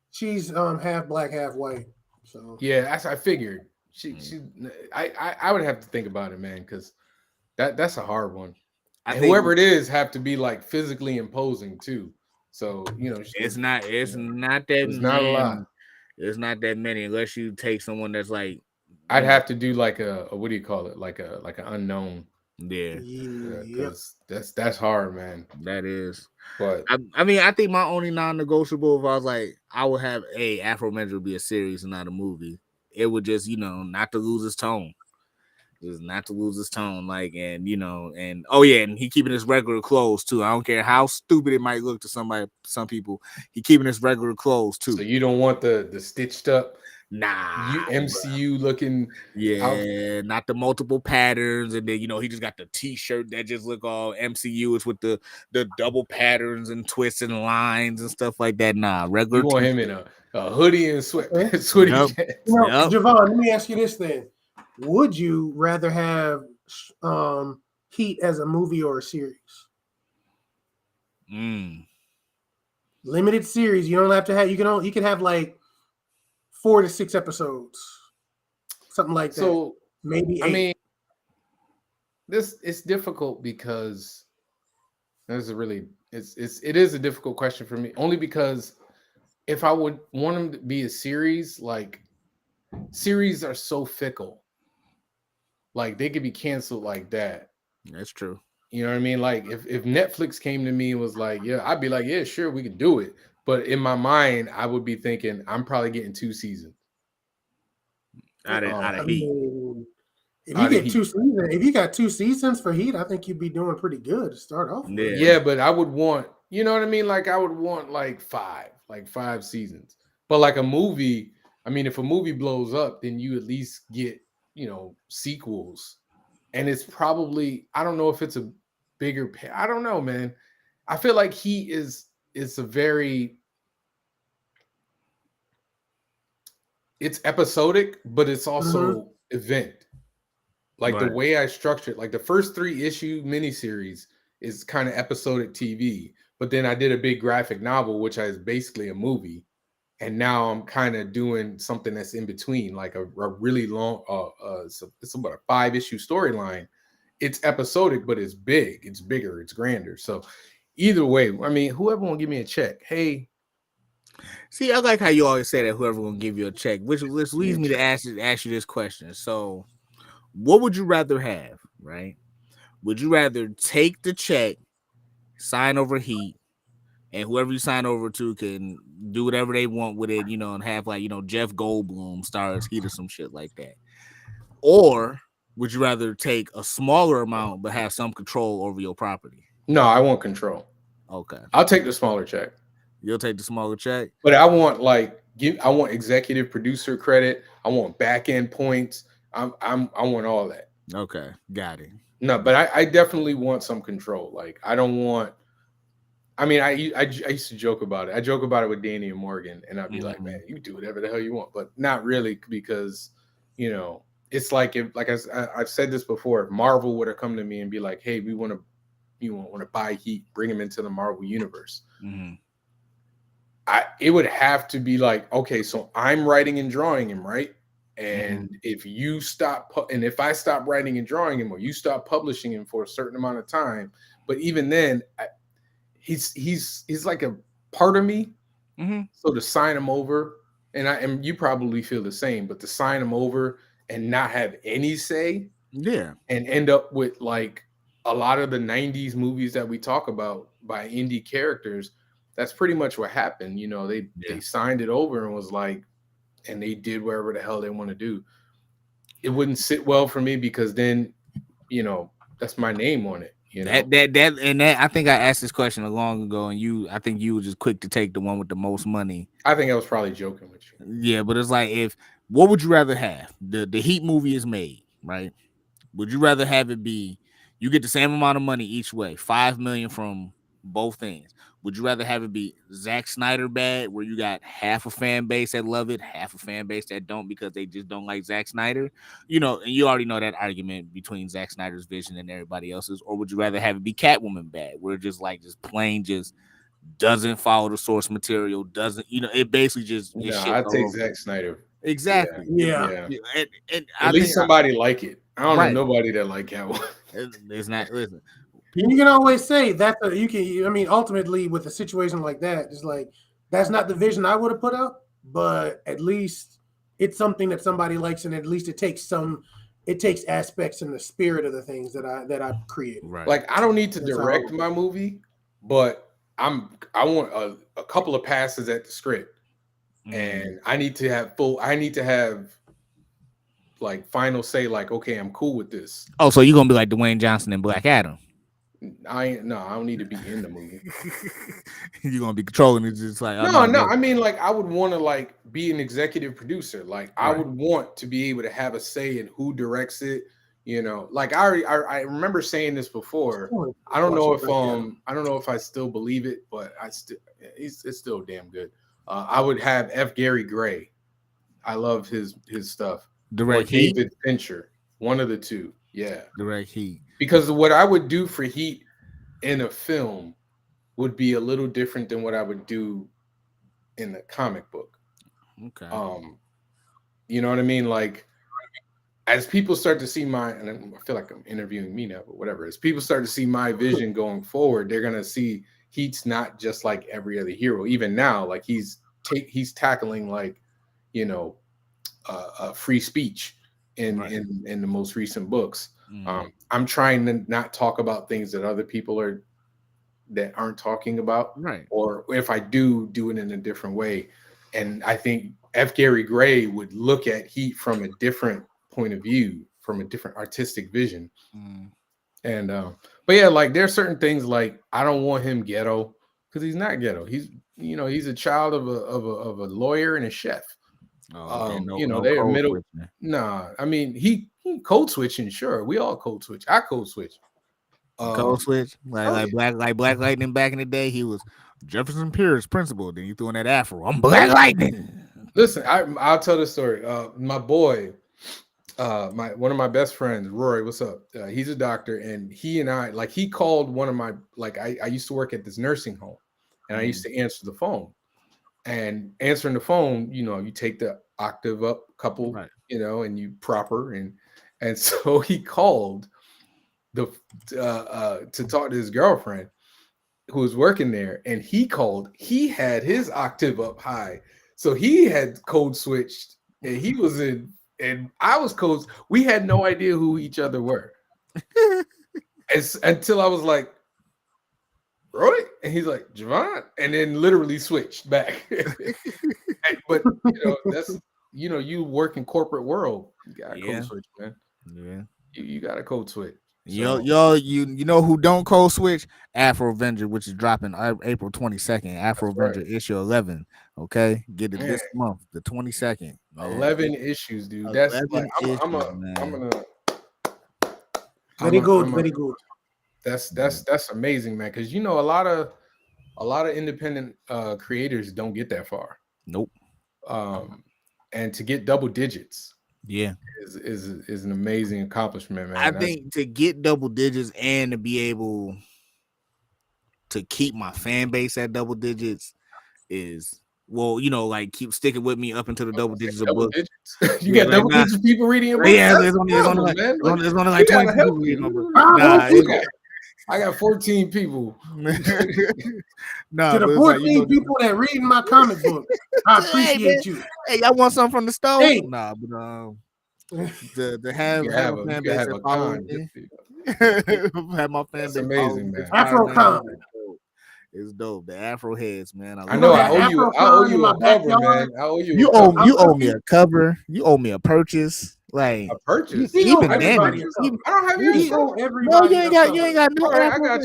She's half black, half white. So yeah, I figured. I would have to think about it, man, because that's a hard one. Whoever it is have to be like physically imposing too. So it's not that it's not a lot. It's not that many unless you take someone that's like I'd have to do like a what do you call it? Like an unknown. Yeah. That's hard, man. That is. But I mean, I think my only non-negotiable, if I was like, I would have Afro Man would be a series and not a movie. It would just, not to lose his tone. Just not to lose his tone, like, and and he keeping his regular clothes too. I don't care how stupid it might look to some people. He keeping his regular clothes too. So you don't want the stitched up. Nah, MCU looking outfit. yeah, not the multiple patterns, and then he just got the T-shirt that just look all MCU. It's with the double patterns and twists and lines and stuff like that. Nah, regular. You want him in a hoodie and sweat Okay. sweaty Yep. pants. Yep. Javon, let me ask you this then: would you rather have Heat as a movie or a series? Limited series. You don't have to have. You can have like 4 to 6 episodes, something like that. So maybe 8. I mean, it's difficult because it is a difficult question for me, only because if I would want them to be a series, like series are so fickle, like they could be canceled like that. That's true. You know what I mean? Like if Netflix came to me and was like, yeah, I'd be like, yeah, sure, we can do it. But in my mind, I would be thinking I'm probably getting 2 seasons. Out of Heat. If you get 2 seasons, if you got 2 seasons for Heat, I think you'd be doing pretty good to start off with. Yeah, but I would want, you know what I mean? Like I would want like 5 seasons. But like a movie, I mean, if a movie blows up, then you at least get, sequels. And it's probably, I don't know if it's a bigger I don't know, man. I feel like Heat is a very, it's episodic, but it's also event. Like the way I structured, like the first 3 issue miniseries is kind of episodic TV, but then I did a big graphic novel, which is basically a movie, and now I'm kind of doing something that's in between, like a really long, it's about a 5-issue storyline. It's episodic, but it's big, it's bigger, it's grander. So either way, I mean, whoever want to give me a check, hey. See, I like how you always say that whoever gonna give you a check, which leads me to ask you this question. So, what would you rather have, right? Would you rather take the check, sign over Heat, and whoever you sign over to can do whatever they want with it, and have like, Jeff Goldblum stars Heat or some shit like that? Or would you rather take a smaller amount but have some control over your property? No, I want control. Okay. I'll take the smaller check. You'll take the smaller check? But I want I want executive producer credit. I want back end points. I want all that. Okay, got it. No, but I definitely want some control. Like I don't want. I mean, I used to joke about it. I joke about it with Danny and Morgan, and I'd be like, man, you do whatever the hell you want, but not really, because it's like I've said this before. If Marvel would have come to me and be like, hey, we want to buy Heat, bring him into the Marvel universe. It would have to be like, okay, so I'm writing and drawing him, right? And if you stop, and if I stop writing and drawing him, or you stop publishing him for a certain amount of time, but even then, he's like a part of me. So to sign him over, and you probably feel the same, but to sign him over and not have any say, and end up with like a lot of the 90s movies that we talk about by indie characters, that's pretty much what happened. They signed it over and was like, and they did wherever the hell they want to do. It wouldn't sit well for me, because then, that's my name on it. That I think I asked this question long ago, and I think you were just quick to take the one with the most money. I think I was probably joking with you. Yeah, but it's like, what would you rather have? The Heat movie is made, right? Would you rather have it be, you get the same amount of money each way, $5 million from both ends? Would you rather have it be Zack Snyder bad, where you got half a fan base that love it, half a fan base that don't, because they just don't like Zack Snyder? And you already know that argument between Zack Snyder's vision and everybody else's. Or would you rather have it be Catwoman bad, where it just plain just doesn't follow the source material, doesn't, it basically just... I'd take Zack Snyder. Exactly. Yeah. And at least somebody like it. I don't know nobody that like Catwoman. It's not, listen. You can always say that ultimately with a situation like that, it's like, that's not the vision I would have put out, but at least it's something that somebody likes, and at least it takes aspects in the spirit of the things that I created. Right. Like, I don't need to direct my movie, but I want a couple of passes at the script, and I need to have like final say, like, okay, I'm cool with this. Oh, so you're gonna be like Dwayne Johnson and Black Adam? I don't need to be in the movie. You're gonna be controlling it, just like No, I mean, like, I would want to like be an executive producer. Like, I Right. would want to be able to have a say in who directs it. You know, like I remember saying this before. I don't know if I still believe it, but it's still damn good. I would have F. Gary Gray. I love his stuff. Or Direct Heat. David Fincher. One of the two. Yeah. Direct Heat. Because what I would do for Heat in a film would be a little different than what I would do in the comic book. Okay. You know what I mean? Like, as people start to see and I feel like I'm interviewing me now, but whatever. As people start to see my vision going forward, they're gonna see Heat's not just like every other hero. Even now, like he's tackling like, you know, free speech in the most recent books. I'm trying to not talk about things that other people aren't talking about, right? Or if I do it in a different way. And I think F. Gary Gray would look at Heat from a different point of view, from a different artistic vision. And but yeah, like there's certain things like I don't want him ghetto because he's not ghetto. He's a child of a lawyer and a chef. They're middle. Nah, I mean he code switching. Sure, we all code switch. I code switch. Code switch, like Black Lightning back in the day. He was Jefferson Pierce principal. Then you threw in that afro. I'm Black Lightning. Listen, I'll tell the story. My boy, one of my best friends, Rory. What's up? He's a doctor, and he and I, like, he called one of my, like, I used to work at this nursing home, and I used to answer the phone. And answering the phone, you take the octave up a couple, right, and you proper, and so he called to talk to his girlfriend who was working there, and he had his octave up high, so he had code switched, and he was in, and I was code. We had no idea who each other were until I was like, Roy, and he's like, Javon, and then literally switched back. But that's you work in corporate world, you got code switch, man. Yeah, you got a code switch. So. You know who don't code switch? Afro Avenger, which is dropping April 22nd. Afro Avenger issue 11. Okay, get it this month, the 22nd. 11 issues, dude. That's like I'm gonna. Very good. That's amazing, man. Because a lot of independent creators don't get that far. Nope. And to get double digits. Yeah, is an amazing accomplishment, man. I think to get double digits and to be able to keep my fan base at double digits is, well, like keep sticking with me up until the double digits of books. You got double digits of people reading your books? Yeah, there's only like 20 people reading my book. I got 14 people. To the 14 people that read my comic book, I appreciate you. Hey, y'all want something from the store? Hey. Nah, but to have a fan base that follows me, have my fan base amazing, man. Afro-Con. It's dope. The Afro heads, man. I know. I owe you a cover, man. I owe you. You owe me a cover. You owe me a purchase. Like a purchase. Even Danny. I don't have yours. No, you ain't got no. Right, I got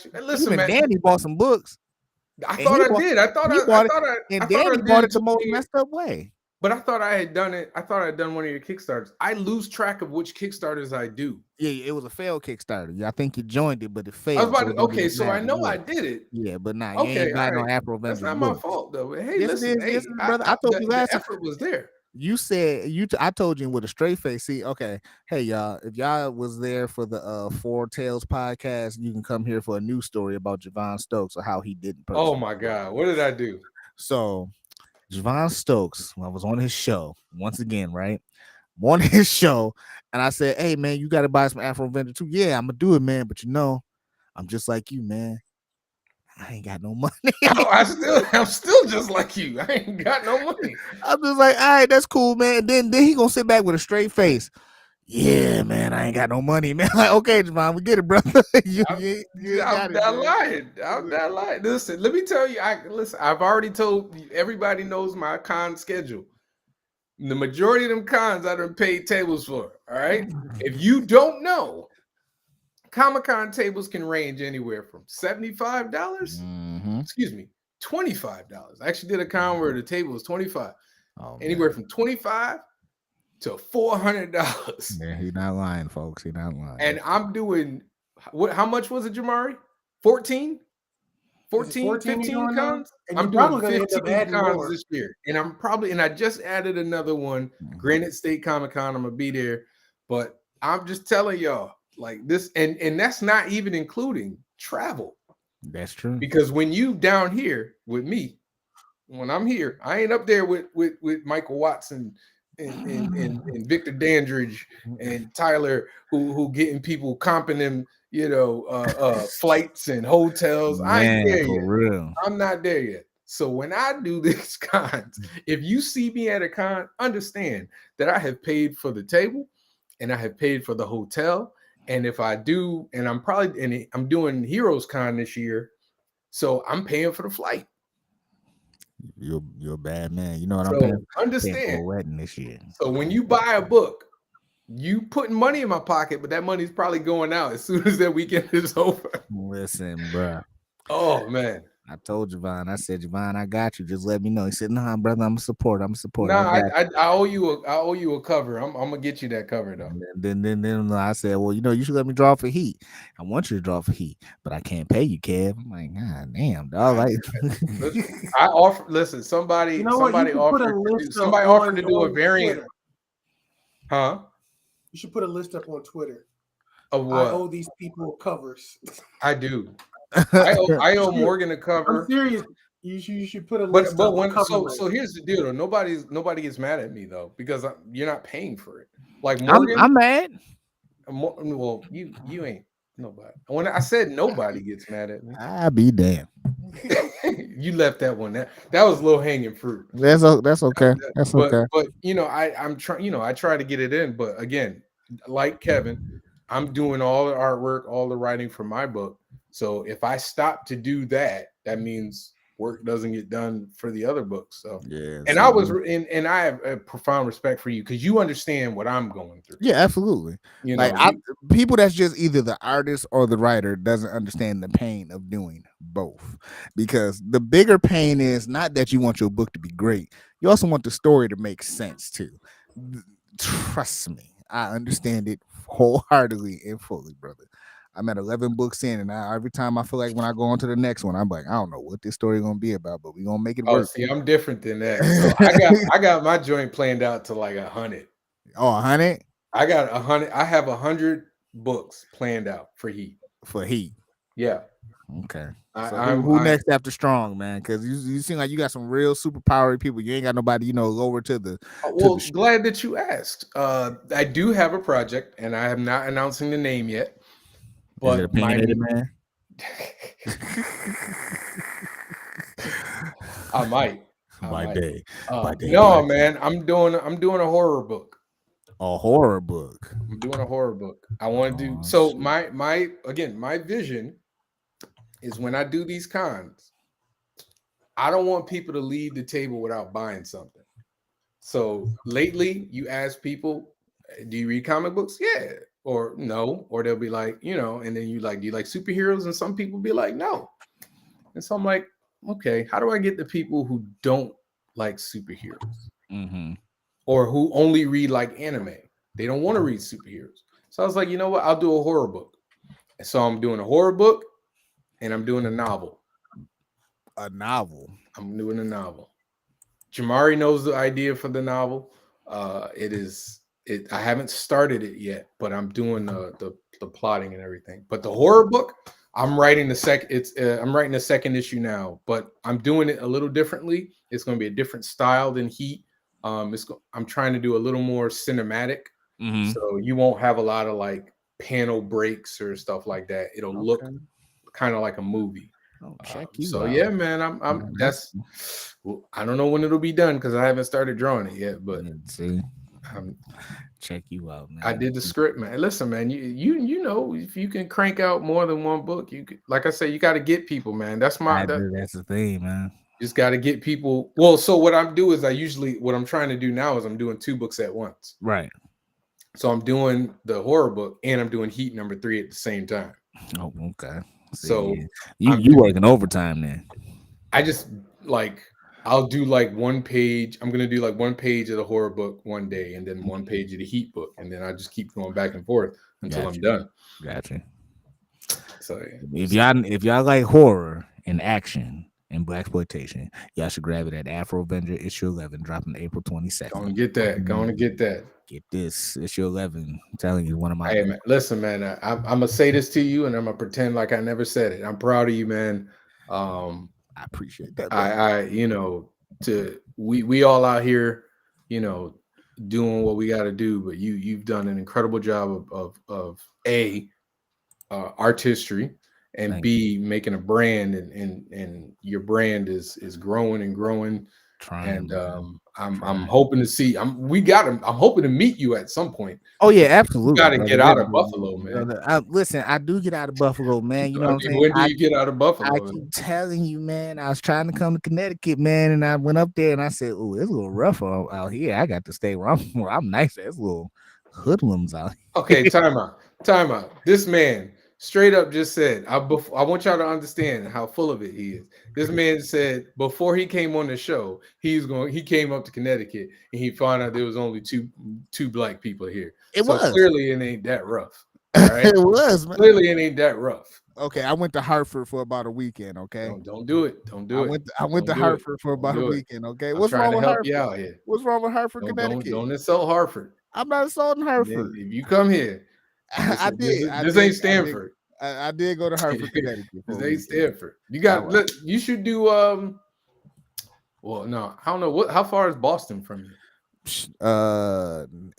you. Hey, listen, man. Danny bought some books. I thought I did. I thought Danny bought it the most messed up way. But I thought I had done it. I thought I had done one of your Kickstarters. I lose track of which Kickstarters I do. Yeah, it was a failed Kickstarter. Yeah, I think you joined it, but it failed. I was about to, so I know I did it. Yeah, but nah, you ain't got no Afro Avengers. That's not my fault, though. Hey, yes, listen, brother. I told you last time. The effort was there. You said I told you with a straight face. See, okay, hey y'all, if y'all was there for the Four Tales podcast, you can come here for a news story about Javon Stokes or how he didn't. Oh my God, what did I do? So Javon Stokes, I was on his show once again, right? I'm on his show, and I said, "Hey man, you got to buy some Afro Avenger too." Yeah, I'm gonna do it, man. But I'm just like you, man. I ain't got no money. I'm still just like you. I ain't got no money. I'm just like, all right, that's cool, man. Then he gonna sit back with a straight face. Yeah, man, I ain't got no money, man. Like, okay, Javon, we get it, brother. I'm not lying. Listen, let me tell you. I've already told you, everybody knows my con schedule. The majority of them cons I done paid tables for. All right. If you don't know, Comic-Con tables can range anywhere from $75. Mm-hmm. Excuse me, $25. I actually did a con where the table was 25. Oh, Anywhere man. from 25 to $400. Yeah, he's not lying, folks. He's not lying. And I'm doing what? How much was it, Jamari? 14? 14, 15 cons? And I'm you're doing probably going to end up 15 adding cons more. this year. And I just added another one, Granite State Comic Con. I'm gonna be there. But I'm just telling y'all, like this, and that's not even including travel. That's true. Because when you down here with me, when I'm here, I ain't up there with Michael Watson and Victor Dandridge and Tyler who getting people comping them, flights and hotels. I ain't Man, there for yet. real. I'm not there yet. So when I do these cons, if you see me at a con, understand that I have paid for the table and I have paid for the hotel. And if I do, and I'm doing Heroes Con this year, so I'm paying for the flight. You're a bad man. You know what I'm So paying for a understand. wedding this year. So when you buy a book, you putting money in my pocket, but that money's probably going out as soon as that weekend is over. Listen, bro. Oh man. I told Javon, I said, Javon, I got you. Just let me know. He said, nah, brother, I'm a support. Nah, I owe you a cover. I'm gonna get you that cover though. Then I said, well, you should let me draw for Heat. I want you to draw for Heat, but I can't pay you, Kev. I'm like, God damn, dog. Like, I offer. Listen, somebody offered to do a variant. Twitter. Huh? You should put a list up on Twitter. Of what? I owe these people covers. I do. I owe Morgan a cover. I'm serious. You should put a list. So here's the deal though. Nobody gets mad at me though because you're not paying for it. Like Morgan, I'm mad. Well, you ain't nobody. When I said nobody gets mad at me, I'll be damned. You left that one. That was low hanging fruit. That's okay. That's okay. But I'm trying. I try to get it in. But again, like Kevin, I'm doing all the artwork, all the writing for my book. So if I stop to do that, that means work doesn't get done for the other books. So yeah, and I have a profound respect for you because you understand what I'm going through. Yeah, absolutely. People that's just either the artist or the writer doesn't understand the pain of doing both, because the bigger pain is not that you want your book to be great, you also want the story to make sense too. Trust me, I understand it wholeheartedly and fully, brother. I'm at 11 books in, and every time I feel like when I go on to the next one, I'm like, I don't know what this story is gonna be about, but we're gonna make it work. See, I'm different than that. So I got my joint planned out to like 100. Oh, 100? I got 100. I have 100 books planned out for Heat. For Heat. Yeah. Okay. Who next after Strong, man? Because you seem like you got some real superpowered people. You ain't got nobody, lower to the. Glad that you asked. I do have a project, and I am not announcing the name yet. But is it opinionated, man? I might. By day. No, man. I'm doing a horror book. A horror book. I'm doing a horror book. I want to do so. Shit. My vision is when I do these cons, I don't want people to leave the table without buying something. So lately, you ask people, "Do you read comic books?" Yeah. Or no, or they'll be like, and then you like, do you like superheroes? And some people be like, no. And so I'm like, okay, how do I get the people who don't like superheroes or who only read like anime? They don't want to read superheroes. So I was like, you know what? I'll do a horror book. And so I'm doing a horror book and I'm doing a novel. A novel? I'm doing a novel. Jamari knows the idea for the novel. I haven't started it yet, but I'm doing the plotting and everything. But the horror book, I'm writing I'm writing the second issue now, but I'm doing it a little differently. It's going to be a different style than Heat. I'm trying to do a little more cinematic, so you won't have a lot of like panel breaks or stuff like that. It'll look kind of like a movie. Check you so out. Yeah, man, I don't know when it'll be done because I haven't started drawing it yet, but see. Check you out, man. I did the script, man. Listen, man, you know, if you can crank out more than one book, you could, like I say, you got to get people, man. That's the thing, man. Just got to get people. Well, so what I'm doing is what I'm trying to do now is I'm doing 2 books at once. Right. So I'm doing the horror book and I'm doing Heat number 3 at the same time. Oh, okay. So You working overtime then? I just like I'll do like one page. I'm gonna do like one page of the horror book one day, and then one page of the Heat book, and then I just keep going back and forth until I'm done. Gotcha. So yeah. If y'all like horror and action and blaxploitation, y'all should grab it at Afro Avenger issue 11, dropping April 22nd. Go and get that. Go and get that. Get this issue 11. I'm telling you, one of my. Hey, man, listen, man. I'm gonna say this to you, and I'm gonna pretend like I never said it. I'm proud of you, man. I appreciate that. We all out here, doing what we got to do, but you've done an incredible job of artistry, and B, making a brand, and your brand is growing and growing. Trying, and I'm hoping to see. I'm hoping to meet you at some point. Oh yeah, absolutely. You got to get out of Buffalo, man. Listen, I do get out of Buffalo, man. You know what I'm saying? When do you get out of Buffalo? I keep telling you, man. I was trying to come to Connecticut, man, and I went up there and I said, "Oh, it's a little rough out here. I got to stay where I'm nice. There's little hoodlums out here." Okay, time out. This man straight up just said, I want y'all to understand how full of it he is. This man said before he came on the show, he came up to Connecticut and he found out there was only two black people here. Clearly it ain't that rough. All right? It was, man. Clearly it ain't that rough. Okay, I went to Hartford for about a weekend. Okay, don't do it. Don't do it. I went to Hartford for about a weekend. Okay, what's wrong with Hartford? You out here. What's wrong with Hartford, Connecticut? Don't insult Hartford. I'm not insulting Hartford. If you come here, I did. This ain't Stanford. I did go to Hartford, Connecticut. This ain't Stanford. You should do. Well, no, I don't know. How far is Boston from you?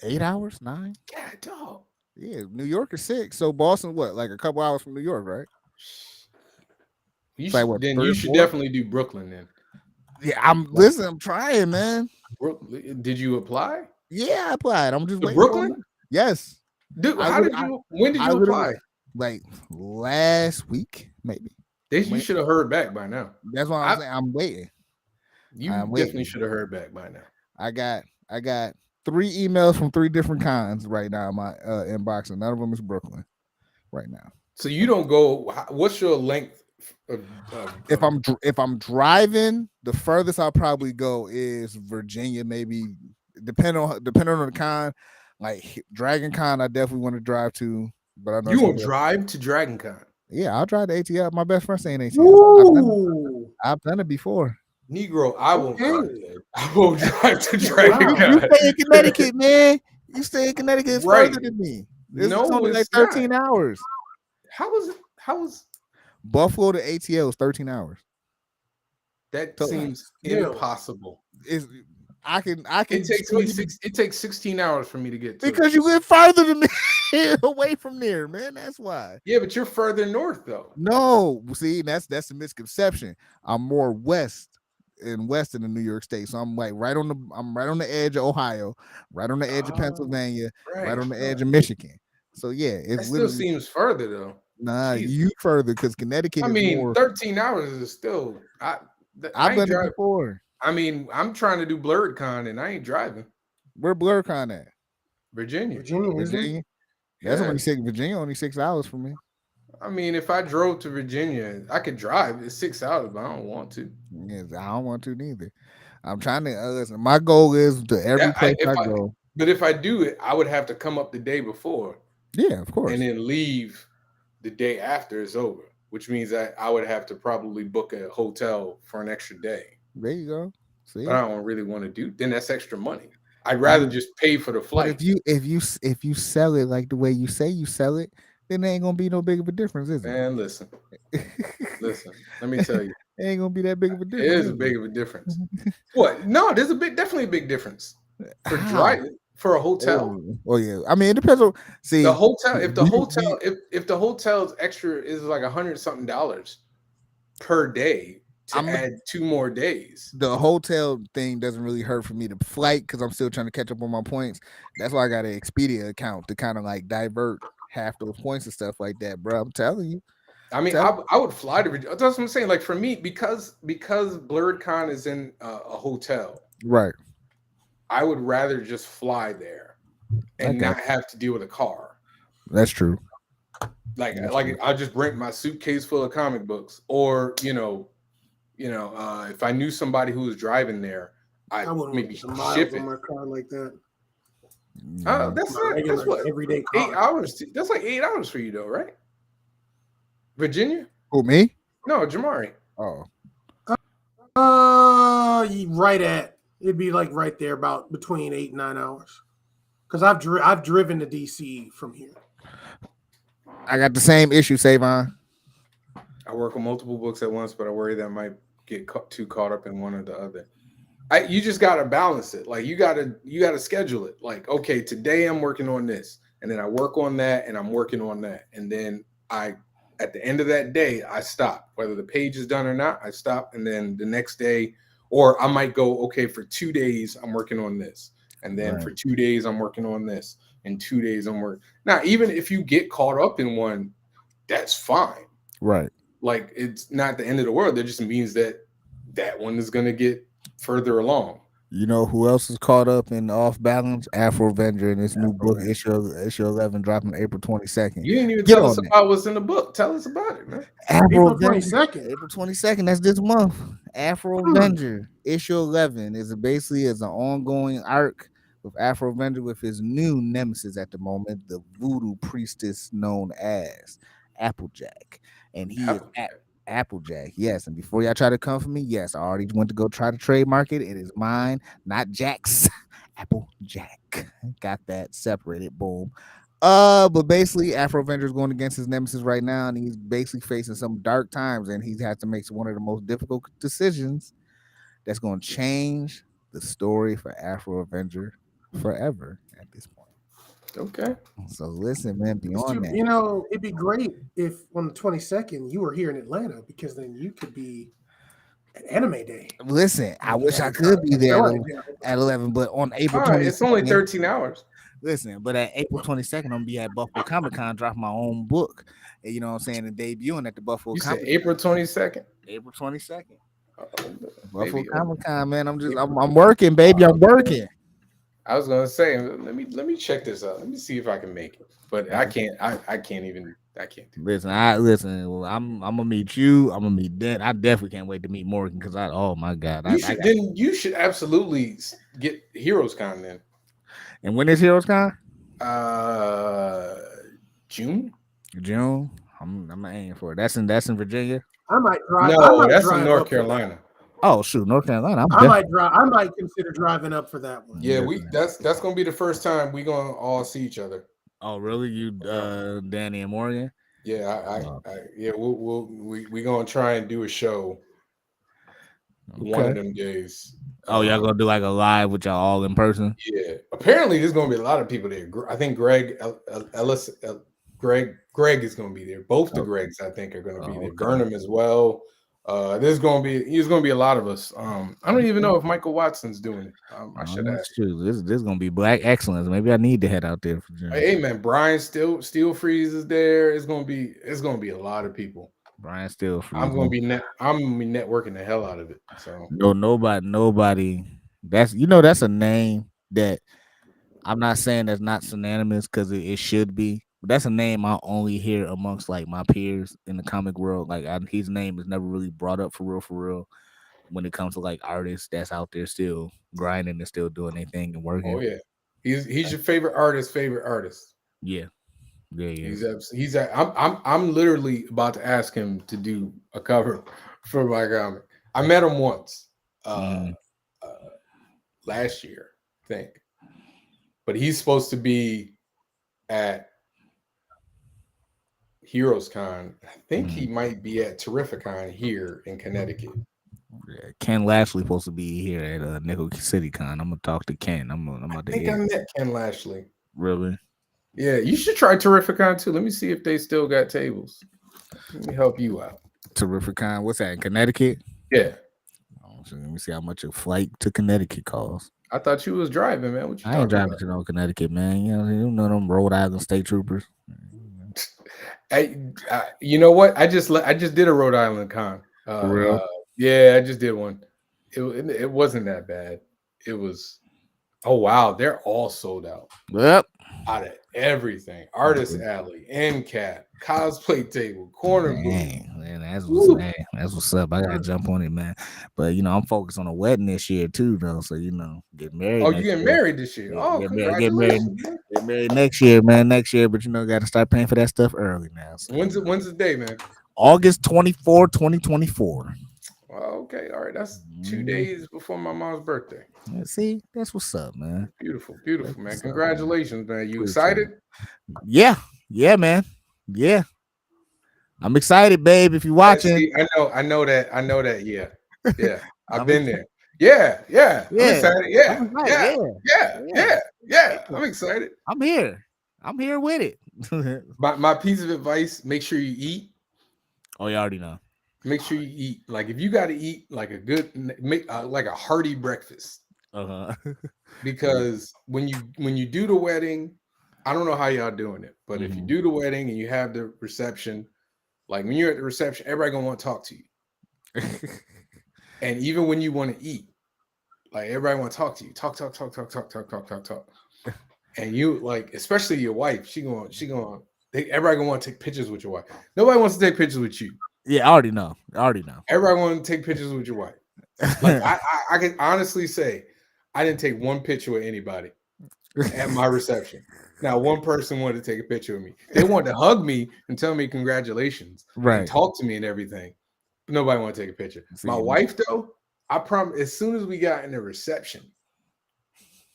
8 hours, 9. Yeah, dog. Yeah, New York is 6. So Boston, what? Like a couple hours from New York, right? You should definitely do Brooklyn then. Yeah, I'm trying, man. Did you apply? Yeah, I applied. I'm just waiting. Brooklyn? Yes. Dude, when did you apply? Like last week, maybe. You should have heard back by now. That's why I'm saying I'm waiting. You definitely should have heard back by now. I got 3 emails from 3 different cons right now in my inbox, and none of them is Brooklyn right now. So you don't go. What's your length? If I'm driving, the furthest I'll probably go is Virginia, maybe. Depending on the con, like Dragon Con, I definitely want to drive to. But I know you won't drive to Dragon Con. Yeah, I'll drive to ATL. My best friend saying ATL. I've done it before. Negro, I won't drive. I won't drive to Dragon Con. You stay in Connecticut, man. You stay in Connecticut. It's further than me. It's only like 13 hours. How is Buffalo to ATL is 13 hours. That seems impossible. It takes 16 hours for me to get to because you live farther than me away from there, man. That's why. Yeah, but you're further north though. No, see, that's a misconception. I'm more west in the New York State. So I'm like right on the edge of Ohio, right on the edge of Pennsylvania, right on the edge of Michigan. So yeah, it still seems further though. Nah, you further because Connecticut. 13 hours is still. I've done it before. I mean, I'm trying to do Blurred Con and I ain't driving. Where Blurred Con at? Virginia. That's only 6. Virginia only 6 hours for me. I mean, if I drove to Virginia, I could drive. It's 6 hours, but I don't want to. Yes, I don't want to neither. I'm trying to listen. My goal is to every place I go. But if I do it, I would have to come up the day before. Yeah, of course. And then leave the day after it's over, which means that I would have to probably book a hotel for an extra day. There you go. See, but I don't really want to do. Then that's extra money. I'd rather just pay for the flight. But if you sell it like the way you say you sell it, then there ain't gonna be no big of a difference, is it? Man, listen. Let me tell you, it ain't gonna be that big of a difference. It is a big of a difference. What? No, there's definitely a big difference for driving for a hotel. Oh yeah, I mean it depends on the hotel. If the hotel's extra is like $100-something per day. To add 2 more days. The hotel thing doesn't really hurt for me. The flight, because I'm still trying to catch up on my points. That's why I got an Expedia account to kind of like divert half those points and stuff like that, bro. I'm telling you. I mean, I would fly to Virginia. That's what I'm saying. Like for me, because Blurred Con is in a hotel, right? I would rather just fly there and not have to deal with a car. That's true. Like I just bring my suitcase full of comic books, or if I knew somebody who was driving there, I wouldn't maybe put the miles ship on it. my car like that. That's My regular what everyday car. 8 hours. That's like 8 hours for you though, right? Virginia? Who, me? No, Jamari. Oh, Right at it'd be like right there, about between 8 and 9 hours. Because I've driven to DC from here. I got the same issue, Savon. I work on multiple books at once, but I worry that I might get too caught up in one or the other. You just gotta balance it. Like you gotta schedule it. Like, okay, today I'm working on this, and then I work on that, and I'm working on that, and then at the end of that day, I stop. Whether the page is done or not, I stop, and then the next day, or I might go, okay, for 2 days I'm working on this, and then for 2 days I'm working on this, and 2 days I'm working. Now, even if you get caught up in one, that's fine. Right. Like it's not the end of the world. That just means that one is gonna get further along. You know who else is caught up in off balance? Afro Avenger in this new book, issue 11, dropping April 22nd. You didn't even tell us about what's in the book. Tell us about it, man. April 22nd. April 22nd. That's this month. Afro Avenger issue 11 is basically an ongoing arc with Afro Avenger with his new nemesis at the moment, the voodoo priestess known as Applejack, and he is Applejack, yes. And before y'all try to come for me, yes, I already went to go try to trademark it. It is mine, not Jack's. Applejack. Got that separated. Boom. But basically, Afro Avenger is going against his nemesis right now, and he's basically facing some dark times, and he has to make one of the most difficult decisions that's going to change the story for Afro Avenger forever at this point. Okay. So listen, man, beyond that, It'd be great if on the 22nd you were here in Atlanta, because then you could be at Anime Day. Listen, I wish I could be there at 11, but on April 22nd, it's only 13 hours. Listen, but at April 22nd, I'm gonna be at Buffalo Comic Con, dropping my own book. And, you know what I'm saying, and debuting at the Buffalo Comic Con. April 22nd. April 22nd. Buffalo Comic Con, man. I'm working, baby. I'm working. I was gonna say, let me check this out. Let me see if I can make it, but I can't. I can't even. I can't. Listen. I'm gonna meet you. I'm gonna meet Dan. I definitely can't wait to meet Morgan because oh my god, you should absolutely get Heroes Con then. And when is Heroes Con? June. I'm aiming for it. That's in Virginia. I might drive. No, that's in North Carolina. Oh shoot, North Carolina. I might consider driving up for that one. Yeah, that's gonna be the first time we gonna all see each other. Oh really? You, Danny and Morgan? Yeah, we gonna try and do a show one of them days. Oh, y'all gonna do like a live with y'all all in person? Yeah. Apparently, there's gonna be a lot of people there. I think Greg is gonna be there. Both the Gregs, I think, are gonna be there. Burnham as well. There's gonna be a lot of us. I don't even know if Michael Watson's doing it. I should ask. This is gonna be Black Excellence. Maybe I need to head out there for June. Hey man, Brian Steel Freeze is there. It's gonna be a lot of people. Brian Steel Freeze. I'm gonna be networking the hell out of it. So nobody. That's that's a name that I'm not saying that's not synonymous because it should be. But that's a name I only hear amongst like my peers in the comic world. Like his name is never really brought up for real. When it comes to like artists that's out there still grinding and still doing their thing and working. Oh yeah, he's your favorite artist. Yeah. I'm literally about to ask him to do a cover for my comic. I met him once last year, I think, but he's supposed to be at Heroes Con. I think he might be at Terrificon here in Connecticut. Yeah, Ken Lashley supposed to be here at Nickel City Con. I'm gonna talk to Ken. I think I met Ken Lashley. Really? Yeah, you should try Terrificon too. Let me see if they still got tables. Let me help you out. Terrificon, what's that in Connecticut? Yeah. So let me see how much a flight to Connecticut costs. I thought you was driving, man. What you I ain't driving to no Connecticut, man. You know them Rhode Island state troopers. You know what? I just did a Rhode Island con. For real? Yeah, I just did one. It wasn't that bad. It was Oh wow, they're all sold out. Yep. Out of everything. Artist Alley, end cap, cosplay table, corner booth. Dang, man, Woo. that's what's up. I gotta jump on it, man. But I'm focused on a wedding this year too, though. So get married Oh, you next getting year. married this year? Yeah, Oh, congratulations, man. get married next year, man. Next year, but got to start paying for that stuff early now. So, When's the day, man? August 24, 2024. Oh, okay, all right. That's 2 days before my mom's birthday. See, that's what's up, man. Beautiful, That's man. what's up, Congratulations, man. You Appreciate excited? Yeah, man. Yeah, I'm excited, babe. If you're watching, See, I know that. Yeah. I've I'm been there. Yeah. I'm Yeah, excited. I'm excited. Yeah. I'm excited. I'm here. I'm here with it. My piece of advice: make sure you eat. Oh, you already know. Make sure you eat. Like if you got to eat like a good, make like a hearty breakfast. Because when you do the wedding, I don't know how y'all doing it, but if you do the wedding and you have the reception, like when you're at the reception, everybody gonna want to talk to you. And even when you want to eat, like everybody want to talk to you, talk. And you like, especially your wife, everybody gonna want to take pictures with your wife. Nobody wants to take pictures with you. Yeah, I already know. Everybody want to take pictures with your wife. Like I can honestly say, I didn't take one picture with anybody at my reception. Now, one person wanted to take a picture with me. They wanted to hug me and tell me congratulations, and talk to me and everything. But nobody wanted to take a picture. My wife, though, I promise, as soon as we got in the reception,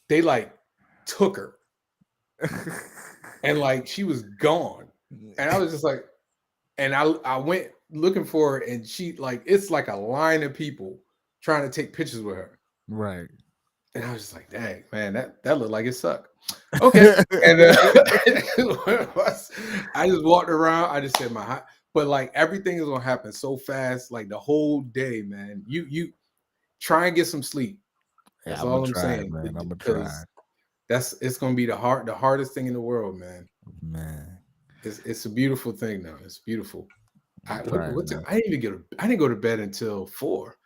they like took her, and like she was gone, and I was just like, and I went looking for her, and she like it's like a line of people trying to take pictures with her, right? And I was just like, dang, man, that looked like it sucked. Okay. And I just walked around. I just said but like everything is gonna happen so fast, like the whole day, man. You try and get some sleep. That's all I'm saying, man. I'm gonna because it's gonna be the hardest thing in the world, man. It's a beautiful thing now. It's beautiful. I didn't go to bed until 4.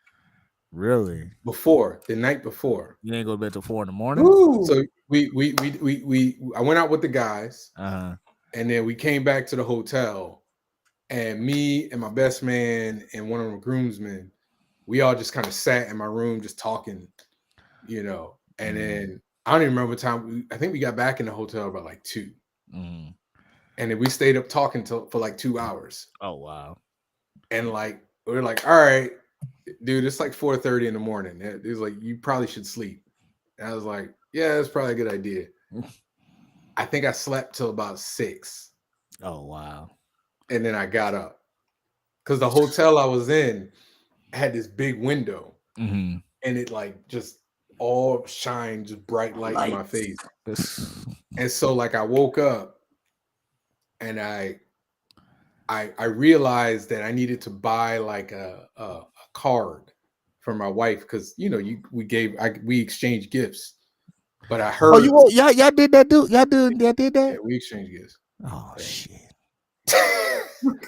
Really? Before the night before. You didn't go to bed till 4 in the morning? Ooh. So I went out with the guys, and then we came back to the hotel, and me and my best man and one of the groomsmen, we all just kind of sat in my room just talking, and then I don't even remember what time. I think we got back in the hotel about like 2, and then we stayed up talking for like 2 hours. Oh wow! And like we were like, all right, dude, it's like 4:30 in the morning. It was like, you probably should sleep. And I was like, yeah, that's probably a good idea. I think I slept till about 6. Oh wow! And then I got up because the hotel I was in had this big window, and it like just all shined just bright light in my face. And so like I woke up, and I realized that I needed to buy like a card for my wife, because we exchanged gifts. But I heard y'all did that, dude. Y'all did that? Yeah, we exchanged gifts. Oh shit.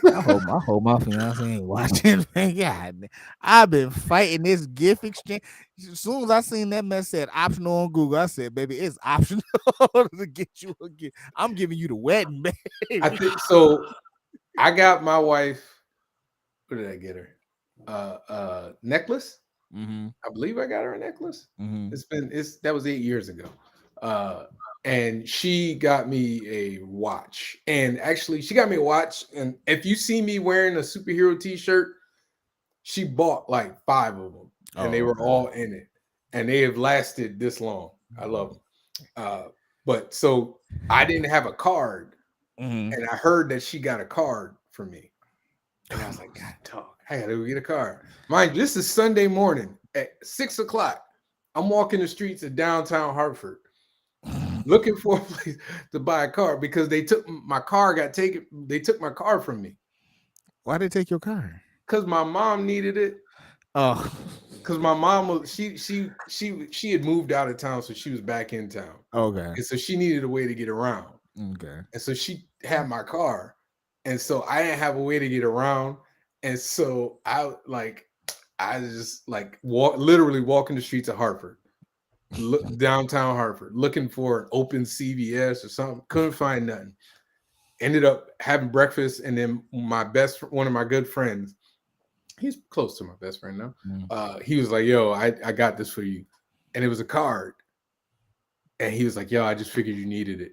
I hope my fiance ain't watching. Man, God, I've been fighting this gift exchange. As soon as I seen that mess said optional on Google, I said, "Baby, it's optional to get you a gift. I'm giving you the wedding, baby." I think so. I got my wife. What did I get her? Necklace. I believe I got her a necklace. That was 8 years ago. And she got me a watch. And actually, she got me a watch. And if you see me wearing a superhero t-shirt, she bought like 5 of them, and they were all in it. And they have lasted this long. I love them. But so I didn't have a card, and I heard that she got a card for me. And I was like, God, dog, I gotta go get a card. Mind you, this is Sunday morning at 6 o'clock. I'm walking the streets of downtown Hartford, looking for a place to buy a car, because they took my car. They took my car from me. Why did they take your car? Because my mom needed it. Oh, because my mom was she had moved out of town, so she was back in town. Okay. And so she needed a way to get around. Okay. And so she had my car, and so I didn't have a way to get around, and so I just like literally walking the streets of Hartford, downtown Hartford, looking for an open CVS or something. Couldn't find nothing. Ended up having breakfast, and then one of my good friends, he's close to my best friend now. He was like, "Yo, I got this for you," and it was a card. And he was like, "Yo, I just figured you needed it."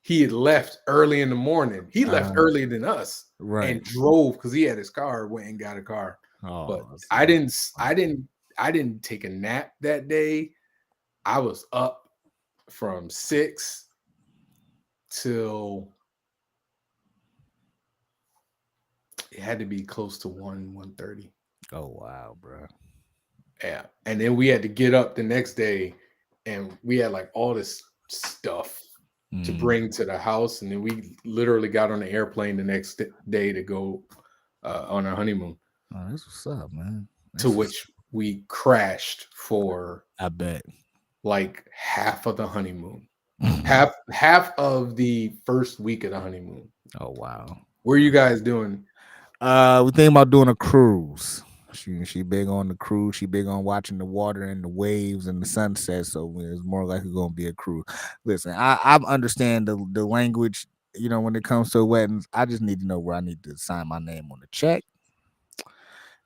He had left early in the morning. He left earlier than us, and drove because he had his car. Went and got a car. But I didn't take a nap that day. I was up from 6 till it had to be close to 1:30. Oh wow, bro. Yeah, and then we had to get up the next day, and we had like all this stuff to bring to the house, and then we literally got on the airplane the next day to go on our honeymoon. Oh, that's what's up, man. To which we crashed for, I bet, like half of the honeymoon, half of the first week of the honeymoon. Oh wow. What are you guys doing? We think about doing a cruise. She big on the cruise. She big on watching the water and the waves and the sunset. So it's more likely going to be a cruise. Listen, I understand the language. You know, when it comes to weddings, I just need to know where I need to sign my name on the check,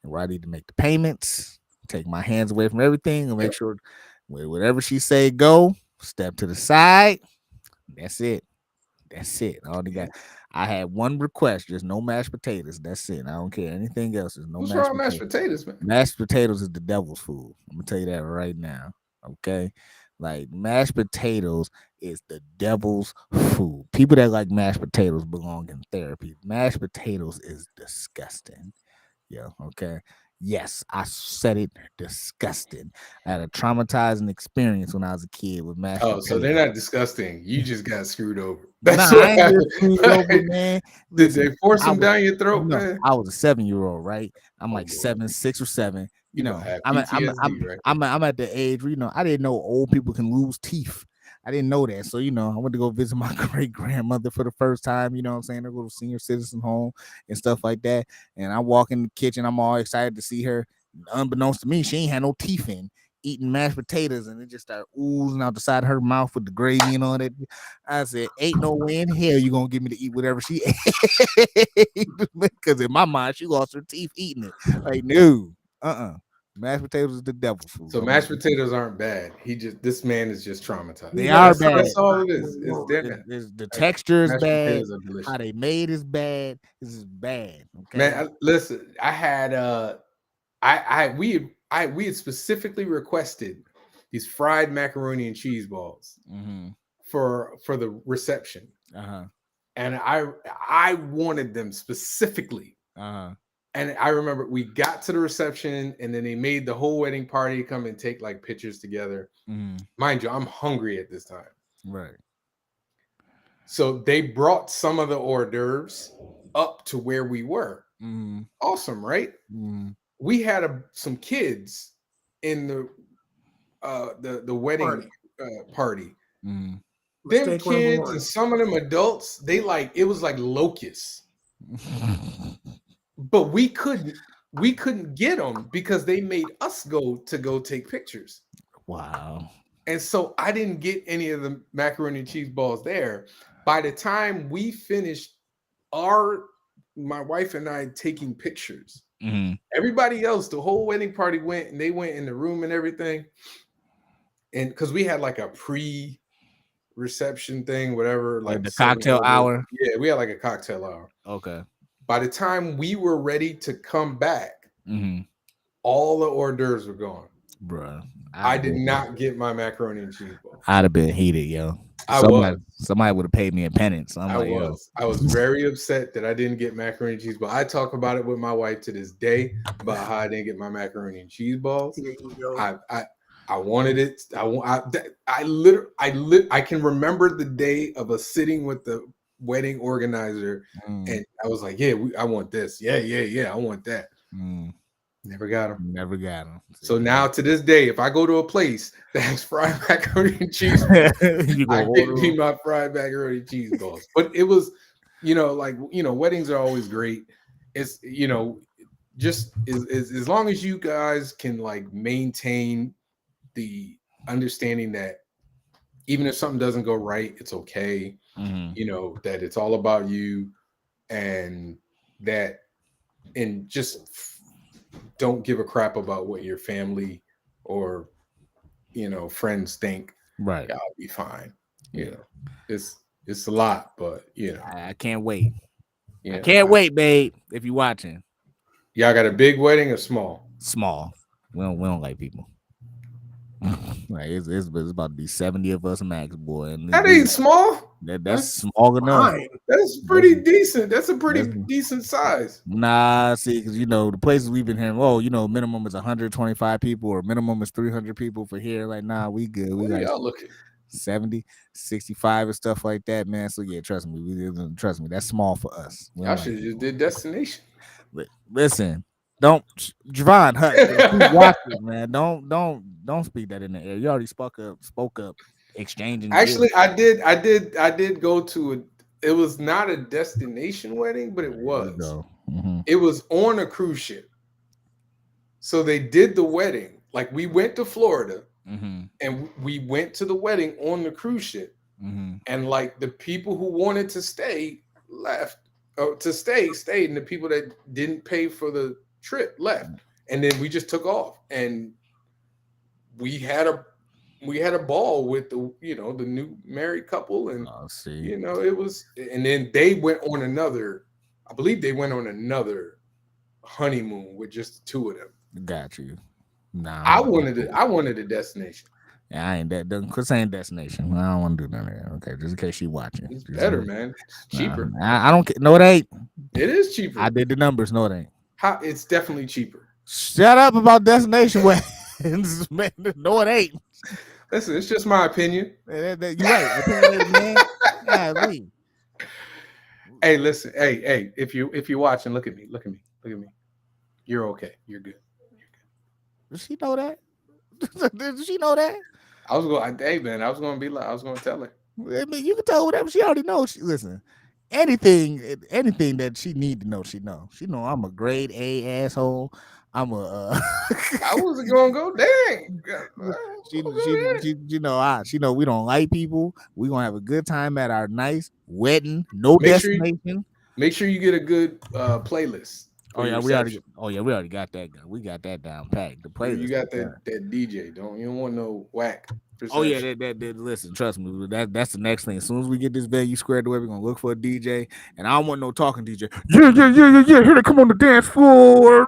and where I need to make the payments. Take my hands away from everything and make sure whatever she say go, step to the side. That's it. That's it. I had one request, just no mashed potatoes. That's it. I don't care anything else. There's no What's wrong with mashed potatoes, man? Mashed potatoes is the devil's food. I'm gonna tell you that right now. Okay, like mashed potatoes is the devil's food. People that like mashed potatoes belong in therapy. Mashed potatoes is disgusting. Yeah. Okay. Yes, I said it. Disgusting. I had a traumatizing experience when I was a kid with mashed potatoes. So they're not disgusting. You just got screwed over. That's what I ain't screwed over, man. Listen, did they force them down your throat, man? I was a 7-year-old, right? I'm like 6 or 7. You know, I'm at the age where, I didn't know old people can lose teeth. I didn't know that. So, I went to go visit my great grandmother for the first time. You know what I'm saying? I go to senior citizen home and stuff like that. And I walk in the kitchen. I'm all excited to see her. Unbeknownst to me, she ain't had no teeth in, eating mashed potatoes, and it just started oozing out the side of her mouth with the gravy and all that. I said, ain't no way in hell you gonna get me to eat whatever she ate. Because in my mind, she lost her teeth eating it. Like, no, mashed potatoes is the devil's food. So mashed potatoes aren't bad. This man is just traumatized. They are bad. That's all it is. The texture is bad. How they made is bad. This is bad. Okay, man. Listen, I had we had specifically requested these fried macaroni and cheese balls for the reception, and I wanted them specifically. And I remember we got to the reception, and then they made the whole wedding party come and take like pictures together. Mind you, I'm hungry at this time. Right. So they brought some of the hors d'oeuvres up to where we were. Awesome, right? We had some kids in the wedding party. Them kids and some of them adults, it was like locusts. But we couldn't get them because they made us go take pictures. Wow. And so I didn't get any of the macaroni and cheese balls there. By the time we finished my wife and I taking pictures, everybody else, the whole wedding party went, and they went in the room and everything. And because we had like a pre-reception thing, whatever, like the cocktail hour. Yeah, we had like a cocktail hour. Okay. By the time we were ready to come back, all the hors d'oeuvres were gone. Bruh. I did not get my macaroni and cheese ball. I'd have been heated, yo. Somebody would have paid me a penance. I was very upset that I didn't get macaroni and cheese balls. I talk about it with my wife to this day about how I didn't get my macaroni and cheese balls. I wanted it. I can remember the day of us sitting with the wedding organizer, and I was like, "Yeah, I want this. Yeah, I want that." Never got them. So now to this day, if I go to a place that has fried macaroni and cheese, I get me my fried macaroni and cheese balls. But it was, weddings are always great. It's just as long as you guys can like maintain the understanding that even if something doesn't go right, it's okay. You know, that it's all about you, and that, and just don't give a crap about what your family or, you know, friends think. Right. I'll be fine. You know, it's a lot, but you know, I can't wait. you I know, can't wait, babe. If you're watching, y'all got a big wedding or small? small. We don't like people. Like it's about to be 70 of us max, boy. And That ain't small. that's small enough. Fine. That's pretty decent. That's a pretty that's- decent size. Nah, see, because you know the places we've been hearing, oh, you know, minimum is 125 people or minimum is 300 people for here. Like, nah, we good. We What are like y'all looking? 70, 65 and stuff like that, man. So yeah, trust me, trust me, that's small for us. We Y'all don't should like have just did destination. listen, don't Javon Hut, watch it, man. Don't speak that in the air. You already spoke up, exchanging. Actually, I did go to a. It was not a destination wedding, but it was. It was on a cruise ship. So they did the wedding. Like we went to Florida, and we went to the wedding on the cruise ship. And like the people who wanted to stay left. Stayed, and the people that didn't pay for the trip left. And then we just took off, and we had a ball with the, you know, the new married couple, and you know, it was, and then they went on another, I believe they went on another honeymoon with just the two of them. Got you. Nah, I wanted a destination. Yeah, I ain't that. Chris ain't destination. I don't want to do none of that. Okay, just in case she watching. It's better, man. It's cheaper. I don't care. No, it ain't. It is cheaper. I did the numbers. No, it ain't. It's definitely cheaper. Shut up about destination weddings, man. No, it ain't. Listen, it's just my opinion. You're right. Man. Yeah, hey, listen. Hey, if you're watching, look at me. You're okay. You're good. Does she know that? Does she know that? I was going to tell her. I mean, you can tell her whatever. She already knows. Listen, anything that she need to know, she know. She know I'm a grade A asshole. I'm a. I wasn't gonna go. Dang. She know we don't like people. We gonna have a good time at our nice wedding. No destination. Make sure you get a good playlist. Oh yeah, we already got that. We got that down packed. The playlist. You got that DJ. You don't want no whack. Oh yeah, that listen, trust me, that's the next thing. As soon as we get this venue squared away, we're gonna look for a DJ, and I don't want no talking DJ. Yeah. Here they come on the dance floor.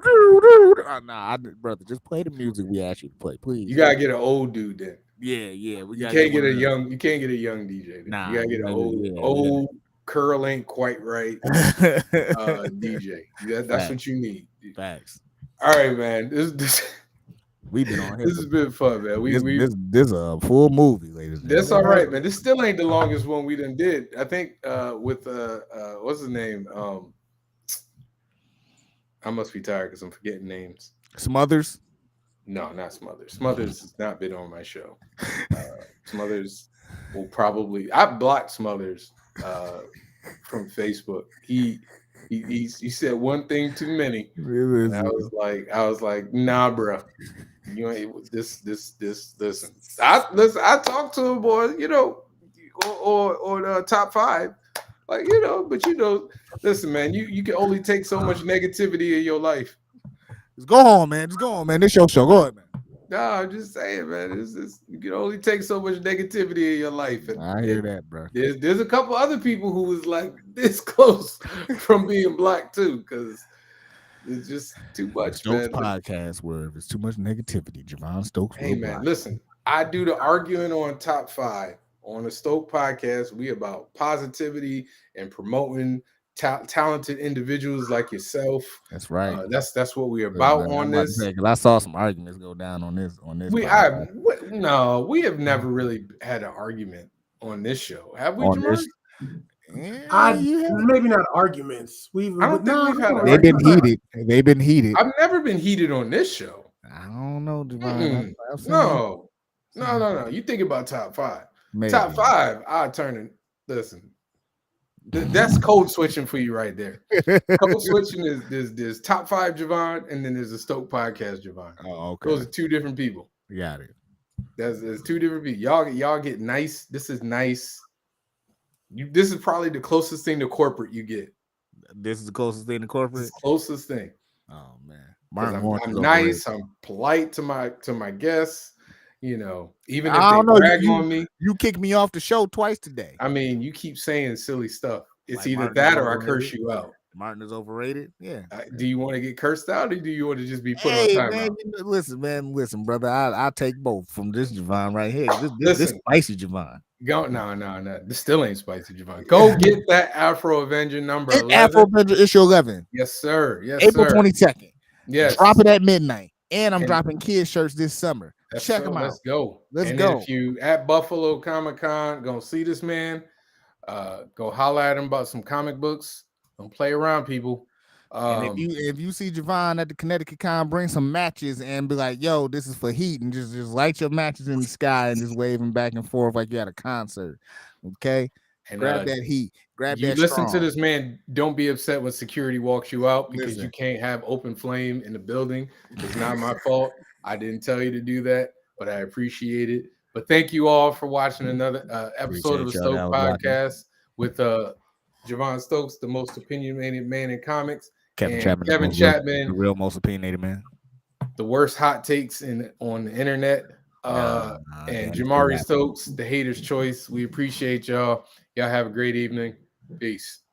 Brother, just play the music we asked you to play, please. You gotta get an old dude then. Yeah. You can't get a young DJ. Nah, you gotta get an old curl ain't quite right DJ. That's what you need. Facts. All right, man. This we've been on here. This has been fun, man. This is a full movie, ladies and gentlemen. That's all right, man. This still ain't the longest one we done did. I think with what's his name? I must be tired because I'm forgetting names. Smothers? No, not Smothers. Smothers has not been on my show. Smothers will probably. I blocked Smothers from Facebook. He said one thing too many. And I was like, nah, bro. You ain't this. Listen. I talked to him, boy. You know, or the top 5, like, you know. But you know, listen, man. You can only take so much negativity in your life. Just go on, man. This your show. Go ahead, man. No, I'm just saying, man. You can only take so much negativity in your life. And I hear that, bro. There's a couple other people who was like this close from being black too, because it's just too much. Stokes podcast where if it's too much negativity, Javon Stokes. Hey man, listen, I do the arguing on top 5 on the Stoked podcast. We about positivity and promoting talented individuals like yourself. That's right. That's what we're about on this. Because I saw some arguments go down on this. We have never really had an argument on this show, have we, Jamar? Maybe not arguments. They've been heated. I've never been heated on this show. I don't know, Javon. No. You think about top 5. Maybe. Top 5, I turn it. Listen. That's code switching for you right there. Code switching is there's top 5 Javon, and then there's a Stoked podcast Javon. Oh, okay. Those are 2 different people. Got it. There's two different people. Y'all get nice. This is nice. This is probably the closest thing to corporate you get. This is the closest thing to This corporate. is the closest thing. Oh man, Because Martin Lawrence I'm is nice. overrated. I'm polite to my guests. You know, even if I they don't know. brag on me. You kicked me off the show twice today. I mean, you keep saying silly stuff. It's Like either Martin is that or I curse overrated. you out. Martin is overrated. Yeah. Do you want to get cursed out or do you want to just be put Hey on man, timeout? listen, brother. I'll take both from this Javon right here. This Listen, spicy Javon. go no. This still ain't spicy, Javon. Go get that Afro Avenger number It's 11. Afro Avenger issue 11. Yes, sir. Yes, April sir. 22nd. Yes. Drop it at midnight. And I'm And- dropping kids shirts this summer. That's Check so, them out. let's go. Let's and go. If you at Buffalo Comic Con, gonna see this man, go holler at him about some comic books. Don't play around, people. And if you see Javon at the Connecticut Con, bring some matches and be like, yo, this is for heat, and just light your matches in the sky and just wave them back and forth like you at a concert. Okay. And grab that heat. Grab you that listen strong. to this man. Don't be upset when security walks you out because Listen. you can't have open flame in the building. It's not my fault. I didn't tell you to do that, but I appreciate it. But thank you all for watching another episode of the Appreciate y'all Stoked that was podcast with Javon Stokes, the most opinionated man in comics, Kevin and Chapman, Kevin Chapman, the real most opinionated man. the worst hot takes on the internet. And Jamari Stokes, the hater's choice. We appreciate y'all. Y'all have a great evening. Peace.